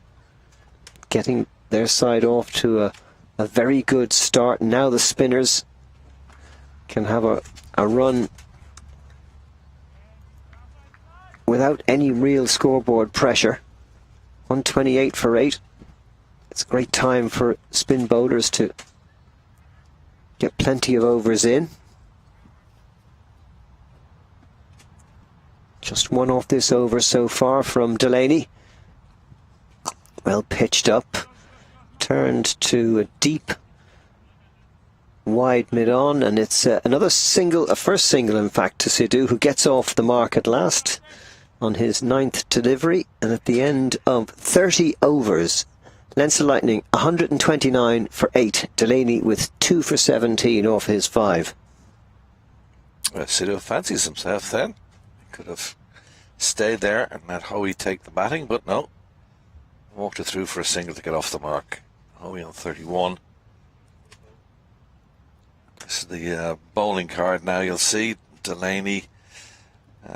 getting their side off to a very good start. Now the spinners can have a run without any real scoreboard pressure. 128 for 8. It's a great time for spin bowlers to get plenty of overs in. Just one off this over so far from Delaney. Well pitched up. Turned to a deep wide mid-on, and it's another single, a first single in fact, to Sidhu, who gets off the mark at last on his 9th delivery. And at the end of 30 overs, Leinster Lightning 129 for 8. Delaney with 2 for 17 off his 5. Sidhu fancies himself then. Could have stayed there and let Howie take the batting, but no. Walked it through for a single to get off the mark. Howie on 31. This is the bowling card now. You'll see Delaney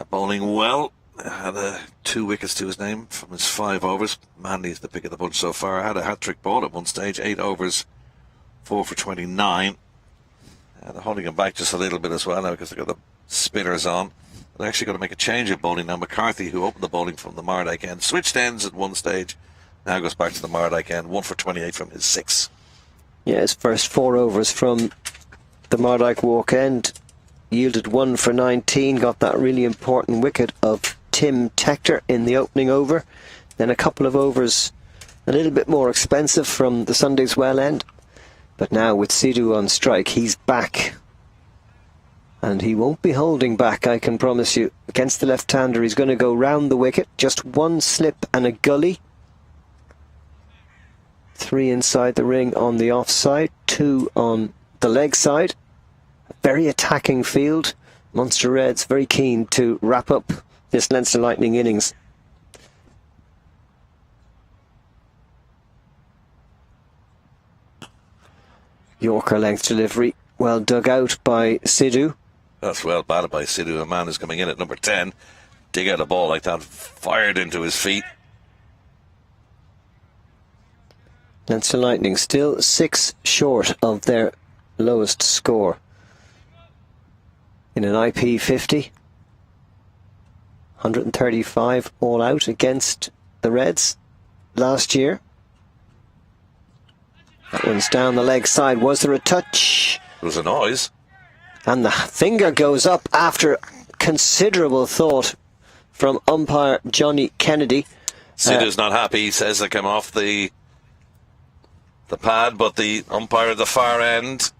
bowling well. Had 2 wickets to his name from his 5 overs. Manley's the pick of the bunch so far. Had a hat-trick ball at one stage. 8 overs, 4 for 29. They're holding him back just a little bit as well now because they've got the spinners on. They're actually going to make a change of bowling now. McCarthy, who opened the bowling from the Mardyke end, switched ends at one stage. Now goes back to the Mardyke end. 1 for 28 from his 6. Yeah, his first 4 overs from the Mardyke walk end yielded 1 for 19. Got that really important wicket of Tim Tector in the opening over. Then a couple of overs a little bit more expensive from the Sunday's well end. But now with Sidhu on strike, he's back. And he won't be holding back, I can promise you. Against the left-hander, he's going to go round the wicket. Just 1 slip and a gully. 3 inside the ring on the offside, 2 on the leg side. A very attacking field. Munster Reds very keen to wrap up this Leinster Lightning innings. Yorker length delivery, well dug out by Sidhu. That's well batted by Sidhu. A man who's coming in at number 10. Dig out a ball like that, fired into his feet. Leinster Lightning still 6 short of their lowest score in an IP50. 135 all out against the Reds last year. That one's down the leg side. Was there a touch? There was a noise. And the finger goes up after considerable thought from umpire Johnny Kennedy. Sidhu's not happy. He says it came off the pad, but the umpire at the far end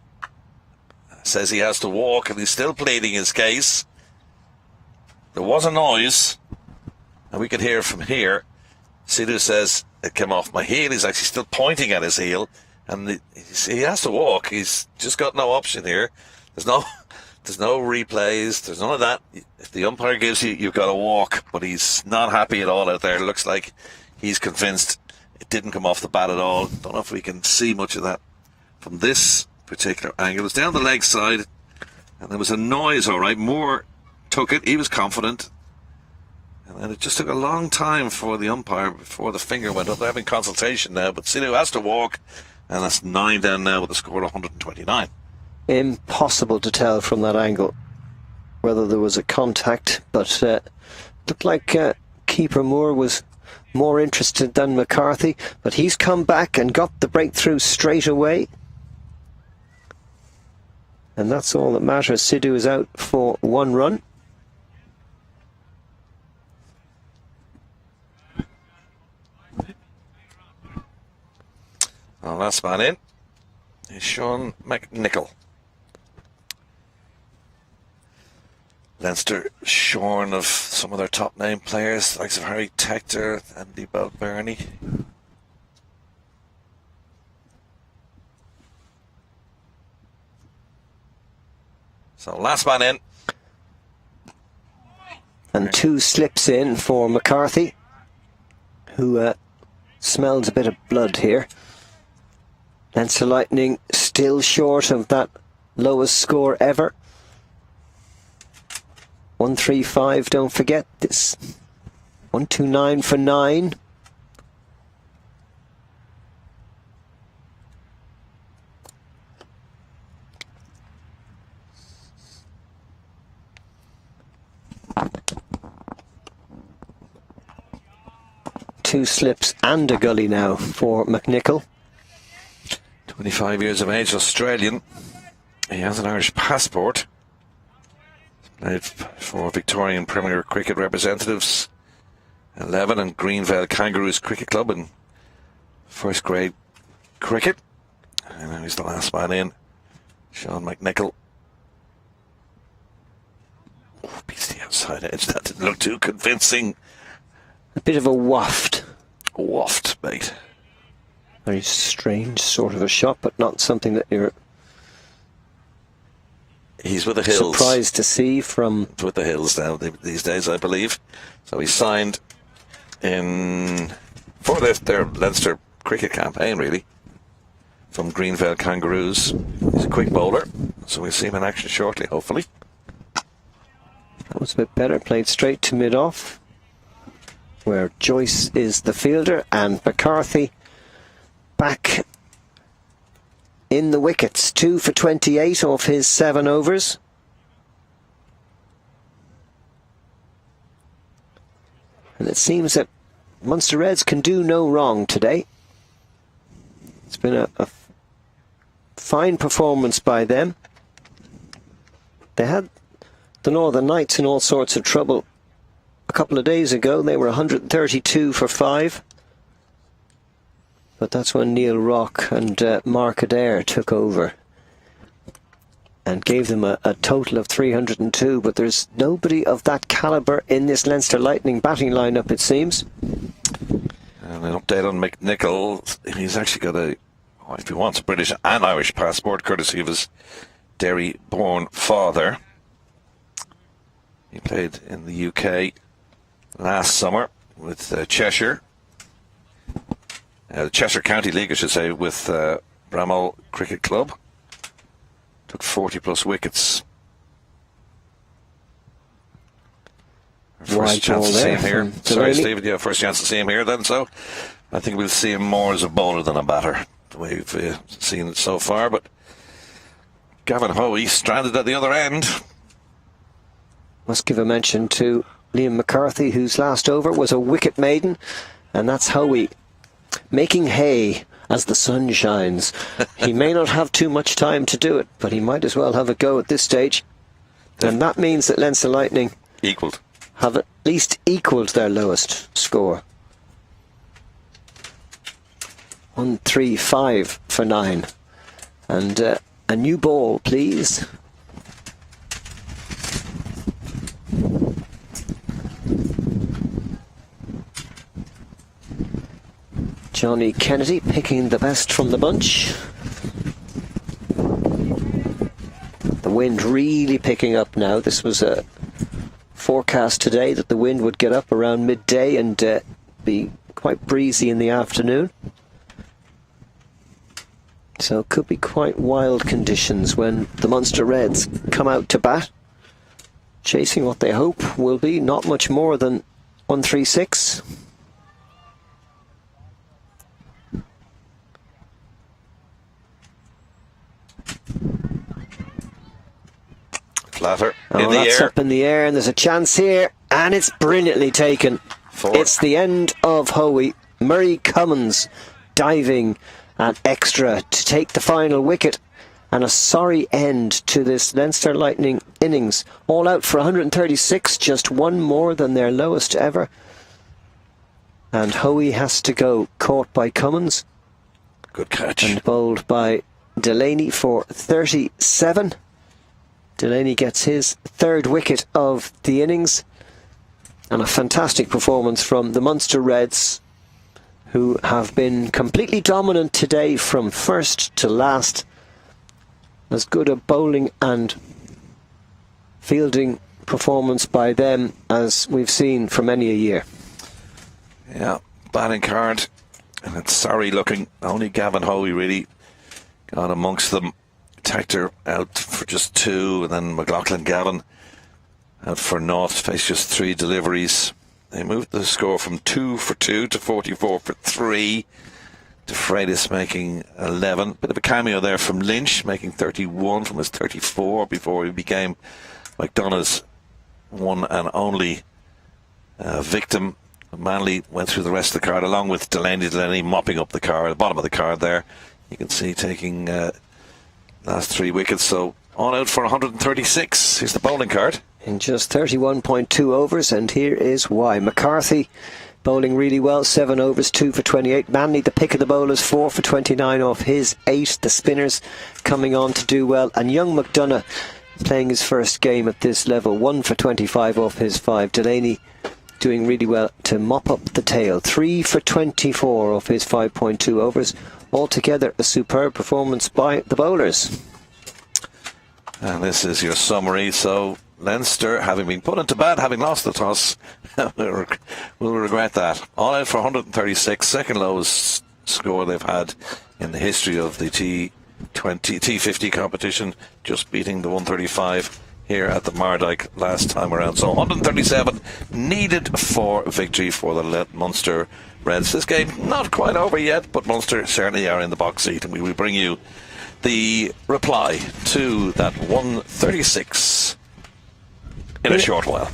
says he has to walk, and he's still pleading his case. There was a noise, and we could hear from here. Sidhu says it came off my heel. He's actually still pointing at his heel, and he has to walk. He's just got no option here. There's no replays. There's none of that. If the umpire gives you, you've got to walk. But he's not happy at all out there. It looks like he's convinced it didn't come off the bat at all. Don't know if we can see much of that from this particular angle. It was down the leg side, and there was a noise, all right. Moore took it. He was confident. And then it just took a long time for the umpire before the finger went up. They're having consultation now, but Sidhu has to walk, and that's 9 down now with a score of 129. Impossible to tell from that angle whether there was a contact, but looked like keeper Moore was more interested than McCarthy, but he's come back and got the breakthrough straight away. And that's all that matters. Sidhu is out for 1 run. Well, last man in is Sean McNichol. Leinster shorn of some of their top name players, the likes of Harry Tector, Andy Balbirnie. So last man in. And 2 slips in for McCarthy, who smells a bit of blood here. Leinster Lightning still short of that lowest score ever. 135, don't forget this. 129 for 9. Two slips and a gully now for McNichol. 25 years of age, Australian. He has an Irish passport. Played for Victorian Premier Cricket representatives, 11, and Greenvale Kangaroos Cricket Club in first grade cricket. And now he's the last man in, Sean McNichol. Oh, beats the outside edge. That didn't look too convincing. A bit of a waft. Waft, mate. Very strange sort of a shot, but not something that you're He's with the Hills. surprised to see from... He's with the Hills now these days, I believe. So he signed in for their Leinster cricket campaign, really, from Greenvale Kangaroos. He's a quick bowler, so we'll see him in action shortly, hopefully. That was a bit better. Played straight to mid-off, where Joyce is the fielder, and McCarthy back in the wickets. 2 for 28 off his 7 overs. And it seems that Munster Reds can do no wrong today. It's been a fine performance by them. They had the Northern Knights in all sorts of trouble a couple of days ago. They were 132 for 5. But that's when Neil Rock and Mark Adair took over and gave them a total of 302. But there's nobody of that calibre in this Leinster Lightning batting lineup, it seems. And an update on McNichol. He's actually got if he wants, a British and Irish passport, courtesy of his Derry-born father. He played in the UK last summer with Cheshire. The Cheshire County League, I should say, with Bramall Cricket Club. Took 40 plus wickets. First chance to see him here. Sorry, Stephen. Yeah, first chance to see him here then. So I think we'll see him more as a bowler than a batter, the way we've seen it so far. But Gavin Hoey stranded at the other end. Must give a mention to Liam McCarthy, whose last over was a wicket maiden. And that's Hoey making hay as the sun shines. He may not have too much time to do it, but he might as well have a go at this stage. And that means that Leinster Lightning have at least equalled their lowest score. 135 for 9. And a new ball, please. Johnny Kennedy picking the best from the bunch. The wind really picking up now. This was a forecast today that the wind would get up around midday and be quite breezy in the afternoon. So it could be quite wild conditions when the Munster Reds come out to bat, chasing what they hope will be not much more than 136. Flatter in the that's air. Up in the air, and there's a chance here, and it's brilliantly taken. 4. It's the end of Hoey. Murray Cummins diving at extra to take the final wicket. And a sorry end to this Leinster Lightning innings. All out for 136, just one more than their lowest ever. And Hoey has to go, caught by Cummins. Good catch. And bowled by Delaney for 37. Delaney gets his third wicket of the innings. And a fantastic performance from the Munster Reds, who have been completely dominant today from first to last. As good a bowling and fielding performance by them as we've seen for many a year. Yeah, batting card, and it's sorry looking. Only Gavin Hoey really got amongst them. Tactor out for just 2, and then McLaughlin Gavin out for naught, faced just 3 deliveries. They moved the score from 2 for 2 to 44 for 3. De Freitas making 11. Bit of a cameo there from Lynch, making 31 from his 34 before he became McDonagh's one and only victim. Manley went through the rest of the card along with Delaney mopping up the card, the bottom of the card there. You can see taking last 3 wickets, so all out for 136. Here's the bowling card. In just 31.2 overs, and here is why. McCarthy bowling really well, 7 overs, 2 for 28. Manley, the pick of the bowlers, 4 for 29 off his 8. The spinners coming on to do well. And young McDonagh playing his first game at this level, 1 for 25 off his 5. Delaney doing really well to mop up the tail, 3 for 24 off his 5.2 overs. Altogether a superb performance by the bowlers. And this is your summary. So Leinster, having been put into bed, having lost the toss, will regret that. All out for 136, second lowest score they've had in the history of the T50 competition, just beating the 135 here at the Mardyke last time around. So 137 needed for victory for the Munster Reds. This game not quite over yet, but Munster certainly are in the box seat, and we will bring you the reply to that 136 in a short while.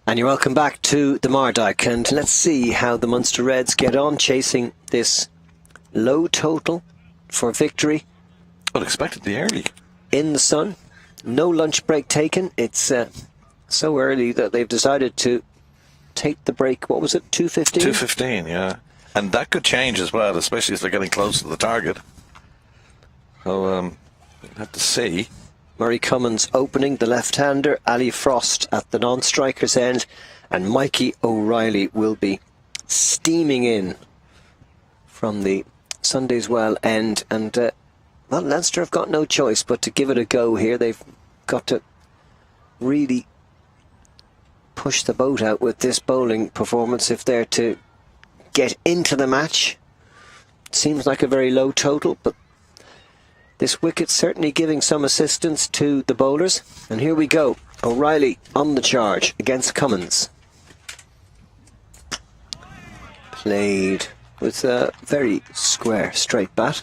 And you're welcome back to the Mardyke, and let's see how the Munster Reds get on chasing this low total for victory. Unexpectedly early. In the sun, no lunch break taken. It's so early that they've decided to take the break. What was it, 2:15? 2:15, yeah. And that could change as well, especially as they're getting close to the target. So, we'll have to see. Murray Cummins opening, the left-hander, Ali Frost at the non-striker's end, and Mikey O'Reilly will be steaming in from the Sunday's Well end. And, well, Leinster have got no choice but to give it a go here. They've got to really push the boat out with this bowling performance if they're to get into the match. Seems like a very low total, but this wicket certainly giving some assistance to the bowlers. And here we go. O'Reilly on the charge against Cummins. Played with a very square straight bat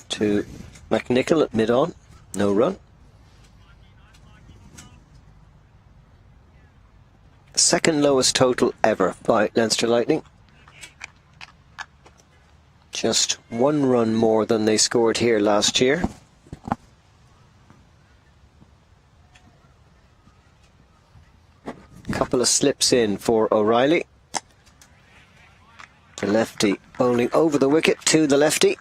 to McNichol at mid-on. No run. Second lowest total ever by Leinster Lightning. Just 1 run more than they scored here last year. Couple of slips in for O'Reilly. The lefty bowling over the wicket to the lefty.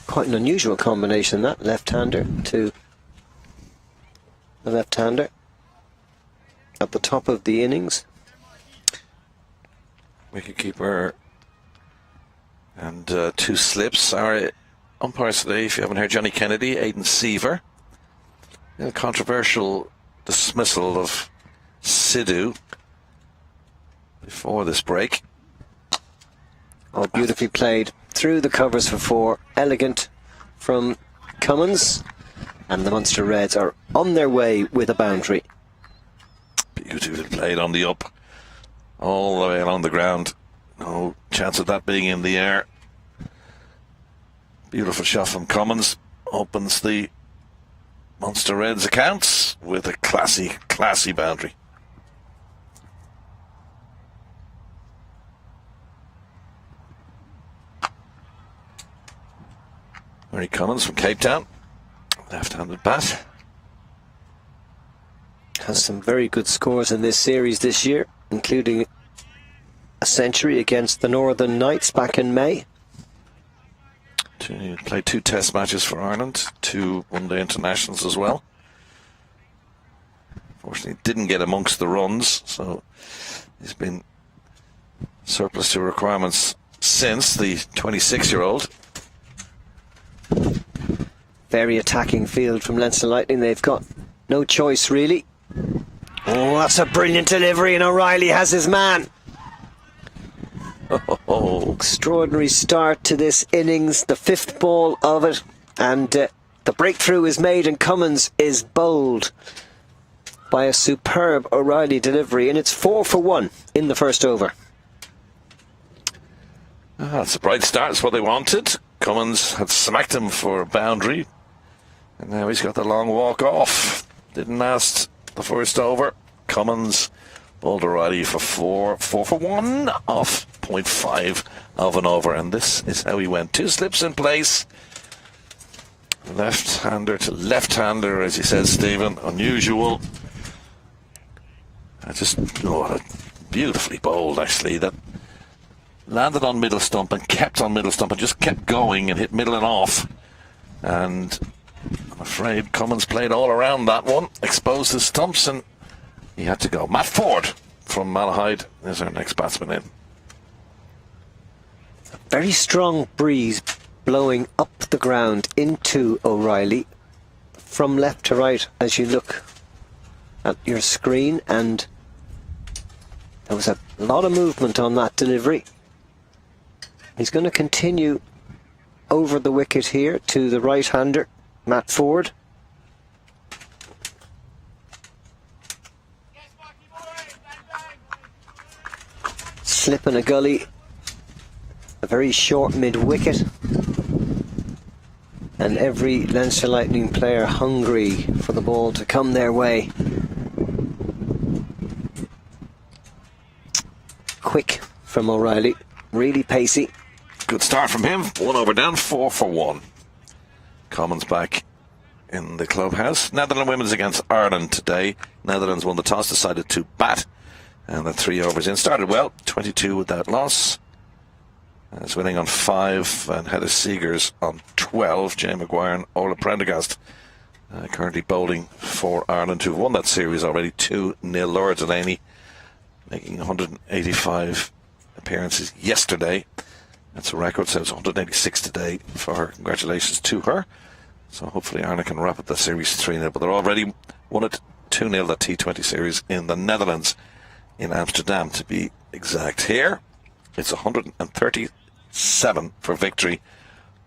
Quite an unusual combination, that left-hander to the left-hander at the top of the innings. Wicketkeeper and 2 slips. Our umpires today, if you haven't heard, Johnny Kennedy, Aidan Seaver. A controversial dismissal of Sidhu before this break. Oh, beautifully played through the covers for 4. Elegant from Cummins. And the Munster Reds are on their way with a boundary. Beautifully played on the up. All the way along the ground. No chance of that being in the air. Beautiful shot from Cummins. Opens the Munster Reds accounts with a classy boundary. Murray Cummins from Cape Town. Left-handed bat. Has some very good scores in this series this year, including a century against the Northern Knights back in May. Played 2 test matches for Ireland, 2 one-day internationals as well. Fortunately, didn't get amongst the runs, so he's been surplus to requirements since, the 26-year-old. Very attacking field from Leinster Lightning. They've got no choice, really. Oh, that's a brilliant delivery, and O'Reilly has his man. Oh. Extraordinary start to this innings, the 5th ball of it, and the breakthrough is made, and Cummins is bowled by a superb O'Reilly delivery, and it's 4 for 1 in the first over. That's a bright start, that's what they wanted. Cummins had smacked him for a boundary, and now he's got the long walk off. Didn't last the first over. Cummins bowled O'Reilly for 4 for 1 off 0.5 of an over, and this is how he went. 2 slips in place. Left-hander to left-hander, as you said, Stephen. Unusual. Beautifully bowled, actually. That landed on middle stump and kept on middle stump and just kept going and hit middle and off. And I'm afraid Cummins played all around that one, exposed his stumps, and he had to go. Matt Ford from Malahide is our next batsman in. Very strong breeze blowing up the ground into O'Reilly from left to right as you look at your screen, and there was a lot of movement on that delivery. He's going to continue over the wicket here to the right-hander, Matt Ford. Slip in a gully, a very short mid-wicket. and every Leinster Lightning player hungry for the ball to come their way. Quick from O'Reilly, really pacey. Good start from him. 1 over down, 4 for 1. Commons back in the clubhouse. Netherlands women's against Ireland today. Netherlands won the toss, decided to bat, and the 3 overs in. Started well, 22 without loss. It's winning on 5 and Heather Seegers on 12. Jay Maguire and Ola Prendergast currently bowling for Ireland, who've won that series already 2-0. Laura Delaney making 185 appearances yesterday. That's a record, so it's 186 today for her. Congratulations to her. So hopefully Ireland can wrap up the series 3-0. But they're already won it 2-0, the T20 series in the Netherlands, in Amsterdam to be exact. Here, it's 137 for victory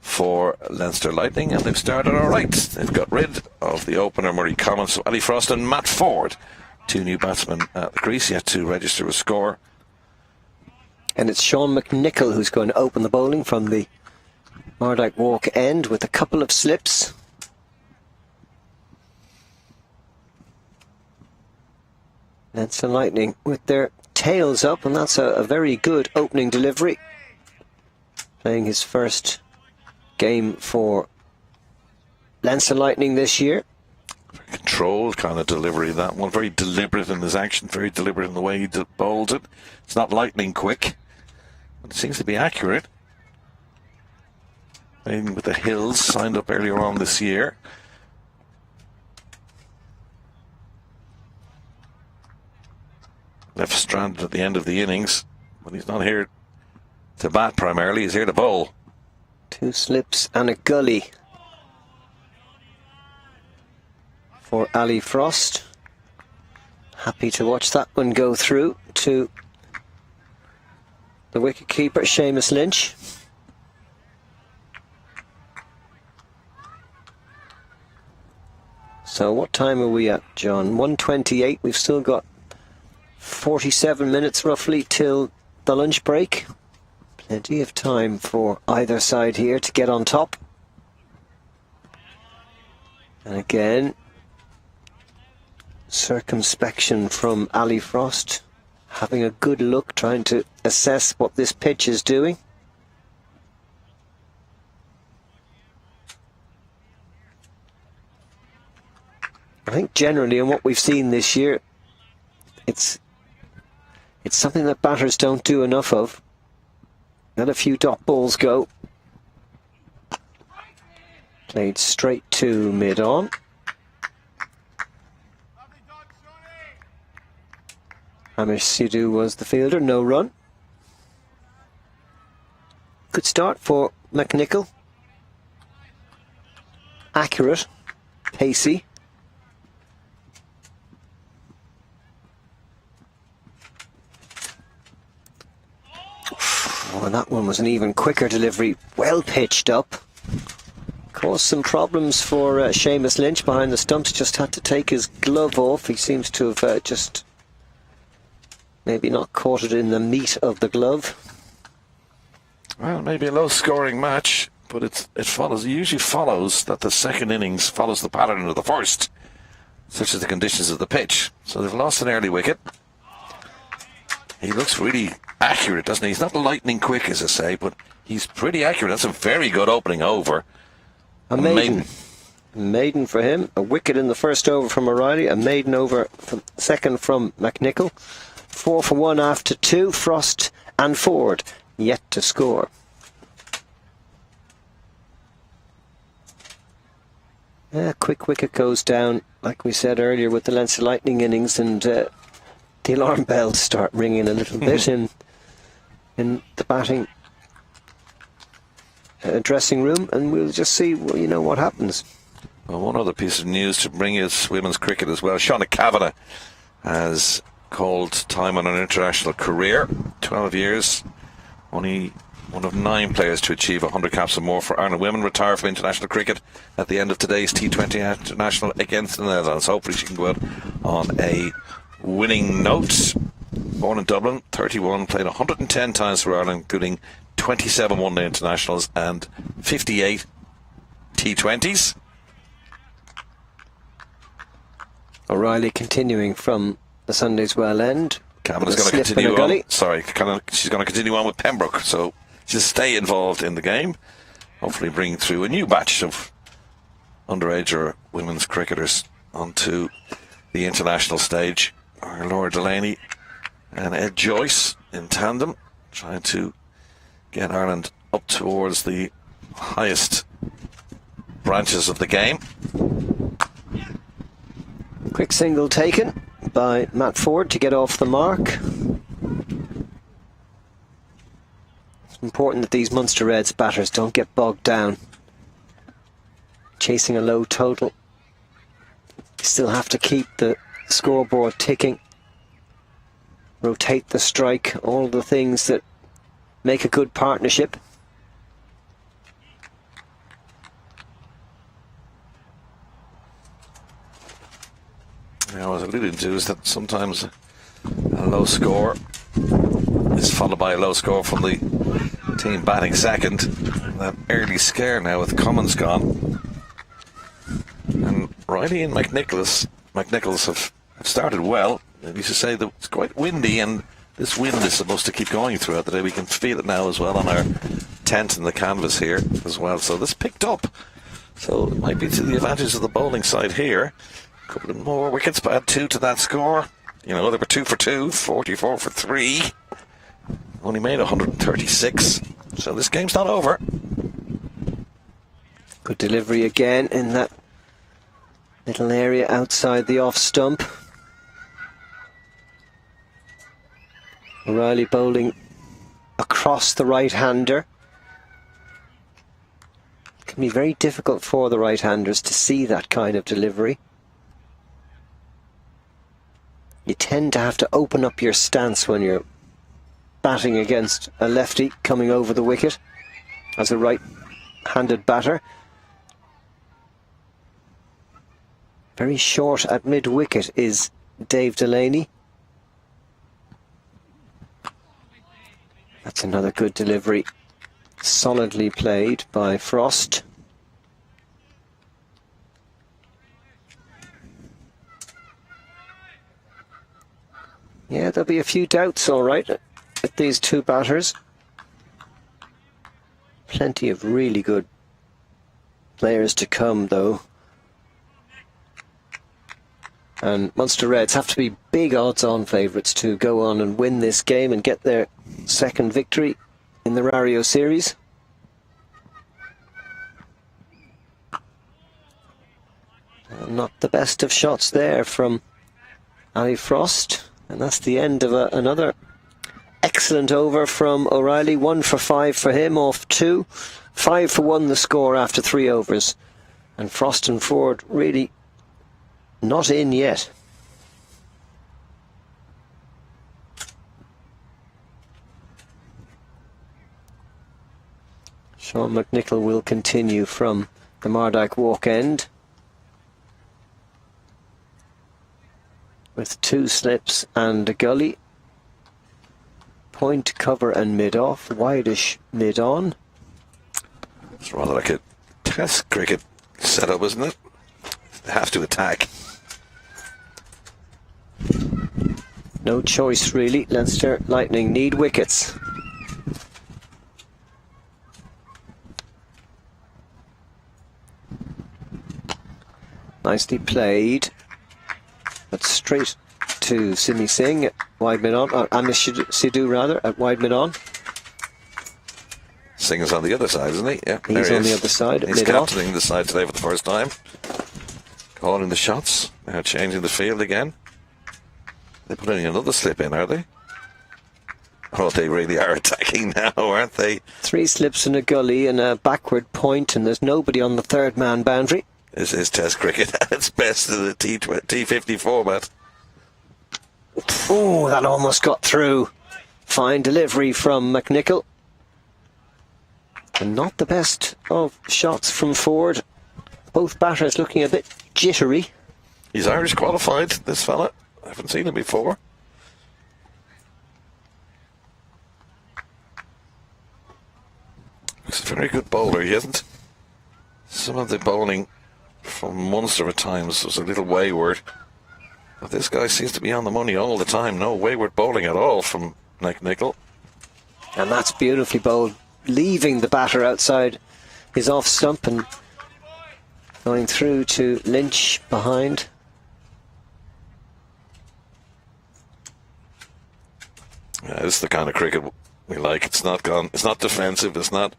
for Leinster Lightning, and they've started all right. They've got rid of the opener, Murray Commons, so Ali Frost and Matt Ford, 2 new batsmen at the crease, yet to register a score. And it's Sean McNichol who's going to open the bowling from the Mardyke Walk end with a couple of slips. Leinster Lightning with their tails up, and that's a very good opening delivery. Playing his first game for Leinster Lightning this year. Controlled kind of delivery, that one. Very deliberate in his action, very deliberate in the way he bowls it. It's not lightning quick, but it seems to be accurate. Playing with the Hills, signed up earlier on this year. Left stranded at the end of the innings, but he's not here to bat primarily, he's here to bowl. 2 slips and a gully for Ali Frost. Happy to watch that one go through to the wicketkeeper, Seamus Lynch. So what time are we at, John? 1:28. We've still got 47 minutes roughly till the lunch break. Plenty of time for either side here to get on top. And again, circumspection from Ali Frost, having a good look, trying to assess what this pitch is doing. I think generally, in what we've seen this year, it's something that batters don't do enough of. Let a few dot balls go. Played straight to mid-on. Hamish Sidhu was the fielder, no run. Good start for McNichol. Accurate, pacey. Oh, and that one was an even quicker delivery, well pitched up. Caused some problems for Seamus Lynch behind the stumps, just had to take his glove off. He seems to have just maybe not caught it in the meat of the glove. Well, maybe a low-scoring match, but it usually follows that the second innings follows the pattern of the first, such as the conditions of the pitch. So they've lost an early wicket. He looks really accurate, doesn't he? He's not lightning quick, as I say, but he's pretty accurate. That's a very good opening over. A maiden. Maiden for him. A wicket in the first over from O'Reilly. A maiden over second from McNichol. 4 for 1 after 2. Frost and Ford yet to score. Quick wicket goes down, like we said earlier, with the Leinster Lightning innings, and the alarm bells start ringing a little bit in the batting dressing room, and we'll just see, what happens. Well, one other piece of news to bring is women's cricket as well. Shauna Kavanagh has called time on an international career. 12 years, only one of 9 players to achieve 100 caps or more for Ireland women. Retire from international cricket at the end of today's T20 International against the Netherlands. Hopefully she can go out on a winning note. Born in Dublin, 31, played 110 times for Ireland, including 27 one-day internationals and 58 T20s. O'Reilly continuing from the Sunday's well end. Camera's going to continue on. Sorry, she's going to continue on with Pembroke, so she'll stay involved in the game. Hopefully bring through a new batch of underage or women's cricketers onto the international stage. Our Laura Delaney and Ed Joyce in tandem, trying to get Ireland up towards the highest branches of the game. Quick single taken by Matt Ford to get off the mark. It's important that these Munster Reds batters don't get bogged down chasing a low total. You still have to keep the scoreboard ticking, rotate the strike, all the things that make a good partnership. I was alluding to is that sometimes a low score is followed by a low score from the team batting second. That early scare now with Cummins gone. And Riley and McNicholas have started well. I used to say that it's quite windy, and this wind is supposed to keep going throughout the day. We can feel it now as well on our tent and the canvas here as well. So this picked up. So it might be to the advantage of the bowling side here. A couple of more wickets, but add 2 to that score. You know, they were 2 for 2, 44 for 3. Only made 136. So this game's not over. Good delivery again in that little area outside the off stump. O'Reilly bowling across the right-hander. It can be very difficult for the right-handers to see that kind of delivery. You tend to have to open up your stance when you're batting against a lefty coming over the wicket as a right-handed batter. Very short at mid-wicket is Dave Delaney. That's another good delivery. Solidly played by Frost. Yeah, there'll be a few doubts, all right, with these two batters. Plenty of really good players to come, though. And Munster Reds have to be big odds-on favourites to go on and win this game and get their second victory in the Rario series. Not the best of shots there from Ali Frost. And that's the end of another excellent over from O'Reilly. 1 for 5 for him off 2. 5 for 1 the score after 3 overs. And Frost and Ford really not in yet. Sean McNichol will continue from the Mardyke walk end with 2 slips and a gully. Point, cover and mid-off. Wideish mid-on. It's rather like a test cricket setup, isn't it? They have to attack. No choice really. Leinster Lightning need wickets. Nicely played. But straight to Simi Singh at wide mid-on, or Amish Sidhu rather, at wide mid-on. Singh is on the other side, isn't he? Yeah, he's on the other side. He's captaining the side today for the first time. Calling the shots. Now changing the field again. They're putting another slip in, are they? Oh, they really are attacking now, aren't they? 3 slips and a gully and a backward point, and there's nobody on the third man boundary. This is Test cricket at its best in the T50 format. Oh, that almost got through. Fine delivery from McNichol. And not the best of shots from Ford. Both batters looking a bit jittery. He's Irish qualified, this fella. I haven't seen him before. He's a very good bowler, he isn't. Some of the bowling from Munster at times was a little wayward. But this guy seems to be on the money all the time. No wayward bowling at all from McNichol. And that's beautifully bowled, leaving the batter outside his off stump and going through to Lynch behind. Yeah, this is the kind of cricket we like. It's not defensive. It's not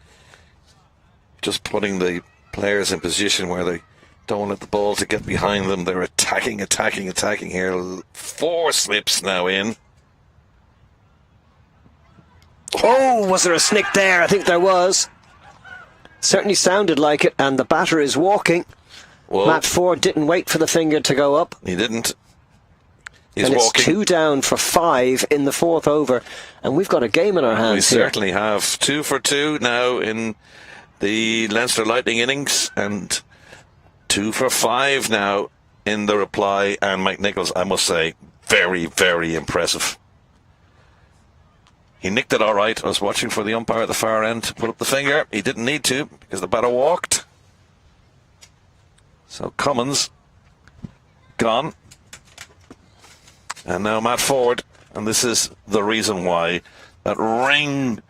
just putting the players in position where they don't let the ball to get behind them. They're attacking here. 4 slips now in. Oh, was there a snick there? I think there was. Certainly sounded like it, and the batter is walking. Whoa. Matt Ford didn't wait for the finger to go up. He didn't. He's and walking. It's 2 down for 5 in the 4th over, and we've got a game in our hands. We certainly have. 2 for 2 now in the Leinster Lightning innings, and 2 for 5 now in the reply. And McNichols, I must say, very, very impressive. He nicked it all right. I was watching for the umpire at the far end to put up the finger. He didn't need to because the batter walked. So Cummins gone. And now Matt Ford. And this is the reason why that ring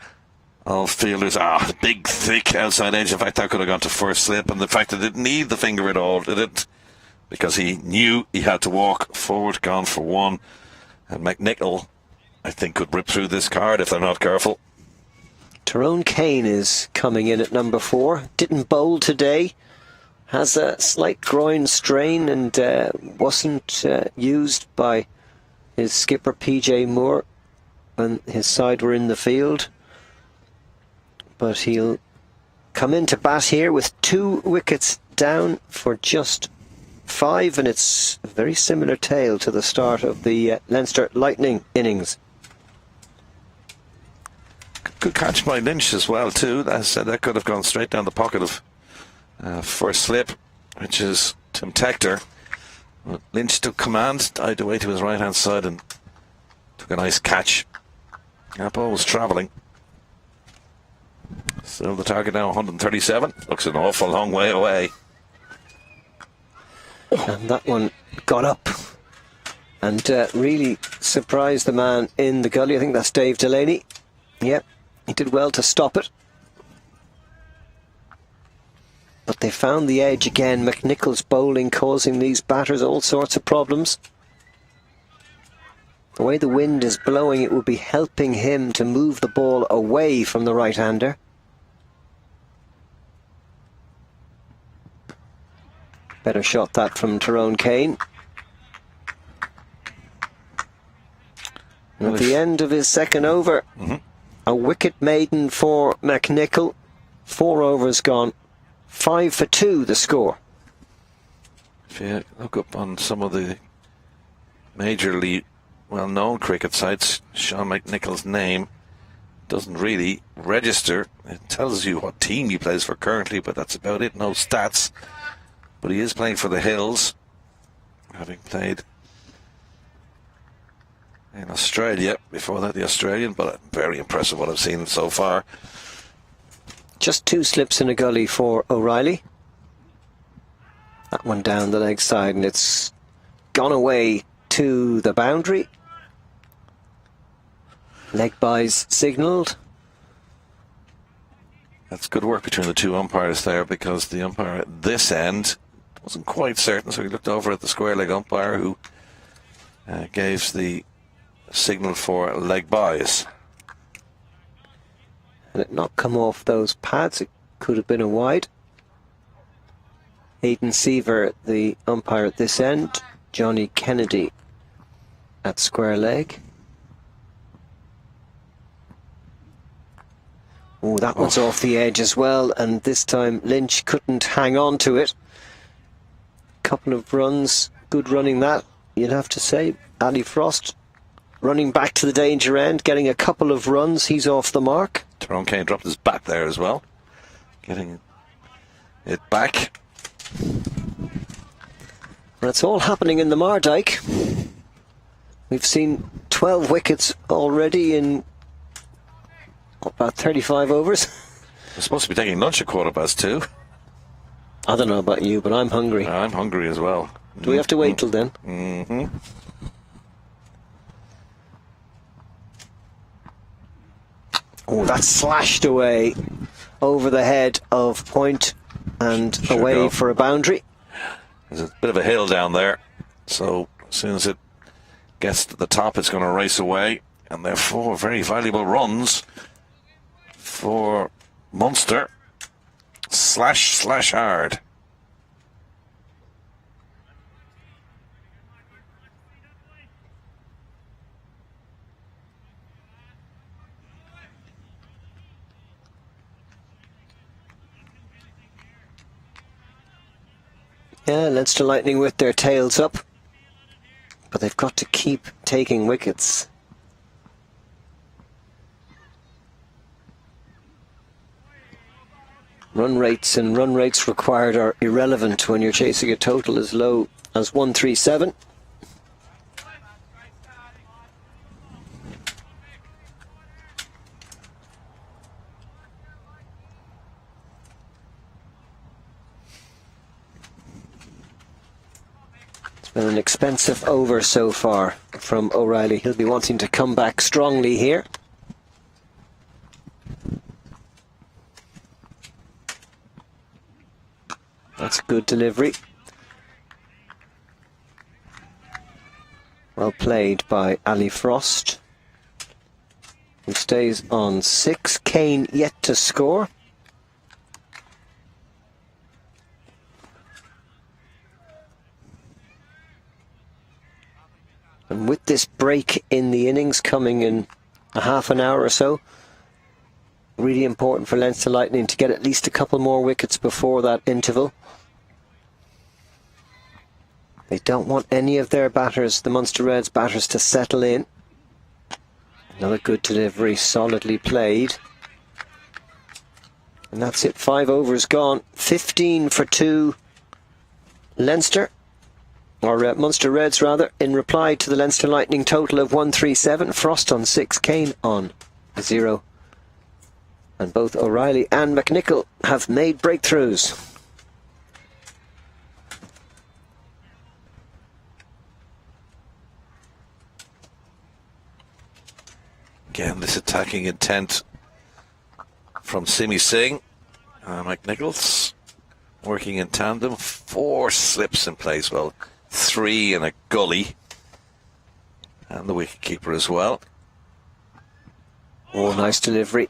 of fielders, big, thick outside edge. In fact, that could have gone to first slip. And the fact that it didn't need the finger at all, did it? Because he knew he had to walk forward, gone for 1. And McNichol, I think, could rip through this card if they're not careful. Tyrone Kane is coming in at number 4. Didn't bowl today. Has a slight groin strain and wasn't used by his skipper PJ Moore when his side were in the field. But he'll come in to bat here with 2 wickets down for just 5, and it's a very similar tale to the start of the Leinster Lightning innings. Good catch by Lynch as well too. That could have gone straight down the pocket of first slip, which is Tim Tector. But Lynch took command, dived away to his right hand side and took a nice catch. That ball was travelling. Still the target now 137. Looks an awful long way away. And that one got up and really surprised the man in the gully. I think that's Dave Delaney. Yep, he did well to stop it. But they found the edge again. McNichol's bowling causing these batters all sorts of problems. The way the wind is blowing, it would be helping him to move the ball away from the right-hander. Better shot that from Tyrone Kane. And at the end of his 2nd over, a wicket maiden for McNichol. 4 overs gone. 5 for 2 the score. If you look up on some of the majorly well-known cricket sites, Sean McNichol's name doesn't really register. It tells you what team he plays for currently, but that's about it. No stats. But he is playing for the Hills, having played in Australia before that, the Australian. But very impressive what I've seen so far. Just 2 slips in a gully for O'Reilly. That one down the leg side, and it's gone away to the boundary. Leg byes signalled. That's good work between the 2 umpires there, because the umpire at this end wasn't quite certain, so he looked over at the square leg umpire who gave the signal for leg byes. And it not come off those pads. It could have been a wide. Aidan Seaver, the umpire at this end. Johnny Kennedy at square leg. Oh, that one's off the edge as well, and this time Lynch couldn't hang on to it. Couple of runs, good running that, you'd have to say. Ali Frost running back to the danger end, getting a couple of runs. He's off the mark. Tyrone Kane dropped his bat there as well, getting it back. That's all happening in the Mardyke. We've seen 12 wickets already in about 35 overs. We're supposed to be taking lunch at 2:15. I don't know about you, but I'm hungry. I'm hungry as well. Do we have to wait till then? Mm-hmm. Oh, that's slashed away over the head of point and Should away go. for a boundary. There's a bit of a hill down there, so as soon as it gets to the top, it's going to race away, and therefore very valuable runs for Munster. Slash hard. Yeah, Leinster Lightning with their tails up, but they've got to keep taking wickets. Run rates and run rates required are irrelevant when you're chasing a total as low as 137. It's been an expensive over so far from O'Reilly. He'll be wanting to come back strongly here. That's a good delivery. Well played by Ali Frost, who stays on 6. Kane yet to score. And with this break in the innings coming in a half an hour or so, really important for Leinster Lightning to get at least a couple more wickets before that interval. They don't want any of their batters, the Munster Reds batters, to settle in. Another good delivery, solidly played. And that's it, 5 overs gone. 15 for 2 Leinster, or Munster Reds rather, in reply to the Leinster Lightning total of 137. Frost on 6, Kane on 0. And both O'Reilly and McNicholl have made breakthroughs. Again, this attacking intent from Simi Singh. McNichols working in tandem. 4 slips in place. Well, 3 in a gully. And the wicketkeeper as well. Oh, nice delivery.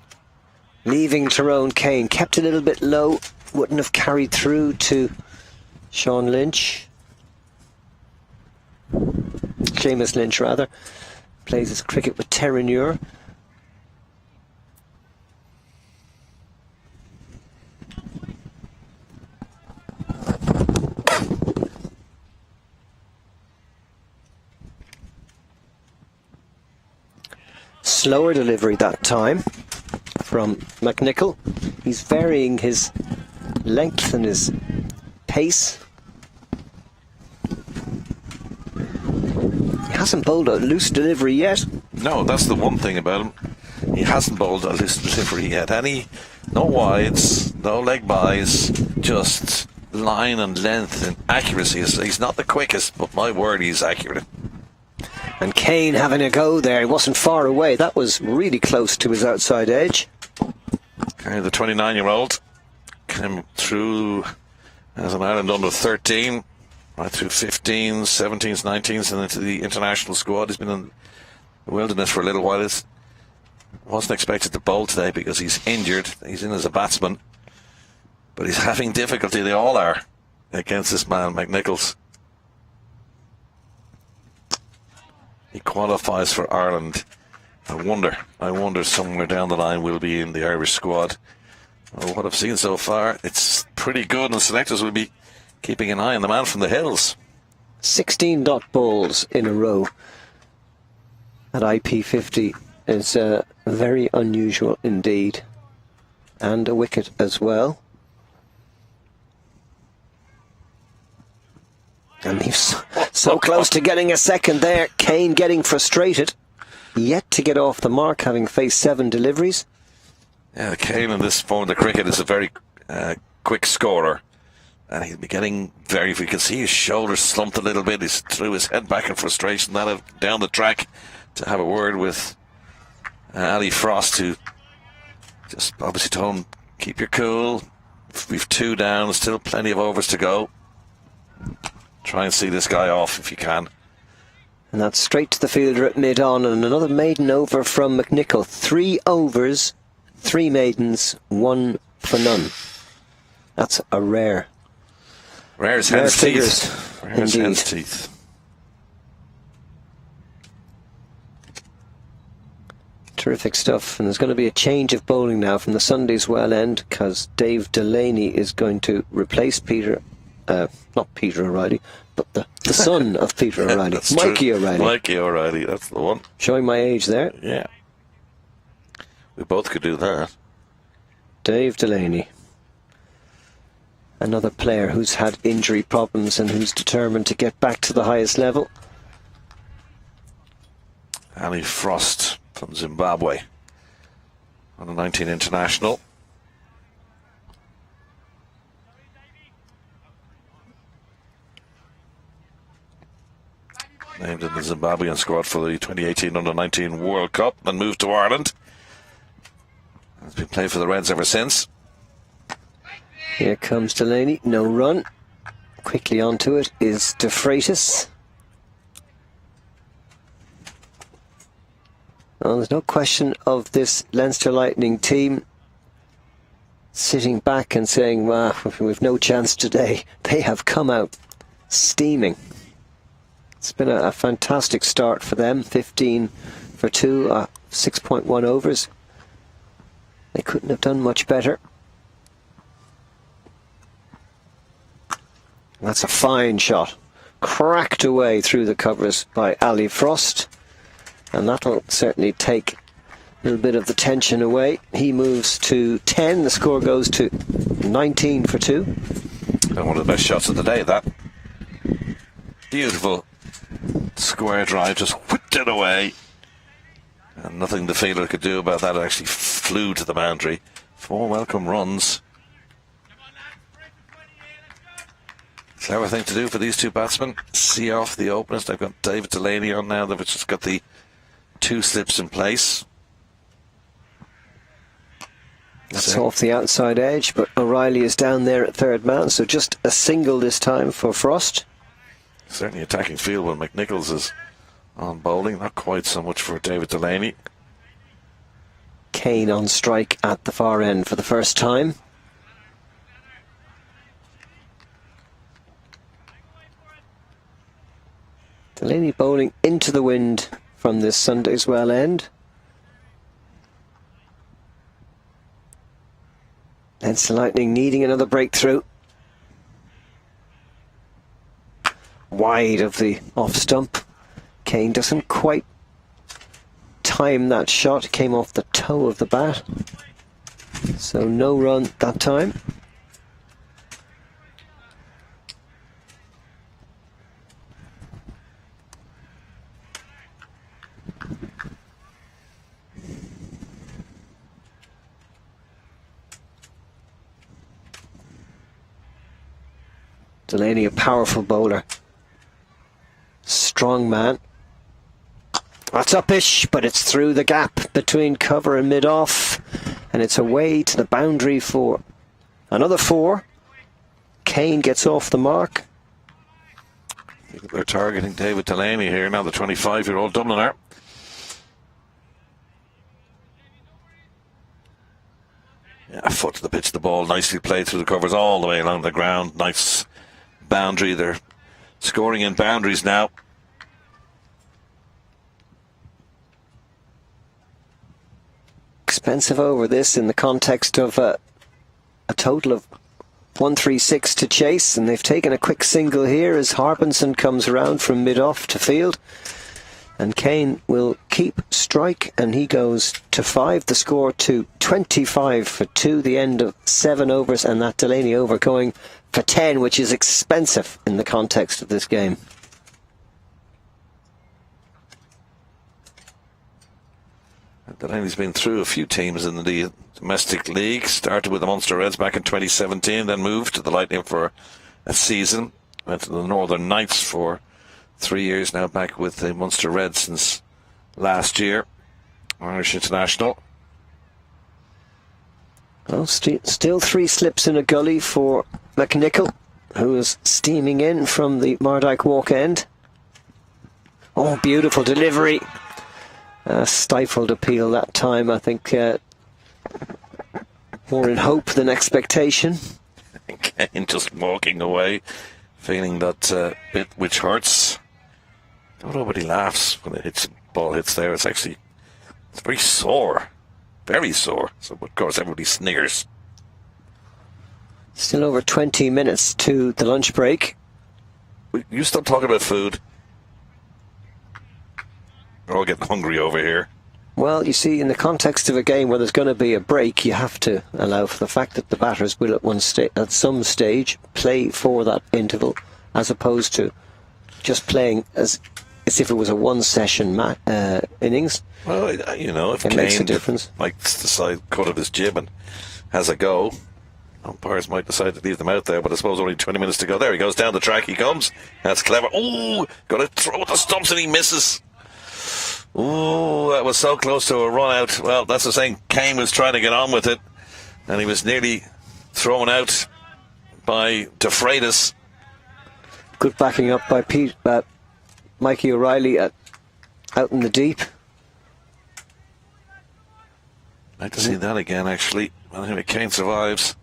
Leaving Tyrone Kane. Kept a little bit low. Wouldn't have carried through to Sean Lynch. Seamus Lynch, rather. Plays his cricket with Terenure. Slower delivery that time from McNicholl. He's varying his length and his pace. He hasn't bowled a loose delivery yet. No, that's the one thing about him. He hasn't bowled a loose delivery yet. No wides, no leg bys, just line and length and accuracy. He's not the quickest, but my word, he's accurate. And Kane having a go there. He wasn't far away. That was really close to his outside edge. Okay, the 29-year-old came through as an Ireland under 13, right through 15s, 17s, 19s, and into the international squad. He's been in the wilderness for a little while. He wasn't expected to bowl today because he's injured. He's in as a batsman, but he's having difficulty. They all are against this man, McNichols. He qualifies for Ireland. I wonder somewhere down the line will be in the Irish squad. Well, what I've seen so far, it's pretty good, and selectors will be keeping an eye on the man from the hills. 16 dot balls in a row at IP50 is very unusual indeed. And a wicket as well. And he's so close to getting a second there. Kane getting frustrated. Yet to get off the mark, having faced 7 deliveries. Yeah, Kane in this form of the cricket is a very quick scorer. And he'll be getting very, if you can see his shoulders slumped a little bit, he's threw his head back in frustration. That'll down the track to have a word with Ali Frost, who just obviously told him, keep your cool. We've 2 down, still plenty of overs to go. Try and see this guy off if you can. And that's straight to the fielder at mid-on, and another maiden over from McNichol. 3 overs, 3 maidens, 1 for none. That's a rare. Rare as hen's figures. teeth. Rare as hen's teeth. Terrific stuff. And there's going to be a change of bowling now from the Sunday's well end, because Dave Delaney is going to replace Peter, not Peter O'Reilly, but the son of Peter O'Reilly, Mikey O'Reilly. Mikey O'Reilly, that's the one. Showing my age there. Yeah. We both could do that. Dave Delaney. Another player who's had injury problems and who's determined to get back to the highest level. Ali Frost from Zimbabwe, on a 19 international. Named in the Zimbabwean squad for the 2018 Under-19 World Cup, then moved to Ireland. Has been playing for the Reds ever since. Here comes Delaney, no run. Quickly onto it is De Freitas. Well, there's no question of this Leinster Lightning team sitting back and saying, well, we've no chance today. They have come out steaming. It's been a fantastic start for them. 15 for 2, 6.1 overs. They couldn't have done much better. That's a fine shot. Cracked away through the covers by Ali Frost. And that'll certainly take a little bit of the tension away. He moves to 10. The score goes to 19 for 2. And one of the best shots of the day, that. Beautiful square drive, just whipped it away. And nothing the fielder could do about that. It actually flew to the boundary. 4 welcome runs. Clever thing to do for these 2 batsmen. See off the openers. They've got David Delaney on now. They've just got the 2 slips in place. That's off the outside edge, but O'Reilly is down there at third man, so just a single this time for Frost. Certainly attacking field when McNichols is on bowling. Not quite so much for David Delaney. Kane on strike at the far end for the first time. Delaney bowling into the wind from this Sunday's well end. Leinster Lightning needing another breakthrough. Wide of the off stump. Kane doesn't quite time that shot. Came off the toe of the bat. So no run that time. Delaney, a powerful bowler. Strong man. That's uppish, but it's through the gap between cover and mid-off. And it's away to the boundary for another 4. Kane gets off the mark. They're targeting David Delaney here now, the 25-year-old Dubliner. Yeah, a foot to the pitch of the ball, nicely played through the covers all the way along the ground. Nice boundary. They're scoring in boundaries now. Expensive over this in the context of a total of 136 to chase, and they've taken a quick single here as Harbinson comes around from mid-off to field. And Kane will keep strike, and he goes to 5. The score to 25 for 2, the end of 7 overs, and that Delaney over going for 10, which is expensive in the context of this game. Delaney's been through a few teams in the domestic league. Started with the Munster Reds back in 2017, then moved to the Lightning for a season. Went to the Northern Knights for 3 years now, back with the Munster Reds since last year. Irish international. Well, still 3 slips in a gully for McNicholl, who is steaming in from the Mardyke Walk end. Oh, beautiful delivery. Stifled appeal that time, I think. More in hope than expectation. Kane just walking away, feeling that bit which hurts. Nobody laughs when ball hits there. It's very sore. Very sore. So, of course, everybody sniggers. Still over 20 minutes to the lunch break. You stop talking about food. We're all getting hungry over here. Well, you see, in the context of a game where there's going to be a break, you have to allow for the fact that the batters will at some stage play for that interval, as opposed to just playing as if it was a one-session innings. Well, if it makes a Kane difference. Might decide cut of his jib and has a go, umpires might decide to leave them out there, but I suppose only 20 minutes to go. There he goes, down the track he comes. That's clever. Oh, got to throw at the stumps and he misses. Oh, that was so close to a run out. Well, that's the saying. Kane was trying to get on with it, and he was nearly thrown out by DeFreitas. Good backing up by Mikey O'Reilly out in the deep. I'd like to see that again, actually. I think Kane survives.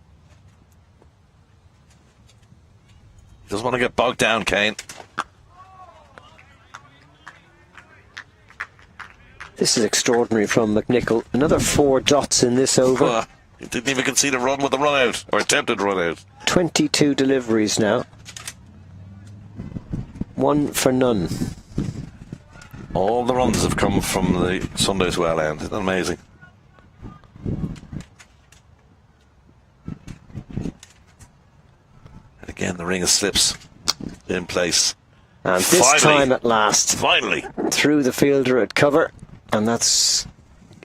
He doesn't want to get bogged down, Kane. This is extraordinary from McNicholl. Another 4 dots in this over. He didn't even concede a run with the run out, or attempted run out. 22 deliveries now. 1 for none. All the runs have come from the Sunday's well end. Isn't that amazing? And again, the ring of slips in place. And this Finally. time at last. Finally. Through the fielder at cover. And that's...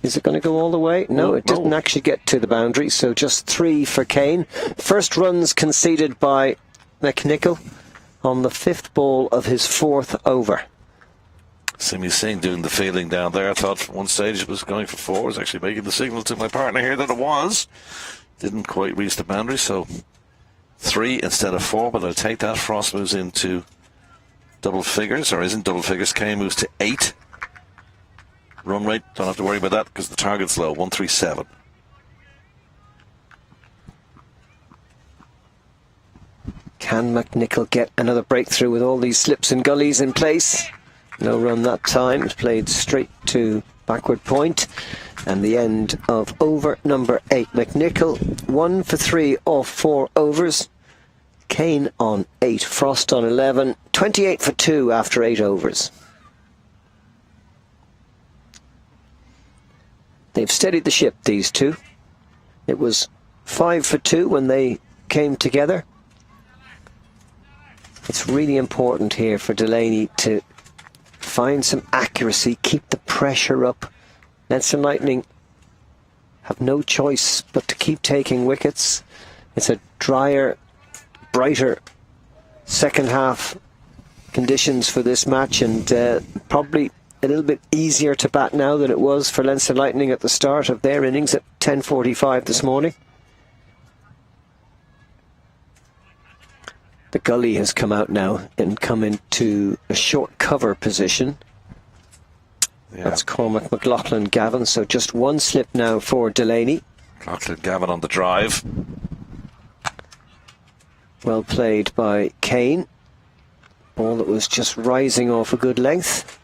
Is it going to go all the way? No, it didn't actually get to the boundary. So just 3 for Kane. First runs conceded by McNicholl on the 5th ball of his 4th over. Simi Singh doing the fielding down there. I thought at one stage it was going for 4. I was actually making the signal to my partner here that it was. Didn't quite reach the boundary, so 3 instead of 4, but I'll take that. Frost moves into double figures, or isn't double figures. Kane moves to 8. Run rate, don't have to worry about that because the target's low, 137. Can McNicholl get another breakthrough with all these slips and gullies in place? No run that time. It's played straight to backward point. And the end of over number 8. McNicholl 1 for 3 off 4 overs. Kane on 8. Frost on 11. 28 for 2 after 8 overs. They've steadied the ship, these two. It was 5 for 2 when they came together. It's really important here for Delaney to find some accuracy, keep the pressure up. Leinster Lightning have no choice but to keep taking wickets. It's a drier, brighter second half conditions for this match, and probably a little bit easier to bat now than it was for Leinster Lightning at the start of their innings at 10:45 this morning. The gully has come out now and come into a short cover position. Yeah. That's Cormac McLaughlin Gavin, so just 1 slip now for Delaney. McLaughlin Gavin on the drive. Well played by Kane. Ball that was just rising off a good length.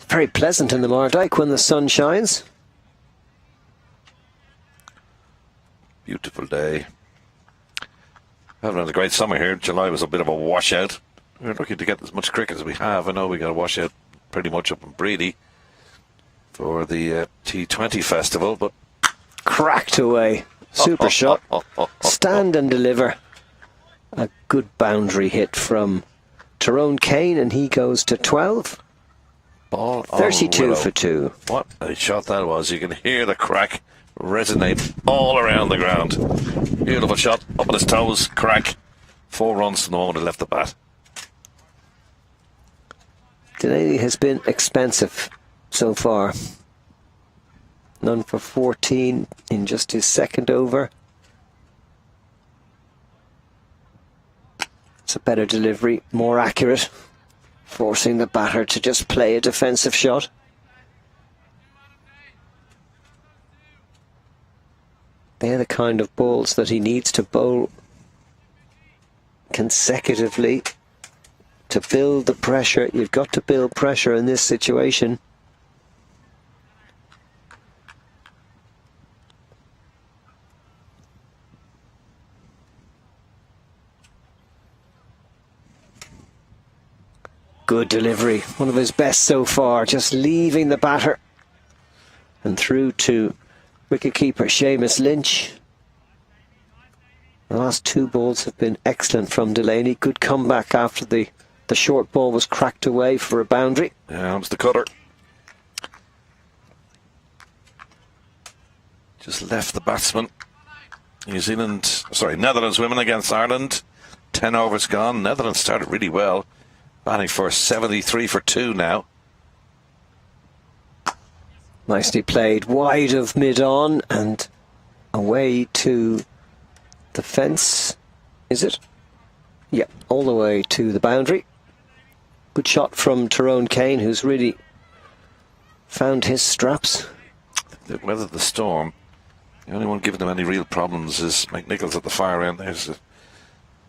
Very pleasant in the Mardyke when the sun shines. Beautiful day. Having had a great summer here. July was a bit of a washout. We're lucky to get as much cricket as we have. I know we got a washout pretty much up in Breedy for the T20 festival, but cracked away. Super shot. Stand and deliver. A good boundary hit from Tyrone Kane, and he goes to 12. Ball 32 for 2. What a shot that was. You can hear the crack resonate all around the ground. Beautiful shot. Up on his toes. Crack. 4 runs from the moment he left the bat. Delaney has been expensive so far. None for 14 in just his second over. It's a better delivery, more accurate, forcing the batter to just play a defensive shot. They're the kind of balls that he needs to bowl consecutively to build the pressure. You've got to build pressure in this situation. Good delivery, one of his best so far, just leaving the batter and through to wicketkeeper Seamus Lynch. The last 2 balls have been excellent from Delaney. Good comeback after the short ball was cracked away for a boundary. Yeah, comes the cutter. Just left the batsman. Netherlands women against Ireland. 10 overs gone. Netherlands started really well. Batting for 73 for 2 now. Nicely played, wide of mid-on and away to the fence. Is it? Yeah, all the way to the boundary. Good shot from Tyrone Kane, who's really found his straps. They've weathered the storm. The only one giving them any real problems is McNichols at the far end. There's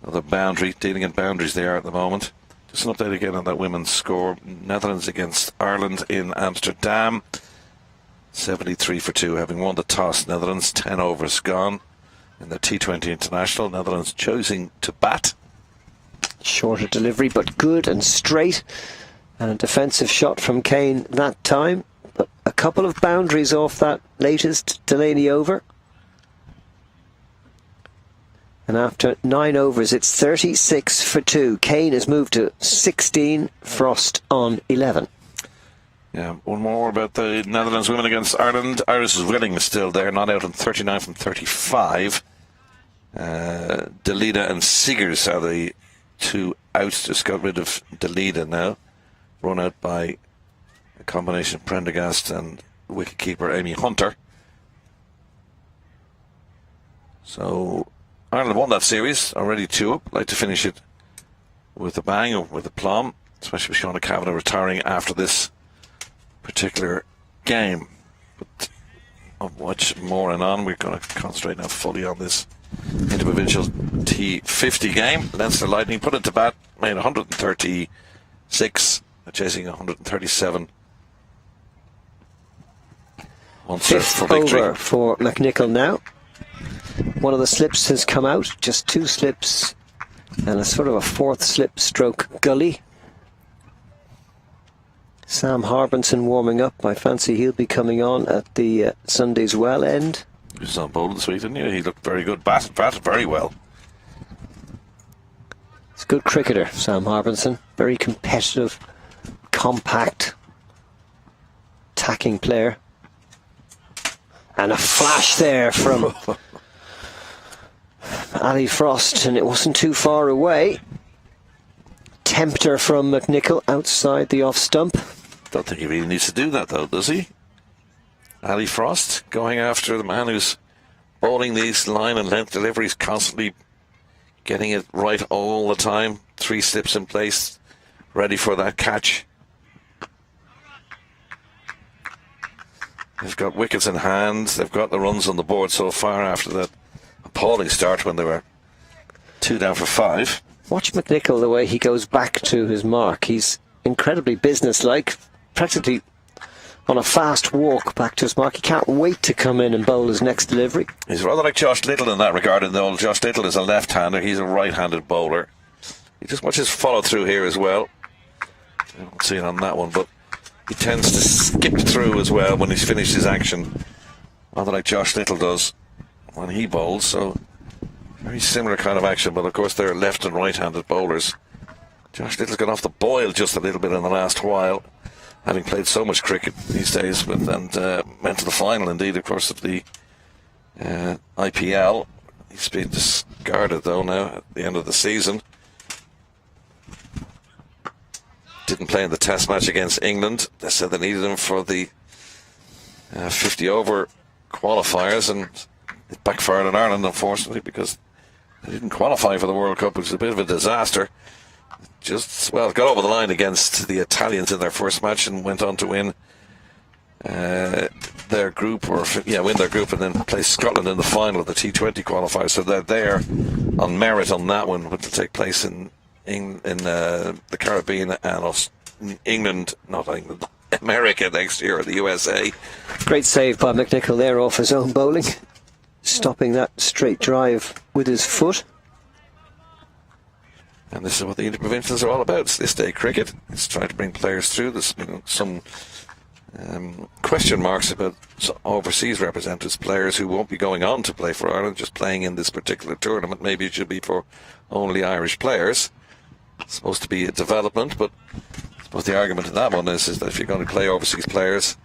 another boundary, dealing in boundaries there at the moment. Just an update again on that women's score. Netherlands against Ireland in Amsterdam. 73 for 2, having won the toss. Netherlands, 10 overs gone in the T20 International. Netherlands choosing to bat. Shorter delivery, but good and straight. And a defensive shot from Kane that time. But a couple of boundaries off that latest Delaney over. And after 9 overs, it's 36 for 2. Kane has moved to 16, Frost on 11. Yeah, one more about the Netherlands women against Ireland. Iris Willing is still there, not out on 39 from 35. Delida and Seegers are the 2 outs. Just got rid of Delida now. Run out by a combination of Prendergast and wicketkeeper Amy Hunter. So Ireland won that series, already 2 up. Like to finish it with a bang or with a plum, especially with Shauna Kavanagh retiring after this particular game. But I'll watch more and on. We're going to concentrate now fully on this individual T50 game. Leinster Lightning put it to bat, made 136, chasing 137. Munster for victory. Over for McNichol now. One of the slips has come out, just 2 slips and a sort of a 4th slip stroke gully. Sam Harbinson warming up. I fancy he'll be coming on at the Sunday's well end. He was on bowling this week, didn't he? He looked very good. Batted very well. He's a good cricketer, Sam Harbinson. Very competitive, compact, attacking player. And a flash there from Ali Frost, and it wasn't too far away. Tempter from McNichol outside the off stump. Don't think he really needs to do that, though, does he? Ali Frost going after the man who's bowling these line and length deliveries, constantly getting it right all the time. 3 slips in place, ready for that catch. They've got wickets in hand. They've got the runs on the board so far after that appalling start when they were 2 down for 5. Watch McNichol, the way he goes back to his mark. He's incredibly businesslike, practically on a fast walk back to his mark. He can't wait to come in and bowl his next delivery. He's rather like Josh Little in that regard, and though Josh Little is a left-hander, he's a right-handed bowler. You just watch his follow-through here as well. I don't see it on that one, but he tends to skip through as well when he's finished his action, rather like Josh Little does when he bowls. So very similar kind of action, but of course they're left and right-handed bowlers. Josh Little's got off the boil just a little bit in the last while. having played so much cricket these days, and went to the final, indeed, of course, of the IPL. He's been discarded, though, now at the end of the season. Didn't play in the Test match against England. They said they needed him for the 50-over qualifiers, and it backfired on Ireland, unfortunately, because they didn't qualify for the World Cup, which was a bit of a disaster. Got over the line against the Italians in their first match and went on to win their group, win their group, and then play Scotland in the final of the T20 qualifiers. So they're there on merit on that one, which will take place in the Caribbean and England, not England, America next year, or the USA. Great save by McNicholl there off his own bowling, stopping that straight drive with his foot. And this is what the interprovincials are all about. It's this day cricket. It's trying to bring players through. There's been some question marks about overseas representatives, players who won't be going on to play for Ireland, just playing in this particular tournament. Maybe it should be for only Irish players. It's supposed to be a development, but I suppose the argument in that one is that if you're going to play overseas players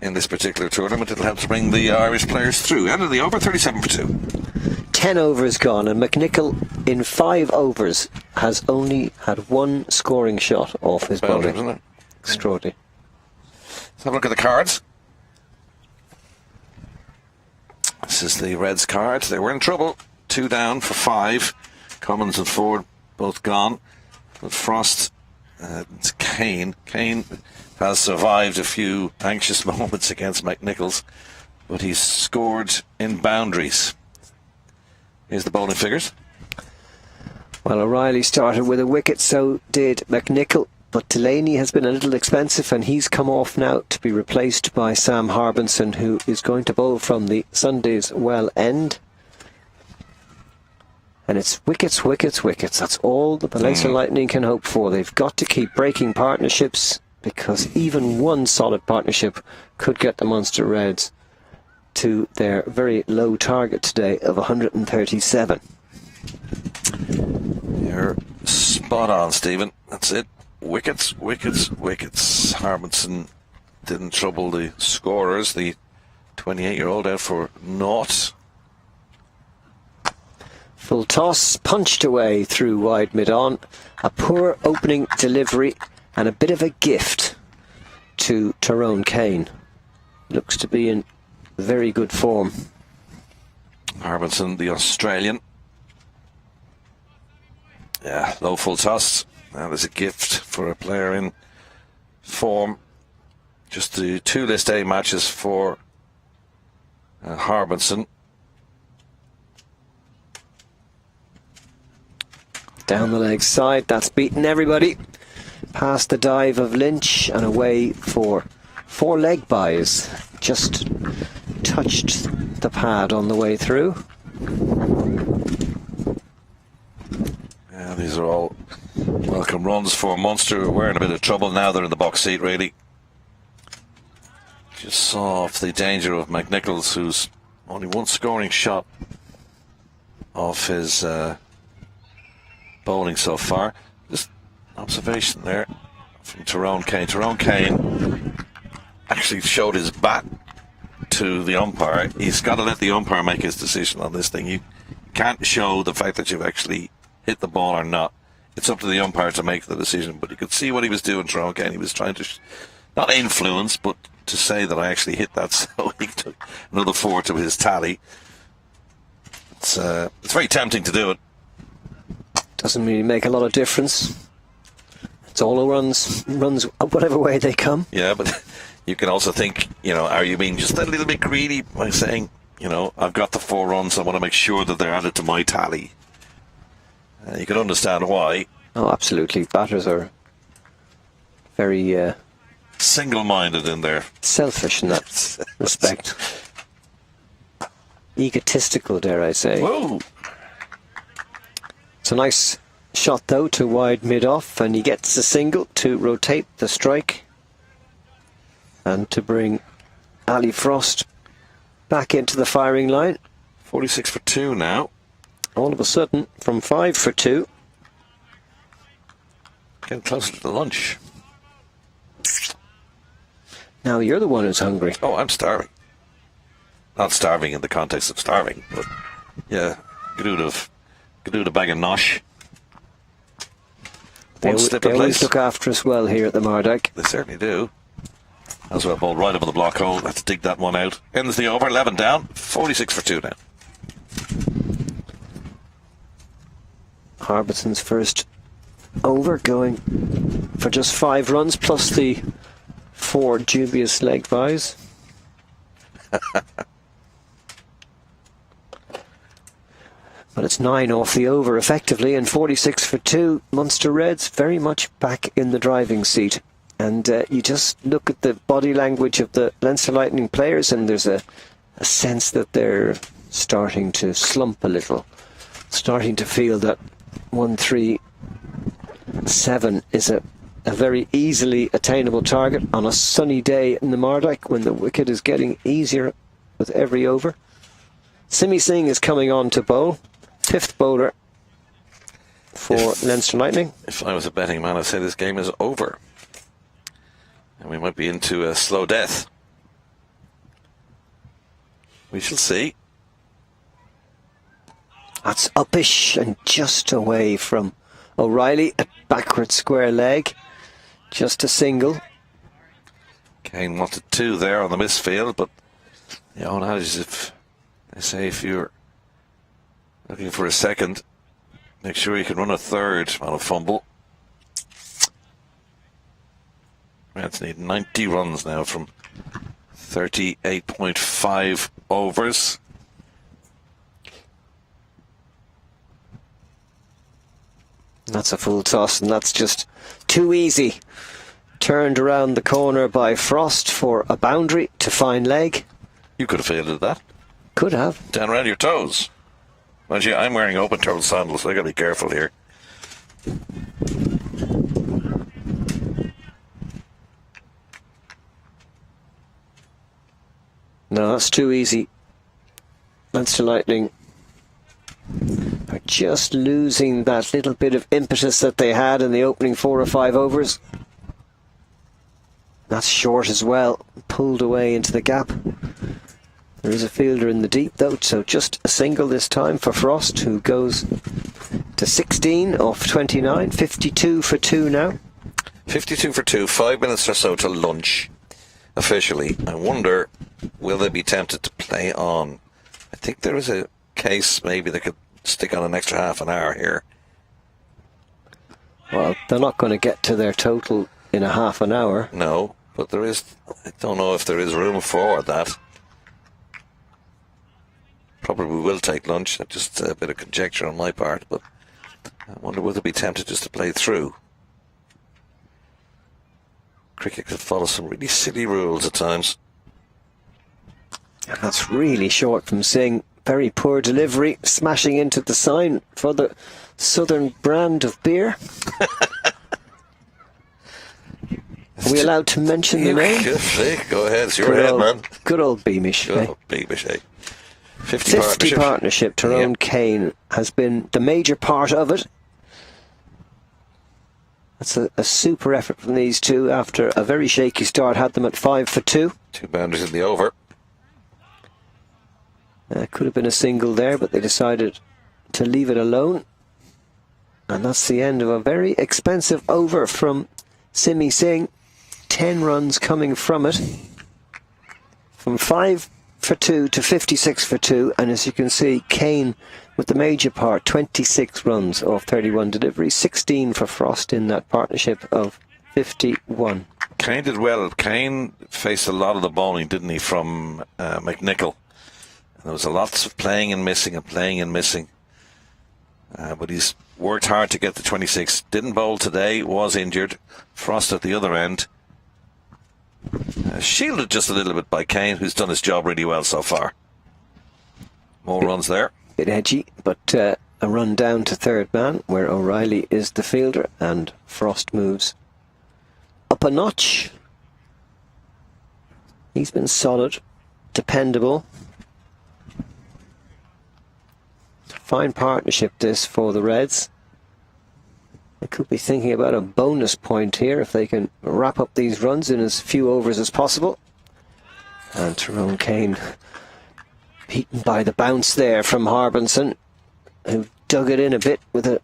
in this particular tournament, it'll help to bring the Irish players through. End of the over, 37 for 2. 10 overs gone, and McNicholl in 5 overs has only had one scoring shot off his bowling. Isn't it? Extraordinary. Let's have a look at the cards. This is the Reds card. They were in trouble. 2 down for 5. Cummins and Ford both gone. But Frost, it's Kane. Kane has survived a few anxious moments against McNichols, but he's scored in boundaries. Here's the bowling figures. Well, O'Reilly started with a wicket, so did McNicholl, but Delaney has been a little expensive, and he's come off now to be replaced by Sam Harbinson, who is going to bowl from the Sunday's well end. And it's wickets, wickets, wickets. That's all the Leinster Lightning can hope for. They've got to keep breaking partnerships, because even one solid partnership could get the Munster Reds to their very low target today of 137. You're spot on, Stephen. That's it. Wickets, wickets, wickets. Harbinson didn't trouble the scorers. The 28-year-old out for naught. Full toss, punched away through wide mid-on. A poor opening delivery and a bit of a gift to Tyrone Kane. Looks to be in very good form. Harbinson, the Australian. Yeah, low full toss. Now there's a gift for a player in form. Just the 2 List A matches for Harbinson. Down the leg side, that's beaten everybody. Past the dive of Lynch and away for 4 leg byes. Just touched the pad on the way through. Yeah, these are all welcome runs for Munster. We're in a bit of trouble now. They're in the box seat, really. Just saw off the danger of McNichols, who's only one scoring shot off his bowling so far. Just observation there from Tyrone Kane. Tyrone Kane actually showed his bat to the umpire. He's got to let the umpire make his decision on this thing. You can't show the fact that you've actually hit the ball or not. It's up to the umpire to make the decision. But you could see what he was doing, Tyrone Kane. He was trying to not influence, but to say that I actually hit that, so he took another 4 to his tally. It's very tempting to do it. Doesn't really make a lot of difference. It's all runs whatever way they come. Yeah, but you can also think, are you being just a little bit greedy by saying, I've got the 4 runs, I want to make sure that they're added to my tally. You can understand why. Oh, absolutely. Batters are very single-minded in there. Selfish in that respect. Egotistical, dare I say. Whoa! It's a nice shot, though, to wide mid-off, and he gets a single to rotate the strike and to bring Ali Frost back into the firing line. 46 for 2 now. All of a sudden, from 5 for 2. Getting closer to the lunch. Now you're the one who's hungry. Oh, I'm starving. Not starving in the context of starving, but yeah, good a bag of nosh. They One slip in always place. look after us well here at the Mardyke. They certainly do. As well, ball right up on the block hole. Let's dig that one out. Ends the over, 11 down, 46 for 2 now. Harbison's first over, going for just 5 runs plus the 4 dubious leg byes. But it's 9 off the over effectively, and 46 for 2. Munster Reds very much back in the driving seat. And you just look at the body language of the Leinster Lightning players, and there's a sense that they're starting to slump a little, starting to feel that 1-3-7 is a very easily attainable target on a sunny day in the Mardyke when the wicket is getting easier with every over. Simi Singh is coming on to bowl, 5th bowler for Leinster Lightning. If I was a betting man, I'd say this game is over. And we might be into a slow death. We shall see. That's uppish and just away from O'Reilly, a backward square leg, just a single. Kane wanted 2 there on the misfield, but you know, now if they say if you're looking for a second, make sure you can run a third on a fumble. Reds need 90 runs now from 38.5 overs. That's a full toss, and that's just too easy. Turned around the corner by Frost for a boundary to fine leg. You could have fielded that. Could have. Down around your toes. Well, gee, I'm wearing open-toed sandals, so I got to be careful here. No, that's too easy. Leinster Lightning are just losing that little bit of impetus that they had in the opening 4 or 5 overs. That's short as well, pulled away into the gap. There is a fielder in the deep though, so just a single this time for Frost, who goes to 16 off 29, 52 for 2 now. 52 for 2, 5 minutes or so to lunch. Officially, I wonder, will they be tempted to play on? I think there is a case maybe they could stick on an extra half an hour here. Well, they're not going to get to their total in a half an hour. No, but there is, I don't know if there is room for that. Probably will take lunch, that's just a bit of conjecture on my part, but I wonder will they be tempted just to play through. Cricket could follow some really silly rules at times. And that's really short from Singh. Very poor delivery, smashing into the sign for the Southern brand of beer. Are we allowed to mention the name? Go ahead, it's your head, man. Good old Beamish. Good old Beamish, eh? 50 partnership. Tyrone Kane has been the major part of it. That's a super effort from these two after a very shaky start. Had them at 5 for 2. 2 boundaries in the over. Could have been a single there, but they decided to leave it alone. And that's the end of a very expensive over from Simi Singh. 10 runs coming from it. From 5 for 2 to 56 for 2. And as you can see, Kane with the major part, 26 runs off 31 deliveries, 16 for Frost in that partnership of 51. Kane did well. Kane faced a lot of the bowling, didn't he, from McNichol. There was a lot of playing and missing and playing and missing. But he's worked hard to get to 26. Didn't bowl today, was injured. Frost at the other end. Shielded just a little bit by Kane, who's done his job really well so far. More runs there. Bit edgy, but a run down to third man, where O'Reilly is the fielder, and Frost moves up a notch. He's been solid, dependable. Fine partnership this for the Reds. They could be thinking about a bonus point here if they can wrap up these runs in as few overs as possible. And Tyrone Kane beaten by the bounce there from Harbinson, who dug it in a bit with a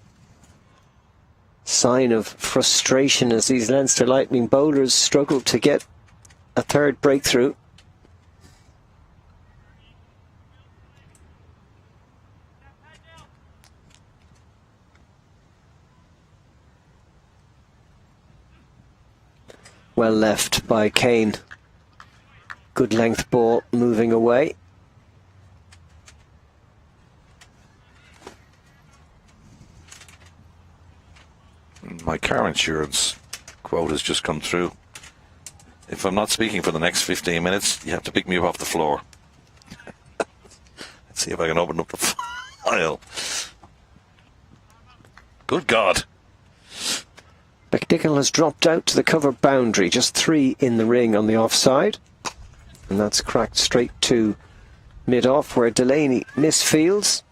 sign of frustration as these Leinster Lightning bowlers struggled to get a third breakthrough. Well left by Kane. Good length ball moving away. My car insurance quote has just come through. If I'm not speaking for the next 15 minutes, you have to pick me up off the floor. Let's see if I can open up the file. Good God. McNichol has dropped out to the cover boundary, just 3 in the ring on the offside. And that's cracked straight to mid-off where Delaney misfields.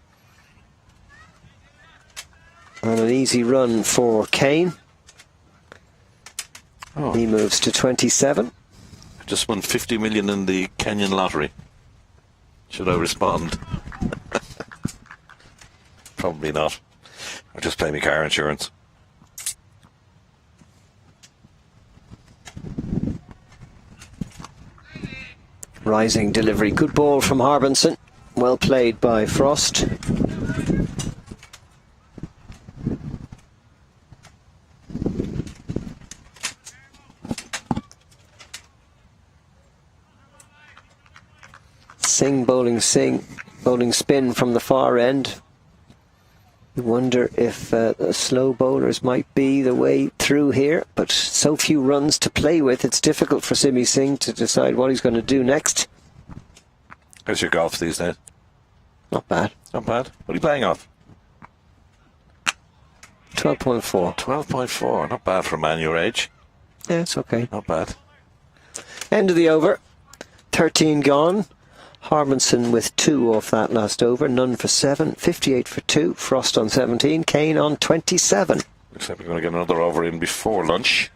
And an easy run for Kane. Oh. He moves to 27. I just won 50 million in the Kenyan lottery. Should I respond? Probably not. I'll just pay my car insurance. Rising delivery. Good ball from Harbinson. Well played by Frost. Singh, bowling spin from the far end. You wonder if the slow bowlers might be the way through here, but so few runs to play with, it's difficult for Simi Singh to decide what he's going to do next. How's your golf these days? Not bad. Not bad. What are you playing off? 12.4. 12.4. Not bad for a man your age. Yeah, it's okay. Not bad. End of the over. 13 gone. Harbinson with 2 off that last over. None for 7. 58 for 2. Frost on 17. Kane on 27. Looks like we're going to get another over in before lunch.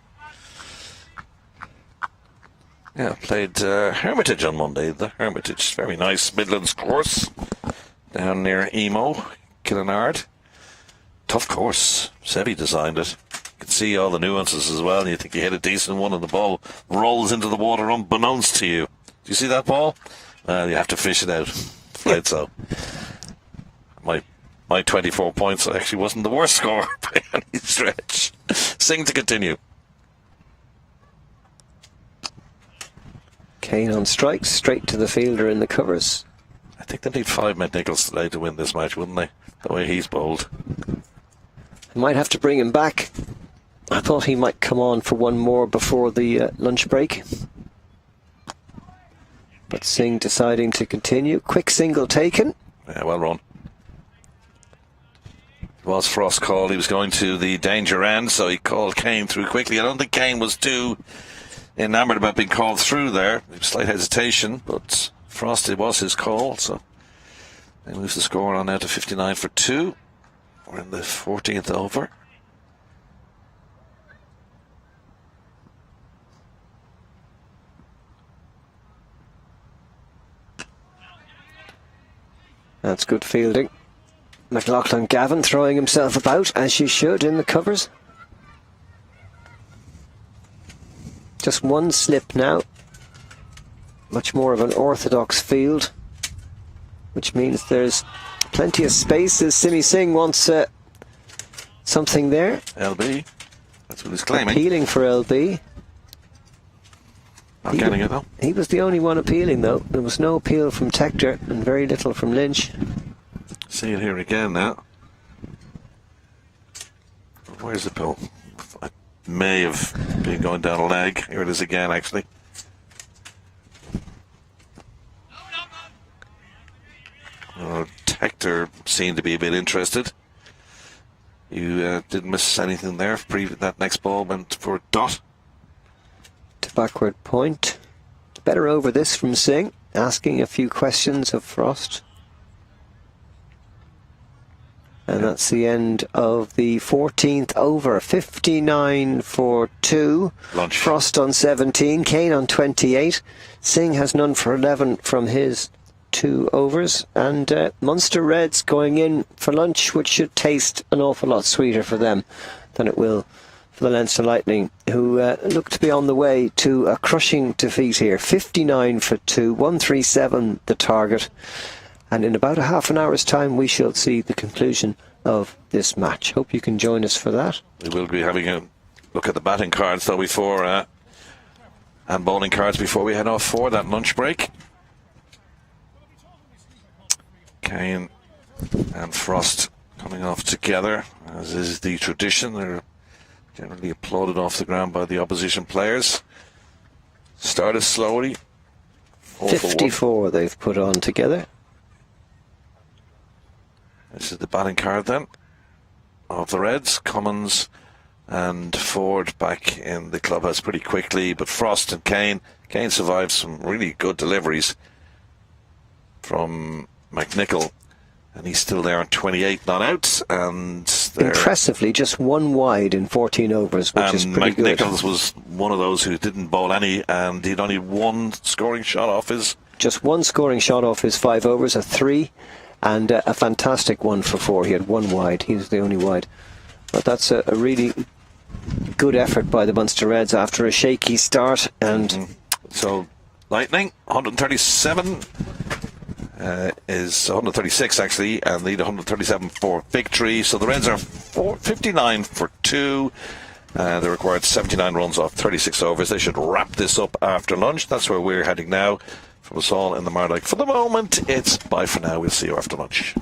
Yeah, played Hermitage on Monday. The Hermitage, very nice Midlands course down near Emo, Killinard. Tough course. Sevi designed it. You can see all the nuances as well. And you think you hit a decent one and the ball rolls into the water unbeknownst to you. Do you see that ball? Well, you have to fish it out. Afraid so. My 24 points actually wasn't the worst score by any stretch. Sing to continue. Kane on strikes, straight to the fielder in the covers. I think they need 5 McNichols today to win this match, wouldn't they? The way he's bowled. Might have to bring him back. I thought he might come on for one more before the lunch break. But Singh deciding to continue. Quick single taken. Yeah, well run. It was Frost called. He was going to the danger end, so he called Kane through quickly. I don't think Kane was too enamoured about being called through there. Slight hesitation, but Frost, it was his call, so he moves the score on now to 59 for 2. We're in the 14th over. That's good fielding. McLaughlin Gavin throwing himself about, as you should, in the covers. Just one slip now. Much more of an orthodox field, which means there's plenty of space as Simi Singh wants something there. LB. That's what he's claiming. Appealing for LB. Not getting it though. He was the only one appealing though. There was no appeal from Tector and very little from Lynch. See it here again now. Where's the pill? It may have been going down a leg. Here it is again, actually. Tector seemed to be a bit interested. You didn't miss anything there. That next ball went for a dot. To backward point. Better over this from Singh, asking a few questions of Frost. And that's the end of the 14th over. 59 for 2. Lunch. Frost on 17. Kane on 28. Singh has none for 11 from his 2 overs. And Munster Reds going in for lunch, which should taste an awful lot sweeter for them than it will for the Leinster Lightning, who look to be on the way to a crushing defeat here. 59 for 2. 137 the target. And in about a half an hour's time, we shall see the conclusion of this match. Hope you can join us for that. We will be having a look at the batting cards, though, before and bowling cards before we head off for that lunch break. Kane and Frost coming off together, as is the tradition. They're generally applauded off the ground by the opposition players. Started slowly. 54 they've put on together. This is the batting card then of the Reds. Cummins and Ford back in the clubhouse pretty quickly, but Frost and Kane survived some really good deliveries from McNichol, and he's still there on 28 not out, and impressively just 1 wide in 14 overs, which is pretty good. McNichols was one of those who didn't bowl any, and he'd only 1 scoring shot off his... Just 1 scoring shot off his 5 overs, a 3, and a fantastic 1 for 4. He had 1 wide. He was the only wide. But that's a really good effort by the Munster Reds after a shaky start. And so Lightning 137 is 136 actually, and need 137 for victory. So the Reds are 59 for 2. They required 79 runs off 36 overs. They should wrap this up after lunch. That's where we're heading now. From us all in the Mardike. For the moment, it's bye for now. We'll see you after lunch.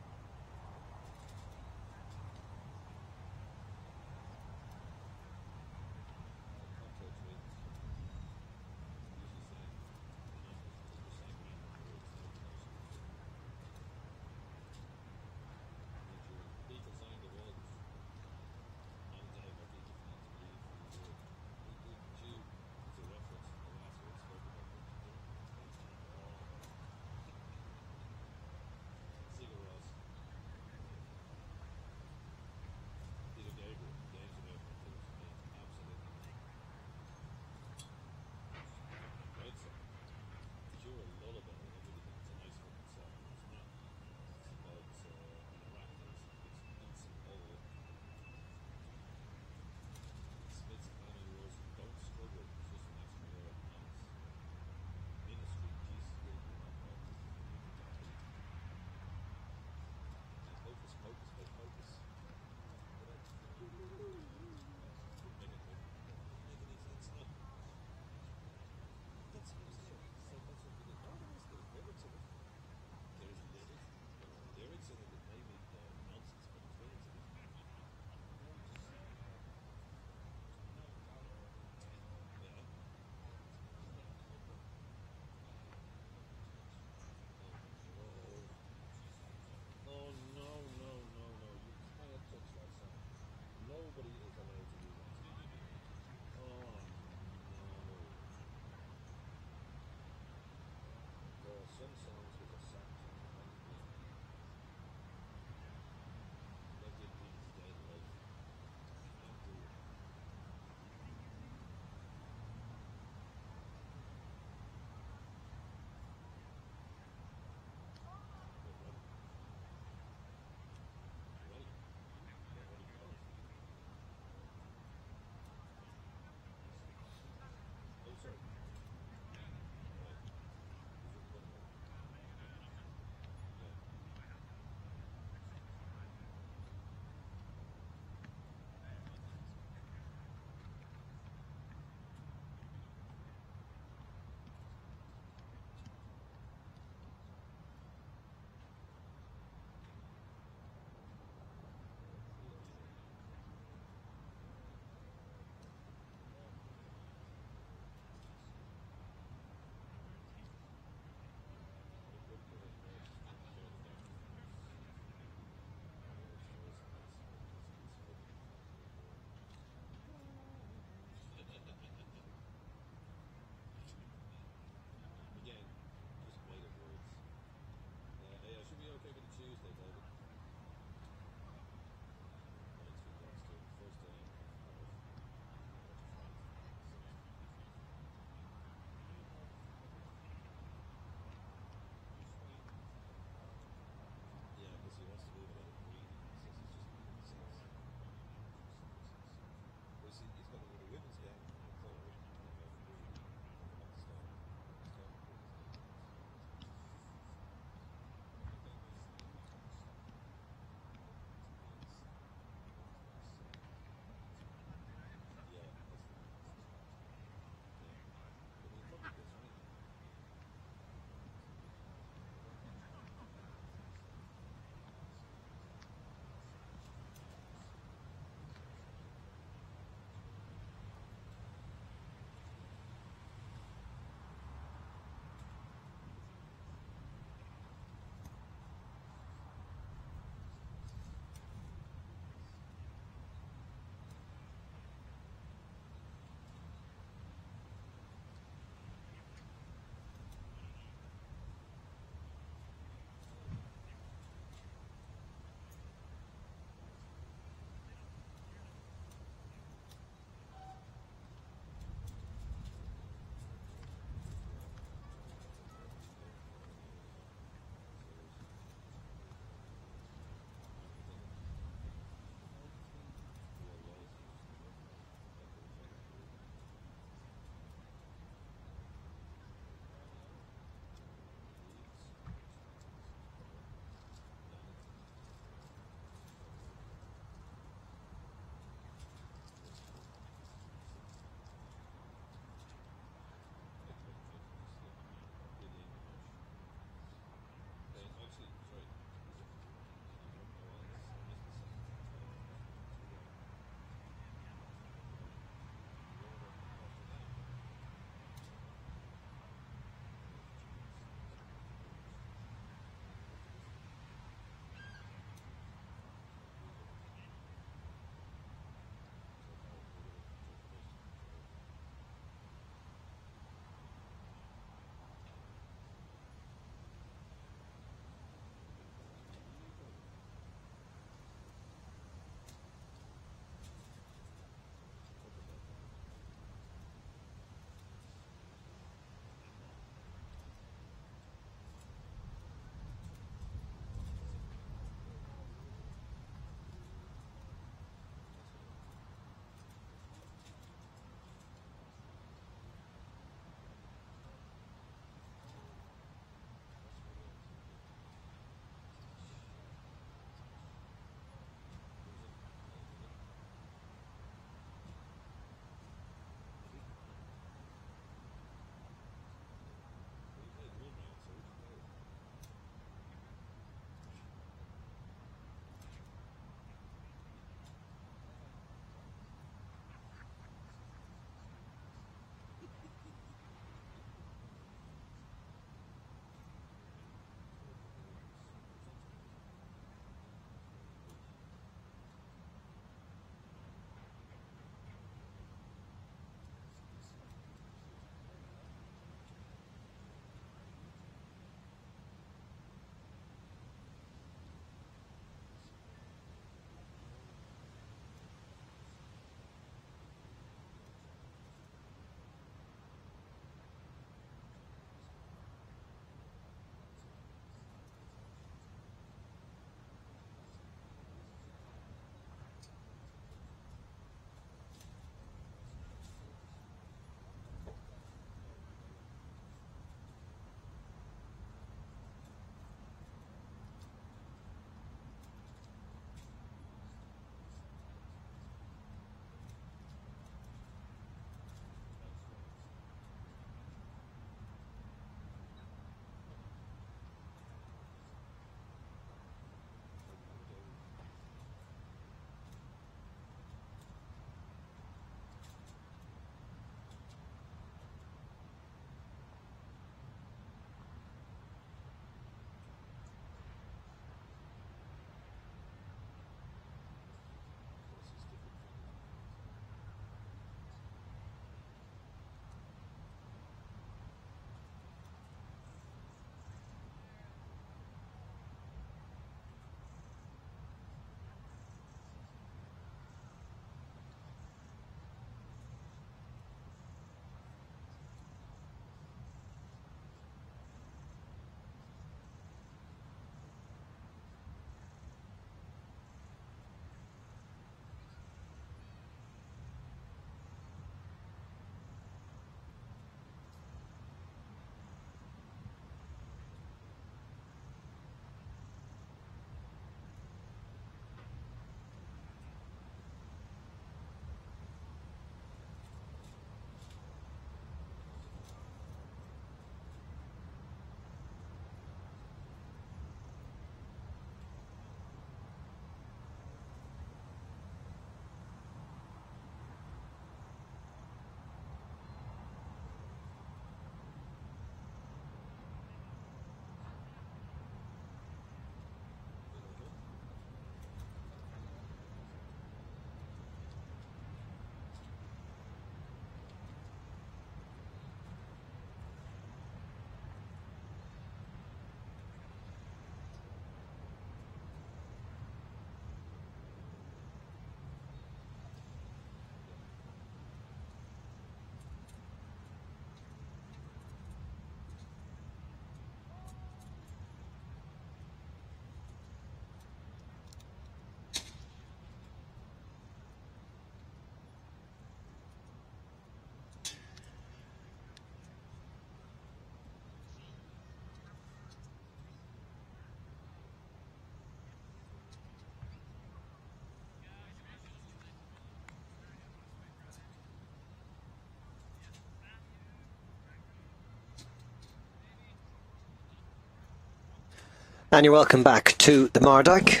And you're welcome back to the Mardyke.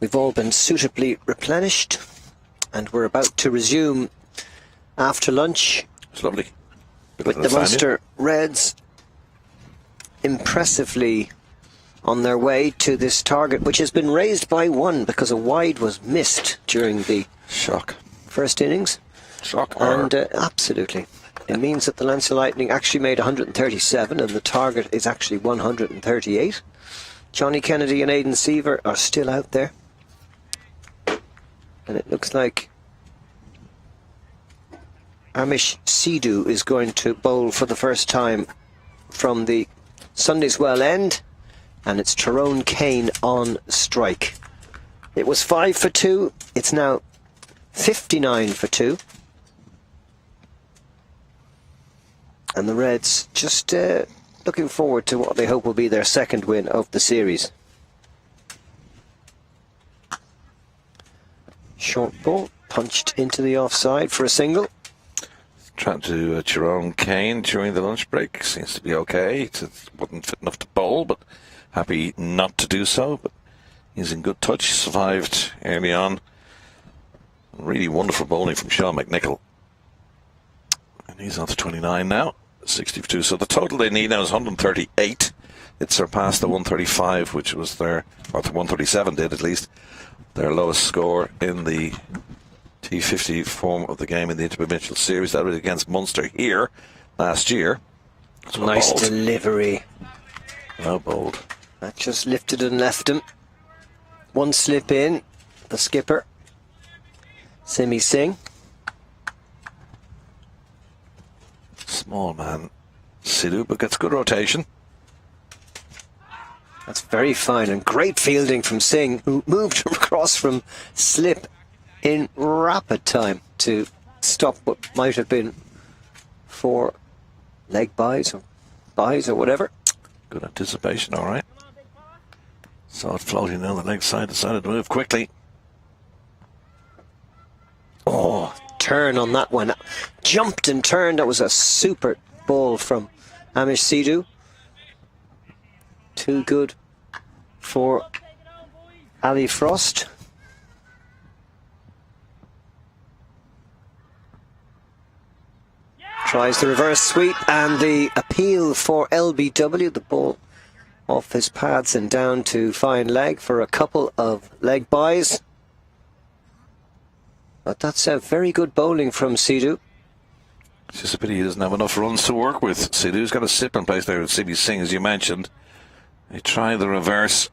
We've all been suitably replenished, and we're about to resume after lunch. It's lovely. With the Munster Reds impressively on their way to this target, which has been raised by one because a wide was missed during the first innings. And absolutely. It means that the Leinster Lightning actually made 137 and the target is actually 138. Johnny Kennedy and Aidan Seaver are still out there. And it looks like Amish Sidhu is going to bowl for the first time from the Sunday's well end. And it's Tyrone Kane on strike. It was 5 for 2. It's now 59 for 2. And the Reds just looking forward to what they hope will be their second win of the series. Short ball punched into the offside for a single. Trying to Tyrone Kane during the lunch break. Seems to be okay. It wasn't fit enough to bowl, but happy not to do so. But he's in good touch. Survived early on. Really wonderful bowling from Sean McNichol. And he's on to 29 now. 60 for 2. So the total they need now is 138. It surpassed the 135, which was their, or the 137 did at least, their lowest score in the T50 form of the game in the interprovincial series. That was against Munster here last year. So nice delivery. Well bowled. That just lifted and left him. One slip in. The skipper, Simi Singh. Small man, Sidhu, but gets good rotation. That's very fine and great fielding from Singh, who moved across from slip in rapid time to stop what might have been 4 leg byes or whatever. Good anticipation, all right. Saw it floating down the leg side, decided to move quickly. Oh, turn on that one. Jumped and turned. That was a super ball from Amish Sidhu. Too good for Ali Frost. Tries the reverse sweep and the appeal for LBW. The ball off his pads and down to fine leg for a couple of leg byes. But that's a very good bowling from Sidhu. It's just a pity he doesn't have enough runs to work with. Sidhu's got a sip in place there with Simi Singh, as you mentioned. He tried the reverse.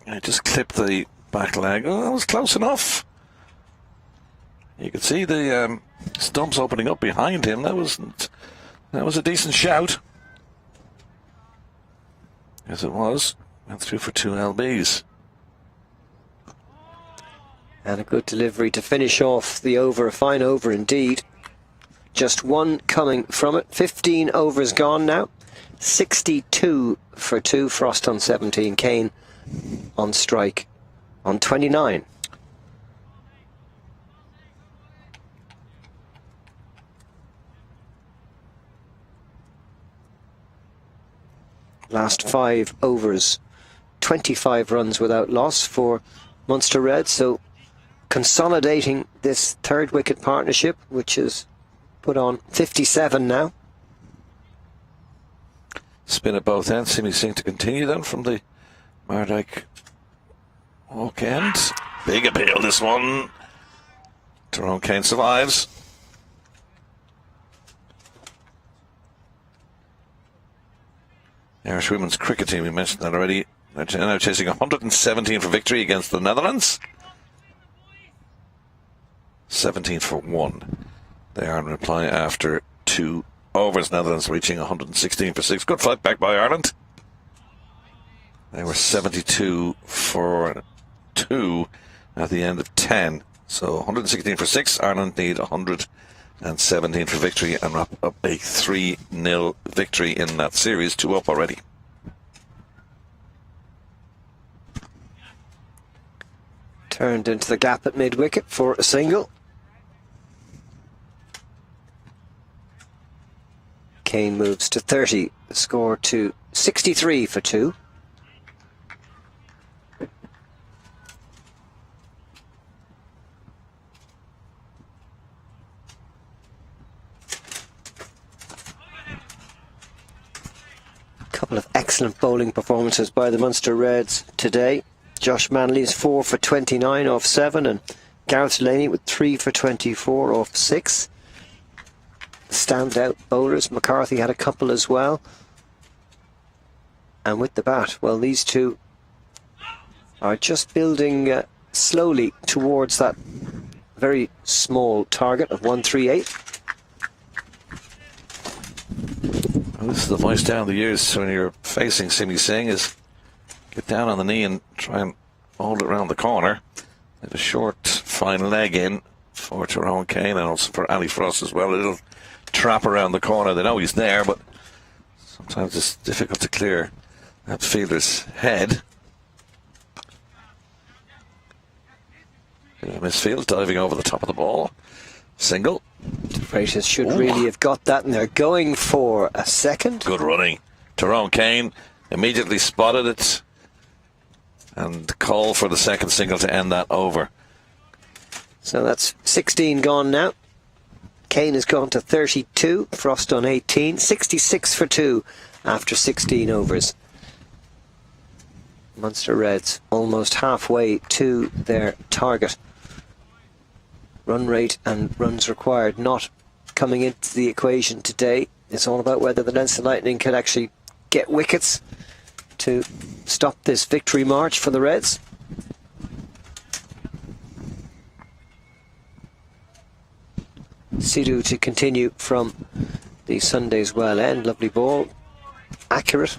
He just clipped the back leg. Oh, that was close enough. You could see the stumps opening up behind him. That was a decent shout. Yes, it was. Went through for 2 LBs. And a good delivery to finish off the over. A fine over indeed. Just one coming from it. 15 overs gone now. 62 for 2. Frost on 17. Kane on strike on 29. Last 5 overs. 25 runs without loss for Munster Reds. So consolidating this third wicket partnership, which is put on 57 now. Spin at both ends. Simi Singh to continue then from the Mardyke walk end. Big appeal this one. Tyrone Kane survives. The Irish women's cricket team, we mentioned that already. They're now chasing 117 for victory against the Netherlands. 17 for 1. They are in reply after 2 overs. Netherlands reaching 116 for 6. Good fight back by Ireland. They were 72 for 2 at the end of 10. So 116 for 6. Ireland need 117 for victory and wrap up a 3-0 victory in that series. 2 up already. Turned into the gap at mid-wicket for a single. Kane moves to 30. The score to 63 for 2. couple of excellent bowling performances by the Munster Reds today. Josh Manley's 4 for 29 off 7, and Gareth Delaney with 3 for 24 off 6. The standout bowlers, McCarthy had a couple as well. And with the bat, well, these two are just building slowly towards that very small target of 138. Well, this is the voice down the years when you're facing Simi Singh, is get down on the knee and try and hold it around the corner. There's a short, fine leg in for Tyrone Kane, and also for Ali Frost as well. A little trap around the corner. They know he's there, but sometimes it's difficult to clear that fielder's head. Misfield diving over the top of the ball. Single. Freitas should really have got that, and they're going for a second. Good running. Tyrone Kane immediately spotted it and called for the second single to end that over. So that's 16 gone now. Kane has gone to 32, Frost on 18, 66 for 2 after 16 overs. Munster Reds almost halfway to their target. Run rate and runs required not coming into the equation today. It's all about whether the Leinster Lightning can actually get wickets to stop this victory march for the Reds. Sidhu to continue from the Sunday's well end. Lovely ball, accurate.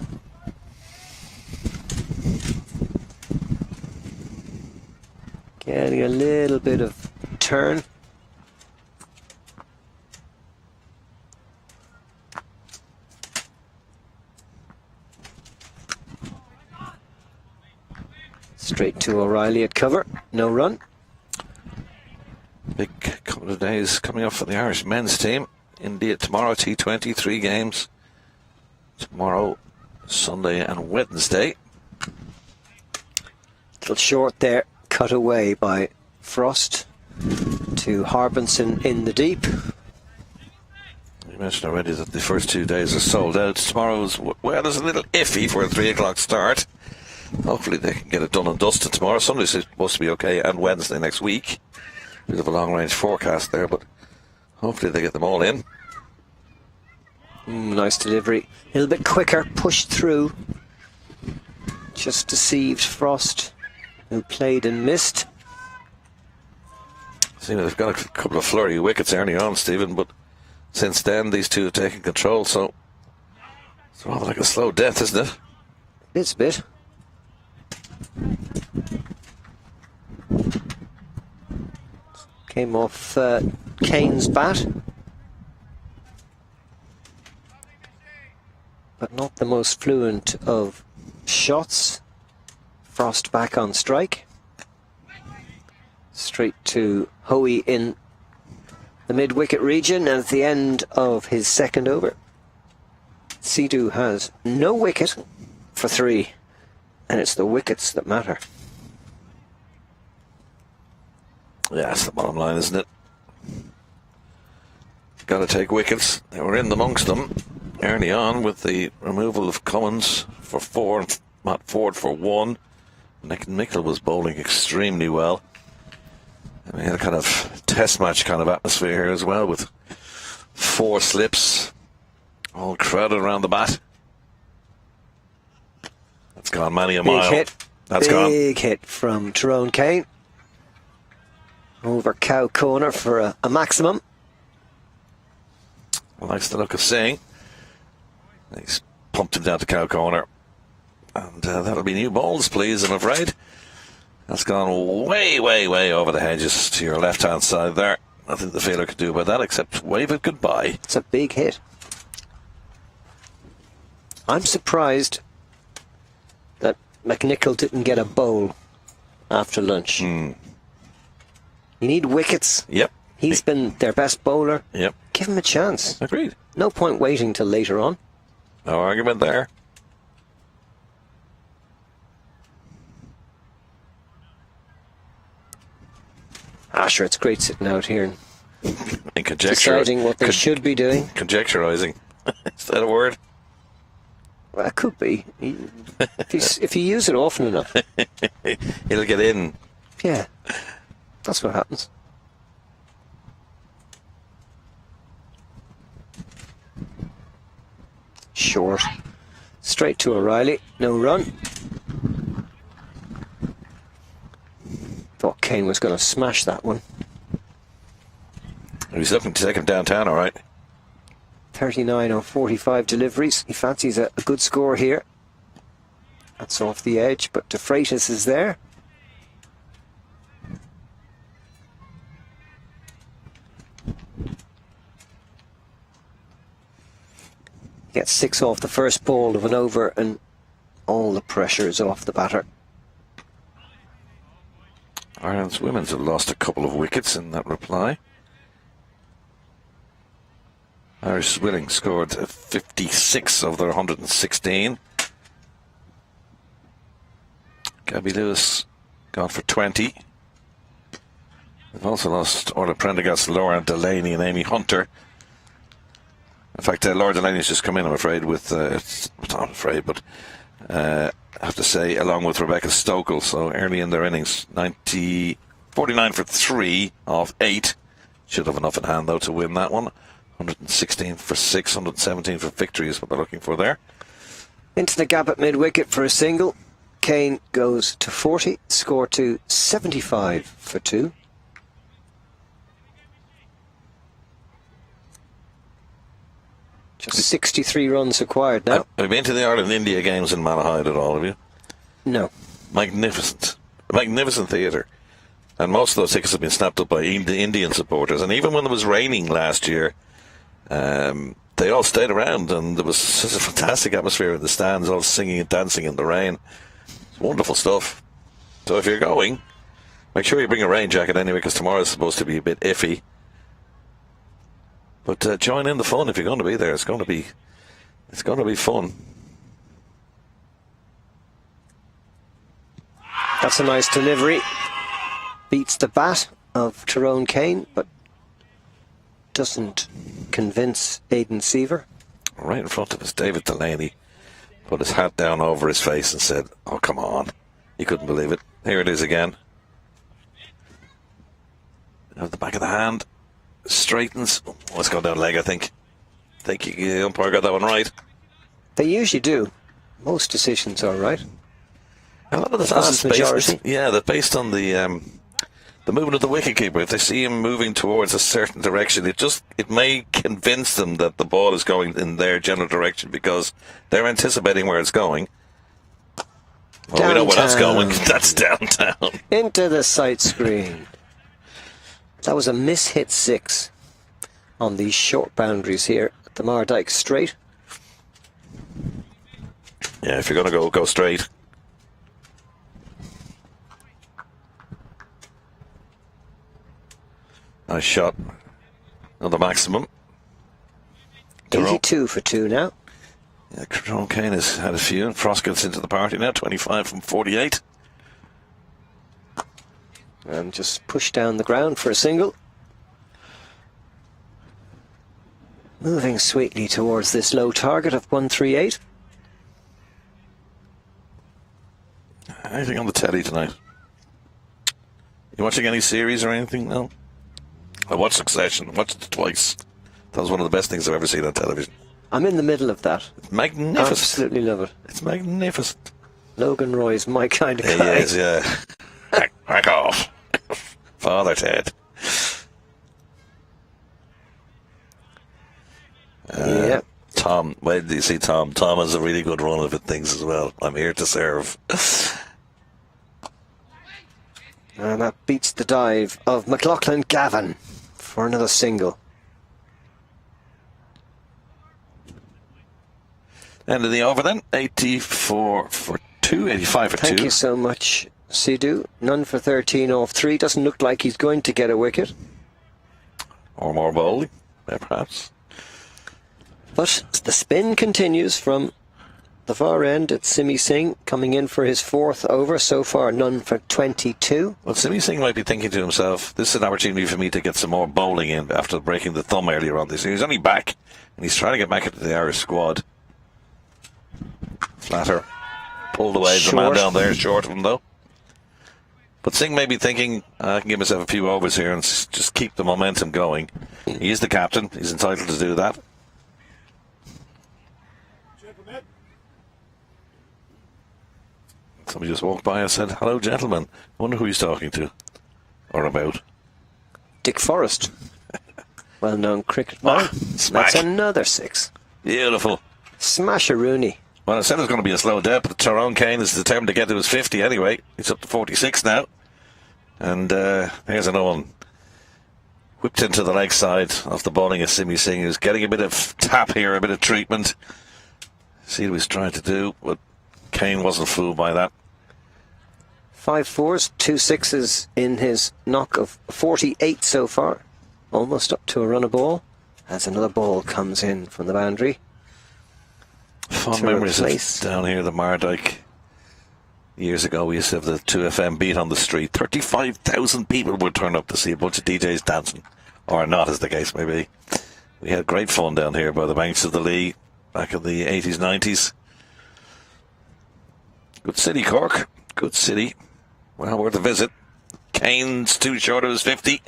Getting a little bit of turn. Straight to O'Reilly at cover, no run. Big couple of days coming up for the Irish men's team. India tomorrow, T20, 3 games. Tomorrow, Sunday and Wednesday. Little short there, cut away by Frost to Harbinson in the deep. You mentioned already that the first 2 days are sold out. Tomorrow's weather's a little iffy for a 3 o'clock start. Hopefully they can get it done and dusted tomorrow. Sunday's supposed to be okay, and Wednesday next week. Bit of a long-range forecast there, but hopefully they get them all in. Nice delivery. A little bit quicker, pushed through. Just deceived Frost, who played and missed. See, they've got a couple of flurry wickets early on, Stephen, but since then these two have taken control, so it's rather like a slow death, isn't it? It's a bit. Came off Kane's bat, but not the most fluent of shots. Frost back on strike. Straight to Hoey in the mid-wicket region, and at the end of his second over, Sidhu has no wicket for 3, and it's the wickets that matter. Yeah, that's the bottom line, isn't it? Got to take wickets. They were in amongst them early on with the removal of Cummins for 4 and Matt Ford for 1. Nick Nicol was bowling extremely well. And we had a kind of test match kind of atmosphere here as well, with 4 slips, all crowded around the bat. That's gone many a mile. Big hit. That's gone. Big hit from Tyrone Kane. Over cow corner for a maximum. Likes the look of Singh. He's pumped him down to cow corner. And that'll be new balls, please, I'm afraid. That's gone way, way, way over the hedges to your left-hand side there. Nothing the fielder could do about that except wave it goodbye. It's a big hit. I'm surprised that McNichol didn't get a bowl after lunch. You need wickets. Yep. He's been their best bowler. Yep. Give him a chance. Agreed. No point waiting till later on. No argument there. Sure, It's great sitting out here and deciding what they should be doing. Conjecturizing. Is that a word? Well, it could be. If you use it often enough. It'll get in. Yeah, that's what happens. Short. Straight to O'Reilly. No run. Thought Kane was going to smash that one. He's looking to take him downtown, all right. 39 on 45 deliveries. He fancies a good score here. That's off the edge, but De Freitas is there. Gets 6 off the first ball of an over, and all the pressure is off the batter. Ireland's women's have lost a couple of wickets in that reply. Irish Willing scored 56 of their 116. Gabby Lewis gone for 20. They've also lost Orla Prendergast, Laura Delaney and Amy Hunter. In fact, Laura Delaney's just come in, I'm afraid, with, not afraid, but I have to say, along with Rebecca Stokel. So early in their innings, 49 for 3 off 8. Should have enough in hand, though, to win that one. 116 for 6, 117 for victory is what they're looking for there. Into the gap at mid-wicket for a single. Kane goes to 40, score to 75 for 2. Just 63 runs acquired now. Have you been to the Ireland-India games in Malahide at all, have you? No. Magnificent. Magnificent theatre. And most of those tickets have been snapped up by Indian supporters. And even when it was raining last year, they all stayed around, and there was such a fantastic atmosphere in the stands, all singing and dancing in the rain. It's wonderful stuff. So if you're going, make sure you bring a rain jacket anyway, because tomorrow's supposed to be a bit iffy. But join in the fun if you're going to be there. It's going to be fun. That's a nice delivery. Beats the bat of Tyrone Kane, but doesn't convince Aidan Seaver. Right in front of us, David Delaney put his hat down over his face and said, "Oh, come on." He couldn't believe it. Here it is again. At the back of the hand. Straightens. Oh, it's gone down leg, I think. I think the umpire got that one right. They usually do. Most decisions are right. A lot of the times they're based on the movement of the wicketkeeper. If they see him moving towards a certain direction, it may convince them that the ball is going in their general direction because they're anticipating where it's going. Well, downtown. we know where that's going. That's downtown. Into the sight screen. That was a miss-hit 6 on these short boundaries here at the Mardyke Straight. Yeah, if you're going to go straight. Nice shot. Another maximum. 82 for 2 now. Yeah, Tyrone Kane has had a few, and Frost gets into the party now, 25 from 48. And just push down the ground for a single. Moving sweetly towards this low target of 138. Anything on the telly tonight? You watching any series or anything? No? I watched Succession. I watched it twice. That was one of the best things I've ever seen on television. I'm in the middle of that. It's magnificent. Absolutely love it. It's magnificent. Logan Roy's my kind of guy. He is, yeah. Back off. Father Ted. Yeah. Tom, where do you see Tom? Tom has a really good run of things as well. I'm here to serve. And that beats the dive of McLaughlin Gavin for another single. End of the over then. 84 for 2, 85 for 2. Thank you so much, Sidhu. None for 13 off 3. Doesn't look like he's going to get a wicket. Or more bowling, perhaps. But the spin continues from the far end. It's Simi Singh coming in for his 4th over. So far, none for 22. Well, Simi Singh might be thinking to himself, this is an opportunity for me to get some more bowling in after breaking the thumb earlier on this year. He's only back, and he's trying to get back into the Irish squad. Flatter pulled away. The man down there short of him, though. But Singh may be thinking, I can give myself a few overs here and just keep the momentum going. He is the captain. He's entitled to do that. Somebody just walked by and said, hello, gentlemen. I wonder who he's talking to or about. Dick Forrest. Well-known cricket man. That's another 6. Beautiful. Smash-a-rooney. Well, I said it was going to be a slow death, but Tyrone Kane is determined to get to his 50 anyway. He's up to 46 now. And here's another one. Whipped into the leg side off the bowling of Simi Singh, who's getting a bit of tap here, a bit of treatment. See what he's trying to do, but Kane wasn't fooled by that. 5 4s, 2 6s in his knock of 48 so far. Almost up to a run of ball. As another ball comes in from the boundary. Fond memories of down here, the Mardyke. Years ago, we used to have the 2FM beat on the street. 35,000 people would turn up to see a bunch of DJs dancing. Or not, as the case may be. We had great fun down here by the banks of the Lee back in the 80s, 90s. Good city, Cork. Good city. Well worth a visit. Kane's too short of his 50.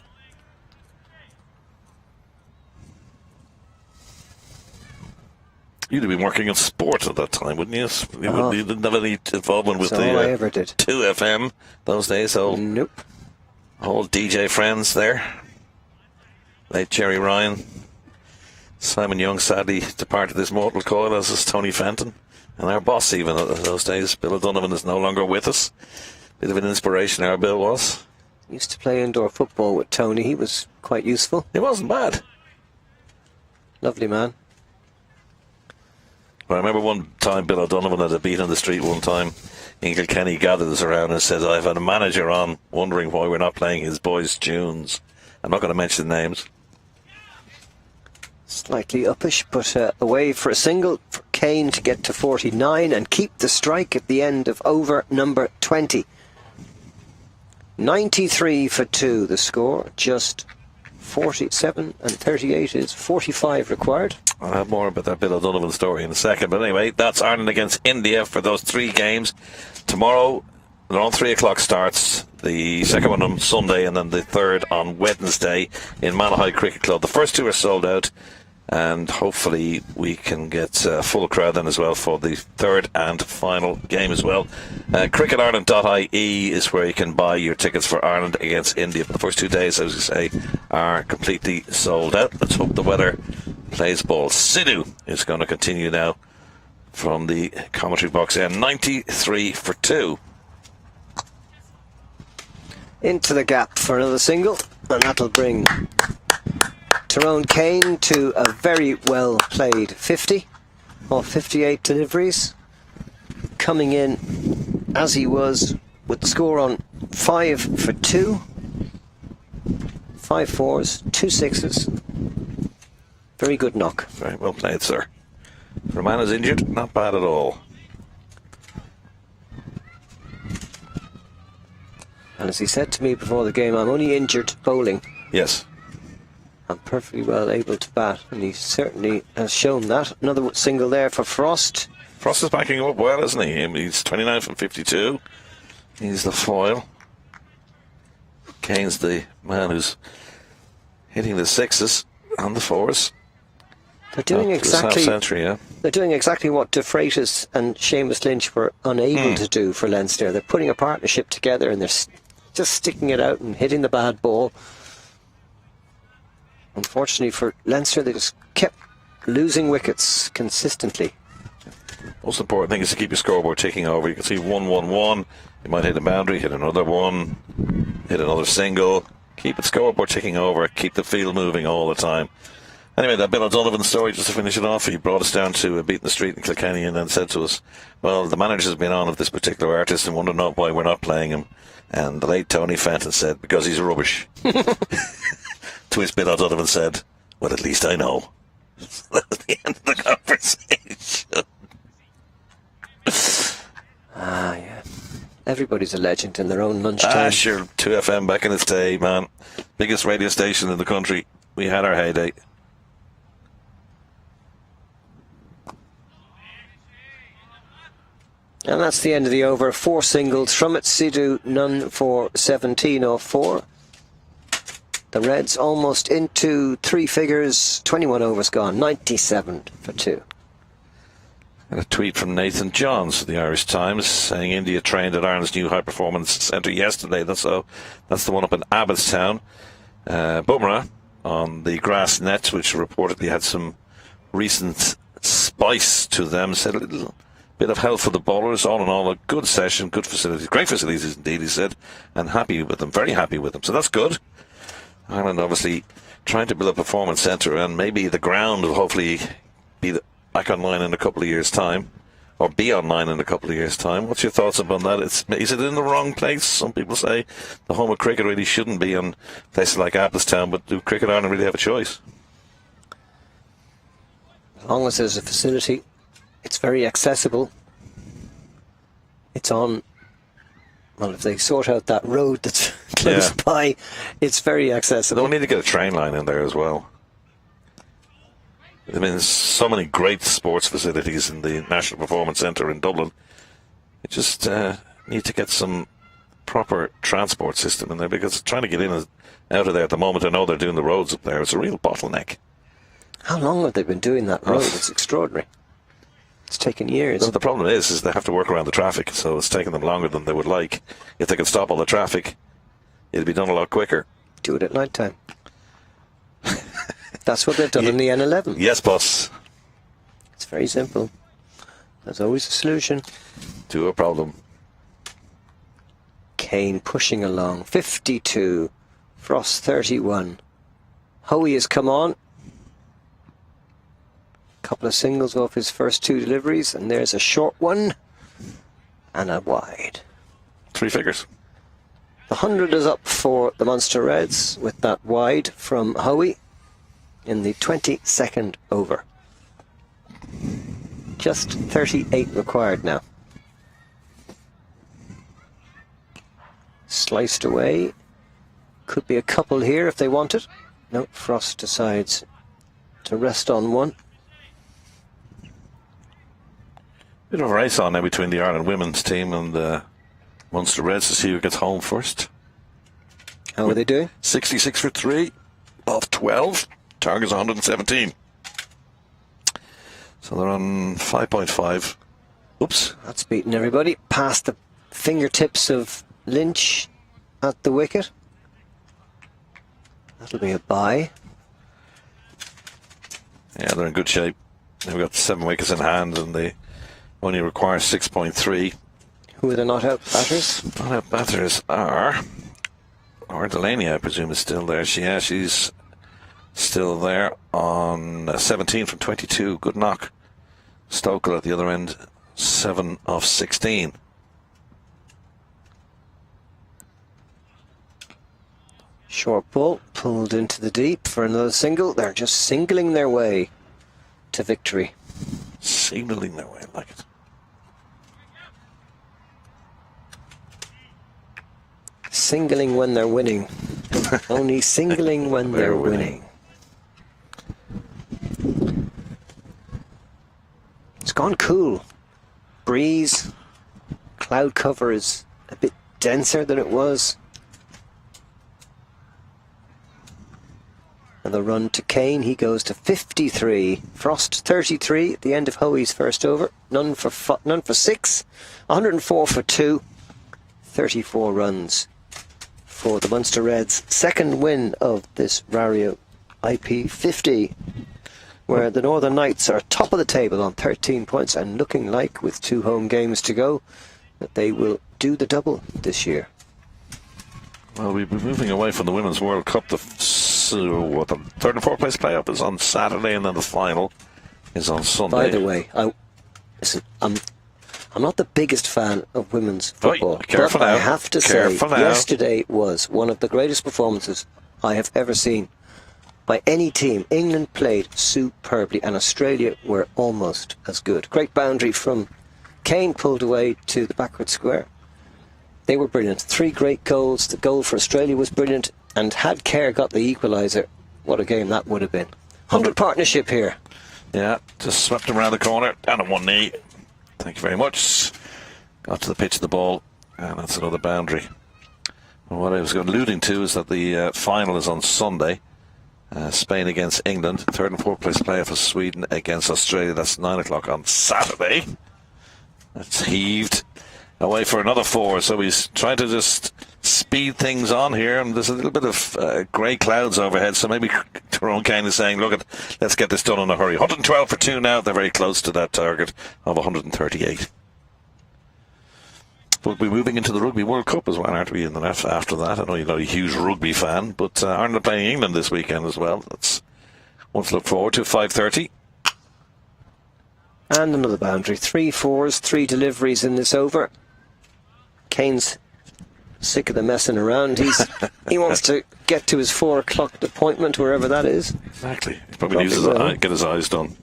You'd have been working in sport at that time, wouldn't you? You didn't have any involvement with all I ever did. 2FM those days. So nope. Old DJ friends there. Late Jerry Ryan. Simon Young sadly departed this mortal coil, as is Tony Fenton. And our boss even at those days, Bill O'Donovan, is no longer with us. Bit of an inspiration, our Bill was. Used to play indoor football with Tony. He was quite useful. He wasn't bad. Lovely man. Well, I remember one time Bill O'Donovan had a beat on the street one time. Ingle Kenny gathered us around and said, I've had a manager on wondering why we're not playing his boys' tunes. I'm not going to mention names. Slightly uppish, but away for a single for Kane to get to 49 and keep the strike at the end of over number 20. 93 for 2 the score, just 47 and 38 is 45 required. I'll have more about that Bill O'Donovan story in a second, but anyway, that's Ireland against India for those 3 games. Tomorrow, around 3 o'clock starts, the second one on Sunday and then the third on Wednesday in Malahide Cricket Club. The first 2 are sold out, and hopefully we can get a full crowd then as well for the third and final game as well. CricketIreland.ie is where you can buy your tickets for Ireland against India. But the first 2 days, as I say, are completely sold out. Let's hope the weather plays ball. Sidhu is going to continue now from the commentary box end. 93 for 2. Into the gap for another single, and that'll bring Tyrone Kane to a very well played 50 of 58 deliveries, coming in as he was with the score on 5 for 2, 5 4s, 2 6s. Very good knock. Very well played, sir. For a man who's injured, not bad at all. And as he said to me before the game, I'm only injured bowling. Yes. I'm perfectly well able to bat, and he certainly has shown that. Another single there for Frost. Frost is backing him up well, isn't he? He's 29 from 52. He's the foil. Kane's the man who's hitting the 6s and the 4s. They're doing exactly century, yeah. They're doing exactly what De Freitas and Seamus Lynch were unable to do for Leinster. They're putting a partnership together, and they're just sticking it out and hitting the bad ball. Unfortunately for Leinster, they just kept losing wickets consistently. Most important thing is to keep your scoreboard ticking over. You can see 1-1-1. You might hit a boundary, hit another one, hit another single. Keep the scoreboard ticking over. Keep the field moving all the time. Anyway, that Bill O'Donovan story, just to finish it off, he brought us down to a beat in the street in Kilkenny and then said to us, well, the manager's been on of this particular artist and wondered not why we're not playing him. And the late Tony Fenton said, because he's rubbish. To which Bill O'Donovan said, well, at least I know. That was the end of the conversation. Yeah. Everybody's a legend in their own lunchtime. Sure, 2FM back in its day, man. Biggest radio station in the country. We had our heyday. And that's the end of the over. 4 singles from it. Sidhu, none for 17 off 4. The Reds almost into 3 figures. 21 overs gone. 97 for 2. And a tweet from Nathan Johns of the Irish Times saying India trained at Ireland's new high performance centre yesterday. That's the one up in Abbottstown. Bumrah on the grass nets, which reportedly had some recent spice to them, said a little bit of help for the bowlers. All in all, a good session, good facilities, great facilities indeed, he said, and happy with them, very happy with them. So that's good. Ireland obviously trying to build a performance centre, and maybe the ground will hopefully be back online in a couple of years' time, or be online in a couple of years' time. What's your thoughts upon that? Is it in the wrong place? Some people say the home of cricket really shouldn't be in places like Abbottstown, but do Cricket Ireland really have a choice? As long as there's a facility, it's very accessible. It's on, well, if they sort out that road that's close by, it's very accessible. They'll need to get a train line in there as well. I mean, there's so many great sports facilities in the National Performance Centre in Dublin. You just need to get some proper transport system in there, because trying to get in and out of there at the moment, I know they're doing the roads up there, it's a real bottleneck. How long have they been doing that road? It's extraordinary. It's taken years. The problem is they have to work around the traffic, so it's taking them longer than they would like. If they could stop all the traffic, it'd be done a lot quicker. Do it at night time. That's what they've done in the N11. Yes, boss. It's very simple. There's always a solution to a problem. Kane pushing along. 52. Frost 31. Hoey has come on. Couple of singles off his first 2 deliveries, and there's a short one and a wide. 3 figures. The 100 is up for the Munster Reds with that wide from Hoey in the 22nd over. Just 38 required now. Sliced away. Could be a couple here if they want it. No, Frost decides to rest on one. Bit of a race on now between the Ireland women's team and the Munster Reds to see who gets home first. How are they doing? 66 for 3 off 12. Target's 117. So they're on 5.5. Oops. That's beaten everybody. Past the fingertips of Lynch at the wicket. That'll be a bye. Yeah, they're in good shape. They've got 7 wickets in hand, and they only require 6.3. Who are the not out batters? Not out batters are, or Delaney, I presume, is still there. She's still there on 17 from 22. Good knock. Stokel at the other end, 7 off 16. Short ball pulled into the deep for another single. They're just singling their way to victory. Signaling their way, I like it. Singling when they're winning. Only singling when they're winning. It's gone cool. Breeze. Cloud cover is a bit denser than it was. And the run to Kane, he goes to 53. Frost 33 at the end of Hoey's first over. None for 6. 104 for 2. 34 runs for the Munster Reds. Second win of this Rario IP50, where the Northern Knights are top of the table on 13 points and looking like, with 2 home games to go, that they will do the double this year. Well, we'll be moving away from the Women's World Cup. The third and fourth place playoff is on Saturday, and then the final is on Sunday. By the way, listen, I'm not the biggest fan of women's football, careful but now. I have to say, yesterday was one of the greatest performances I have ever seen by any team. England played superbly, and Australia were almost as good. Great boundary from Kane, pulled away to the backward square. They were brilliant. 3 great goals. The goal for Australia was brilliant, and had Kerr got the equaliser, what a game that would have been. 100 partnership here. Yeah, just swept him around the corner, down on one knee. Thank you very much. got to the pitch of the ball, and that's another boundary. And what I was alluding to is that the final is on Sunday. Spain against England, third and fourth place playoff for Sweden against Australia. That's 9 o'clock on Saturday. That's heaved away for another 4, so he's trying to just speed things on here, and there's a little bit of grey clouds overhead, so maybe Tyrone Kane is saying, look, let's get this done in a hurry. 112 for 2 now. They're very close to that target of 138. We'll be moving into the Rugby World Cup as well, aren't we, in the after that? I know you're not a huge rugby fan, but Ireland are playing England this weekend as well. That's one to look forward to. 5:30. And another boundary. 3 fours, 3 deliveries in this over. Kane's sick of the messing around. He wants to get to his 4 o'clock appointment, wherever that is. Exactly. He probably needs to get his eyes done.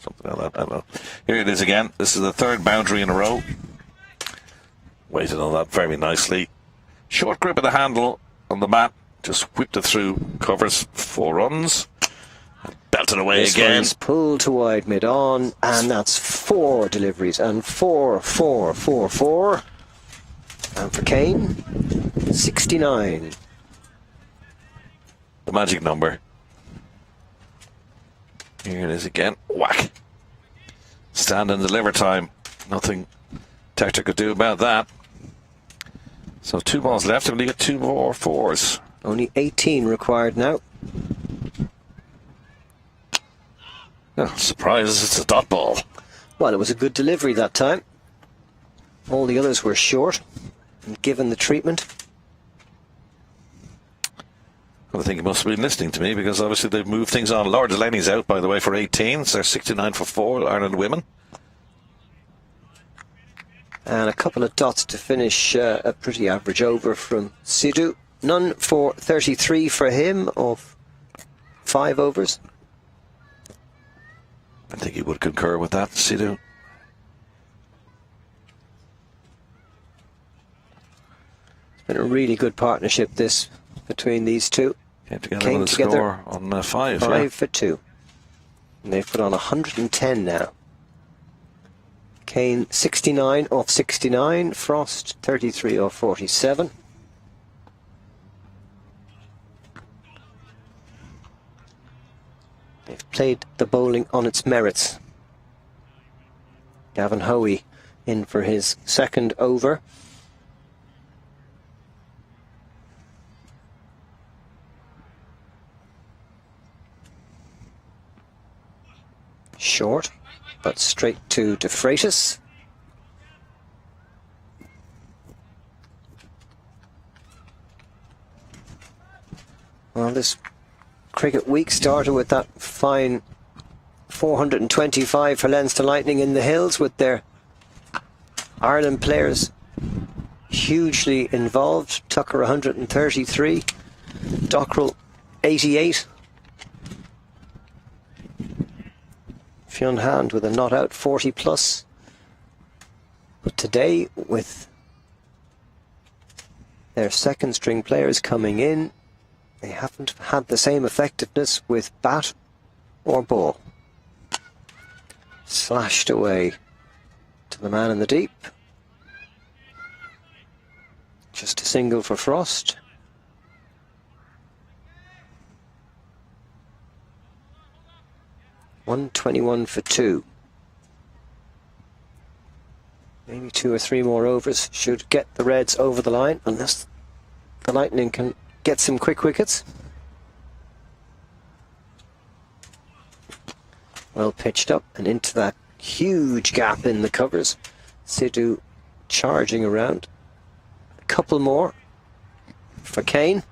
Something like that. I don't know. Here it is again. This is the 3rd boundary in a row. Waited on that very nicely. Short grip of the handle on the mat. Just whipped it through. Covers 4 runs. Belted away this again. One's pulled to wide mid on, and that's 4 deliveries. And 4, 4, 4, 4. And for Kane, 69. The magic number. Here it is again. Whack. Stand and deliver time. Nothing Tector could do about that. So 2 balls left, and we get 2 more 4s. Only 18 required now. Oh, surprise, it's a dot ball. Well, it was a good delivery that time. All the others were short, and given the treatment. Well, I think you must have been listening to me, because obviously they've moved things on. Laura Delaney's out, by the way, for 18. So they're 69 for 4, Ireland women. And a couple of dots to finish a pretty average over from Sidhu. None for 33 for him of 5 overs. I think he would concur with that, Sidhu. It's been a really good partnership, this, between these two. Came together with a score on 5. 5 for 2. And they've put on 110 now. Kane 69 off 69, Frost 33 off 47. They've played the bowling on its merits. Gavin Hoey in for his 2nd over. Short, but straight to De Freitas. Well, this cricket week started with that fine 425 for Leinster Lightning in the Hills, with their Ireland players hugely involved. Tucker 133, Dockrell 88. Fionn Hand with a not out 40 plus. But today, with their 2nd string players coming in, they haven't had the same effectiveness with bat or ball. Slashed away to the man in the deep. Just a single for Frost. $121 for 2. Maybe 2 or 3 more overs should get the Reds over the line, unless the Lightning can get some quick wickets. Well pitched up and into that huge gap in the covers. Sidhu charging around. A couple more for Kane.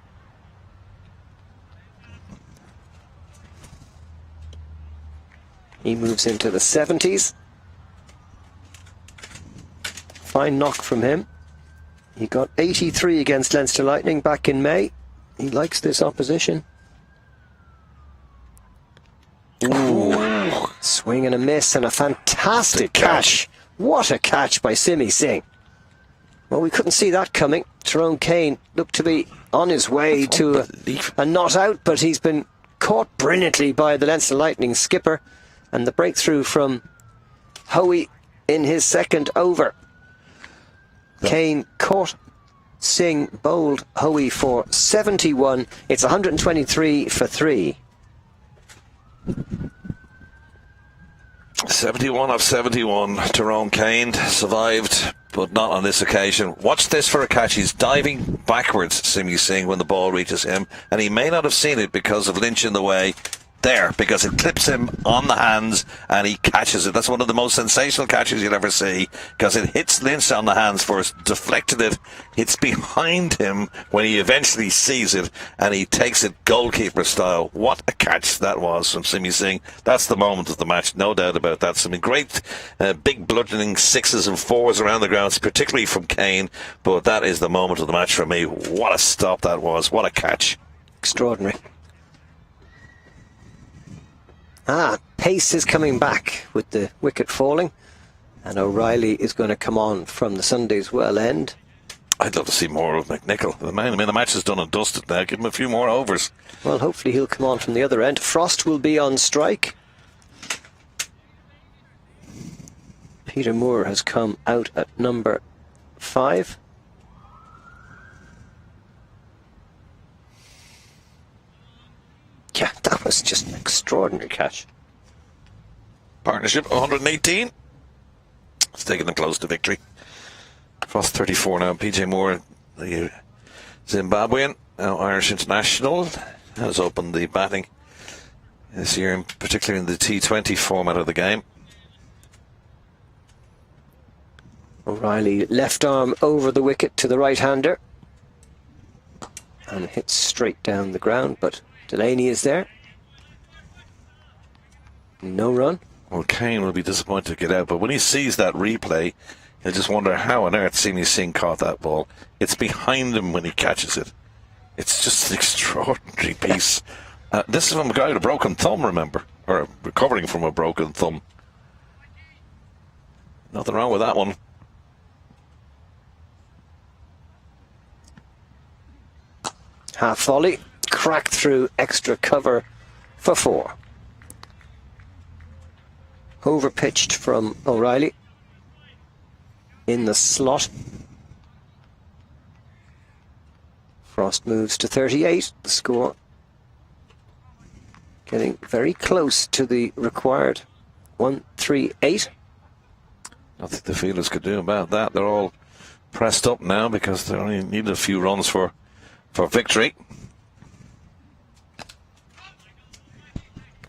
He moves into the 70s. Fine knock from him. He got 83 against Leinster Lightning back in May. He likes this opposition. Ooh. Swing and a miss, and a fantastic catch. What a catch by Simi Singh. Well, we couldn't see that coming. Tyrone Kane looked to be on his way to a not out, but he's been caught brilliantly by the Leinster Lightning skipper. And the breakthrough from Hoey in his 2nd over. Kane caught Singh, bowled Hoey for 71. It's 123 for 3. 71 of 71. Tyrone Kane survived, but not on this occasion. Watch this for a catch. He's diving backwards, Simi Singh, when the ball reaches him, and he may not have seen it because of Lynch in the way. There, because it clips him on the hands and he catches it. That's one of the most sensational catches you'll ever see, because it hits Lynch on the hands first, deflected it, hits behind him when he eventually sees it, and he takes it goalkeeper style. What a catch that was from Simi Singh. That's the moment of the match, no doubt about that. Some great big bludgeoning 6s and 4s around the grounds, particularly from Kane, but that is the moment of the match for me. What a stop that was. What a catch. Extraordinary. Pace is coming back with the wicket falling, and O'Reilly is going to come on from the Sunday's well end. I'd love to see more of McNichol. The match is done and dusted now. Give him a few more overs. Well, hopefully he'll come on from the other end. Frost will be on strike. Peter Moore has come out at number 5. Yeah, that was just an extraordinary catch. Partnership 118. It's taking them close to victory. Frost 34 now. PJ Moore, the Zimbabwean, now Irish international, has opened the batting this year, particularly in the T20 format of the game. O'Reilly left arm over the wicket to the right-hander and hits straight down the ground, but Delaney is there. No run. Well, Kane will be disappointed to get out, but when he sees that replay, he'll just wonder how on earth Simi Singh caught that ball. It's behind him when he catches it. It's just an extraordinary piece. This is from a guy with a broken thumb, remember? Or recovering from a broken thumb. Nothing wrong with that one. Half volley, cracked through extra cover for 4. Over pitched from O'Reilly in the slot. Frost moves to 38. The score getting very close to the required 138. Nothing the fielders could do about that. They're all pressed up now because they only needed a few runs for victory.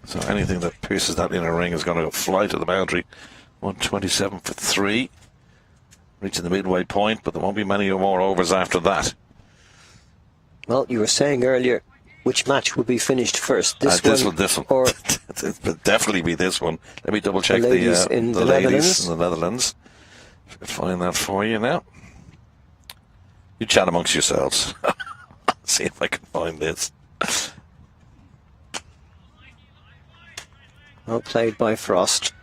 So anything that pierces that inner ring is going to fly to the boundary. 127 for 3. Reaching the midway point, but there won't be many more overs after that. Well, you were saying earlier which match would be finished first. This one. Or it will definitely be this one. Let me double check the ladies in the Netherlands. In the Netherlands. Find that for you now. You chat amongst yourselves. See if I can find this. Well played by Frost.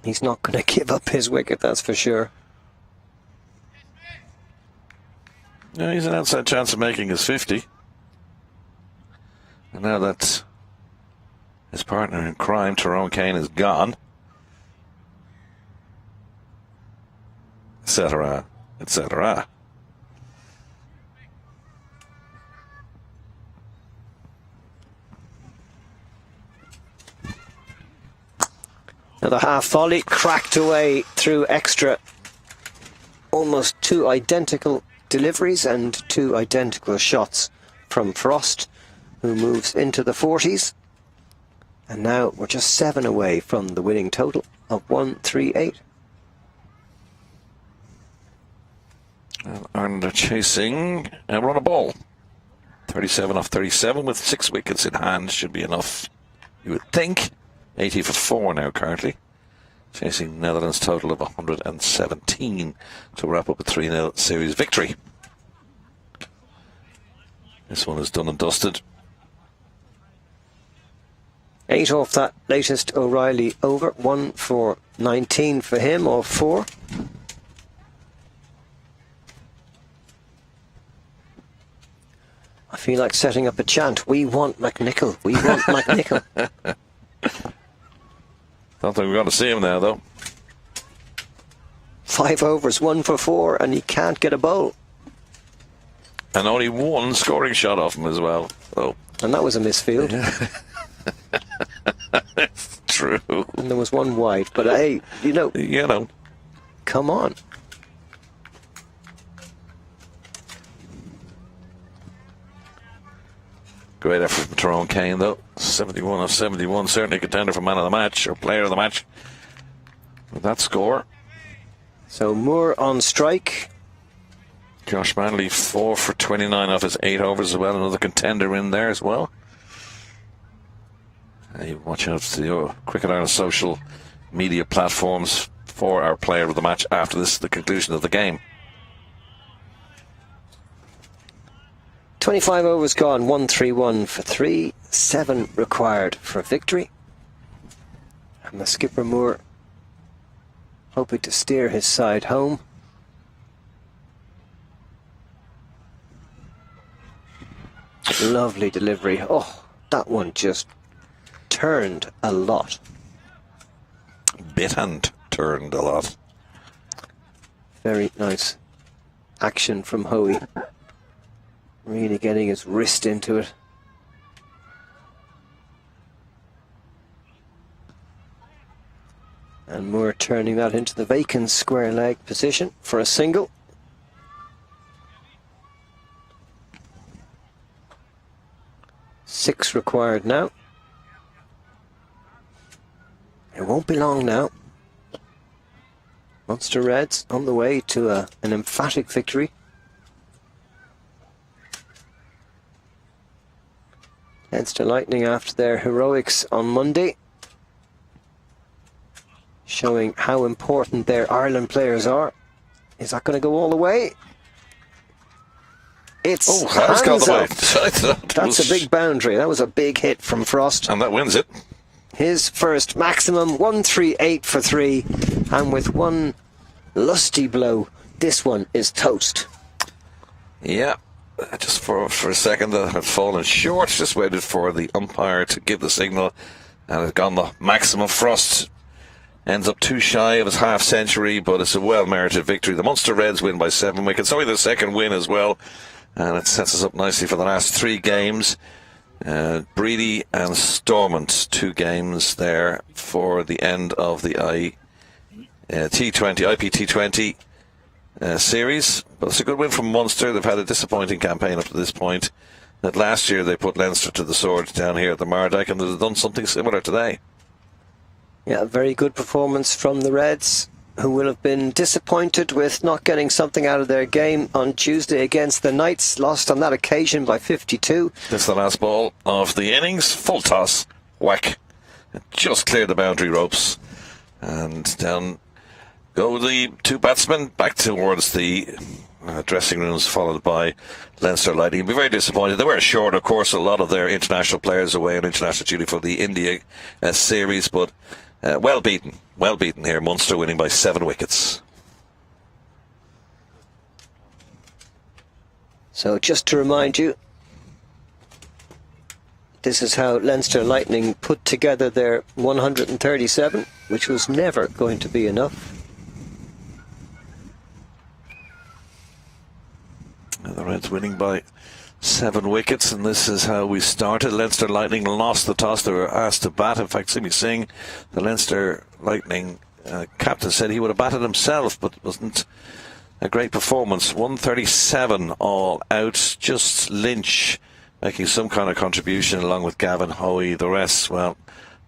He's not going to give up his wicket, that's for sure. Yeah, he's an outside chance of making his 50. And now that his partner in crime, Tyrone Kane, is gone, etc., etc. Another half volley, cracked away through extra. Almost 2 identical deliveries and 2 identical shots from Frost, who moves into the 40s. And now we're just 7 away from the winning total of 138. And chasing a run a ball. 37 off 37 with 6 wickets in hand should be enough, you would think. 80 for 4 now currently. Chasing Netherlands total of 117 to wrap up a 3-0 series victory. This one is done and dusted. 8 off that latest O'Reilly over. 1 for 19 for him, or 4. I feel like setting up a chant. We want McNichol. We want McNichol. Don't think we're going to see him now, though. 5 overs, 1 for 4, and he can't get a bowl. And only one scoring shot off him as well. Oh. And that was a misfield. It's true. And there was one wide. But hey, come on. Great effort from Tyrone Kane, though. 71 of 71. Certainly a contender for man of the match or player of the match with that score. So Moore on strike. Josh Manley 4 for 29 off his 8 overs as well. Another contender in there as well. You watch out for the Cricket Ireland social media platforms for our player of the match after the conclusion of the game. 25 overs gone, 1-3-1 for 3, 7 required for victory. And the skipper Moore hoping to steer his side home. Lovely delivery. Oh, that one just turned a lot. Bit and turned a lot. Very nice action from Hoey. Really getting his wrist into it. And Moore turning that into the vacant square leg position for a single. Six required now. It won't be long now. Munster Reds on the way to an emphatic victory. Leinster Lightning after their heroics on Monday, showing how important their Ireland players are. Is that going to go all the way? It's that's gone the way. That's a big boundary. That was a big hit from Frost. And that wins it. His first maximum, 138 for 3. And with one lusty blow, this one is toast. Yeah. Just for a second that had fallen short. Just waited for the umpire to give the signal. And it's gone the maximum. Frost ends up too shy of his half century, but it's a well-merited victory. The Munster Reds win by 7 wickets. Only the second win as well. And it sets us up nicely for the last 3 games. Breedy and Stormont, 2 games there for the end of the IP20 series. But it's a good win from Munster. They've had a disappointing campaign up to this point. That last year they put Leinster to the sword down here at the Mardyke, and they've done something similar today. Yeah, a very good performance from the Reds, who will have been disappointed with not getting something out of their game on Tuesday against the Knights. Lost on that occasion by 52. This is the last ball of the innings. Full toss. Whack. It just cleared the boundary ropes. And down go the 2 batsmen back towards the dressing rooms, followed by Leinster Lightning. You'll be very disappointed. They were short, of course, a lot of their international players away on international duty for the India series, but well beaten here. Munster winning by 7 wickets. So just to remind you, this is how Leinster Lightning put together their 137, which was never going to be enough. And the Reds winning by 7 wickets, and this is how we started. Leinster Lightning lost the toss. They were asked to bat. In fact, Simi Singh, the Leinster Lightning captain, said he would have batted himself, but it wasn't a great performance. 137 all out. Just Lynch making some kind of contribution along with Gavin Hoey. The rest, well,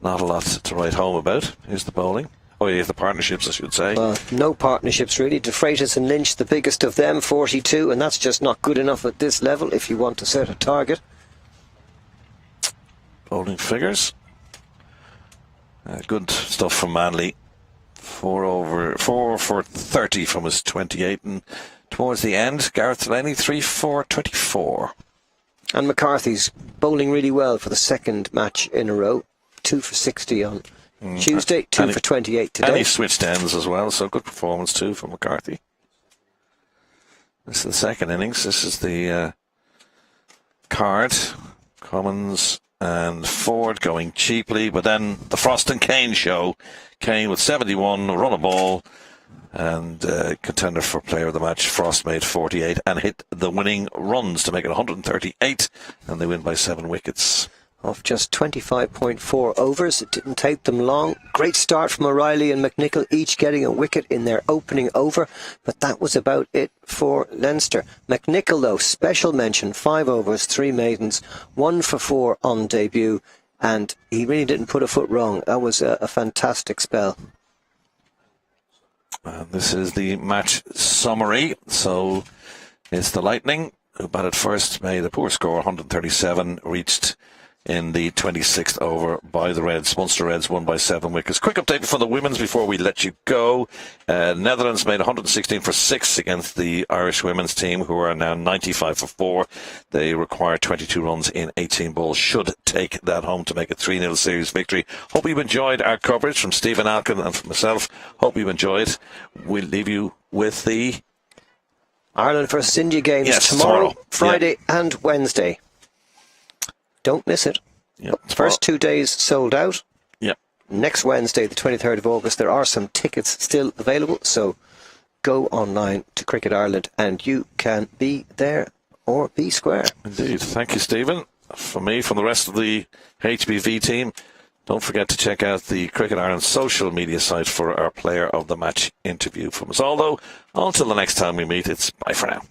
not a lot to write home about. Here's the bowling. Oh, yeah, the partnerships, I should say. No partnerships, really. De Freitas and Lynch, the biggest of them, 42, and that's just not good enough at this level if you want to set a target. Bowling figures. Good stuff from Manley. 4 for 30 from his 28, and towards the end, Gareth Delaney 3 for 24. And McCarthy's bowling really well for the second match in a row. 2 for 60 on Tuesday, 2 for 28 today. And he switched ends as well, so good performance too from McCarthy. This is the second innings. This is the card. Cummins and Ford going cheaply, but then the Frost and Kane show. Kane with 71, run a ball, And contender for player of the match, Frost made 48 and hit the winning runs to make it 138, and they win by 7 wickets. Off just 25.4 overs. It didn't take them long. Great start from O'Reilly and McNicholl, each getting a wicket in their opening over, but that was about it for Leinster. McNicholl, though, special mention, 5 overs, 3 maidens, 1 for 4 on debut, and he really didn't put a foot wrong. That was a fantastic spell. And this is the match summary. So it's the Lightning, who batted first, made a poor score, 137, reached in the 26th over by the Reds. Munster Reds won by 7 wickets. Quick update for the women's before we let you go. Netherlands made 116 for 6 against the Irish women's team, who are now 95 for 4. They require 22 runs in 18 balls. Should take that home to make a 3-0 series victory. Hope you've enjoyed our coverage from Stephen Alkin and from myself. Hope you've enjoyed. We'll leave you with the Ireland versus India games tomorrow, Friday and Wednesday. Don't miss it. First 2 days sold out. Next Wednesday, the 23rd of August, there are some tickets still available, so go online to Cricket Ireland and you can be there or be square. Indeed. Thank you, Stephen. From me, from the rest of the HBV team, don't forget to check out the Cricket Ireland social media site for our player of the match interview. From us all, though, until the next time we meet, it's bye for now.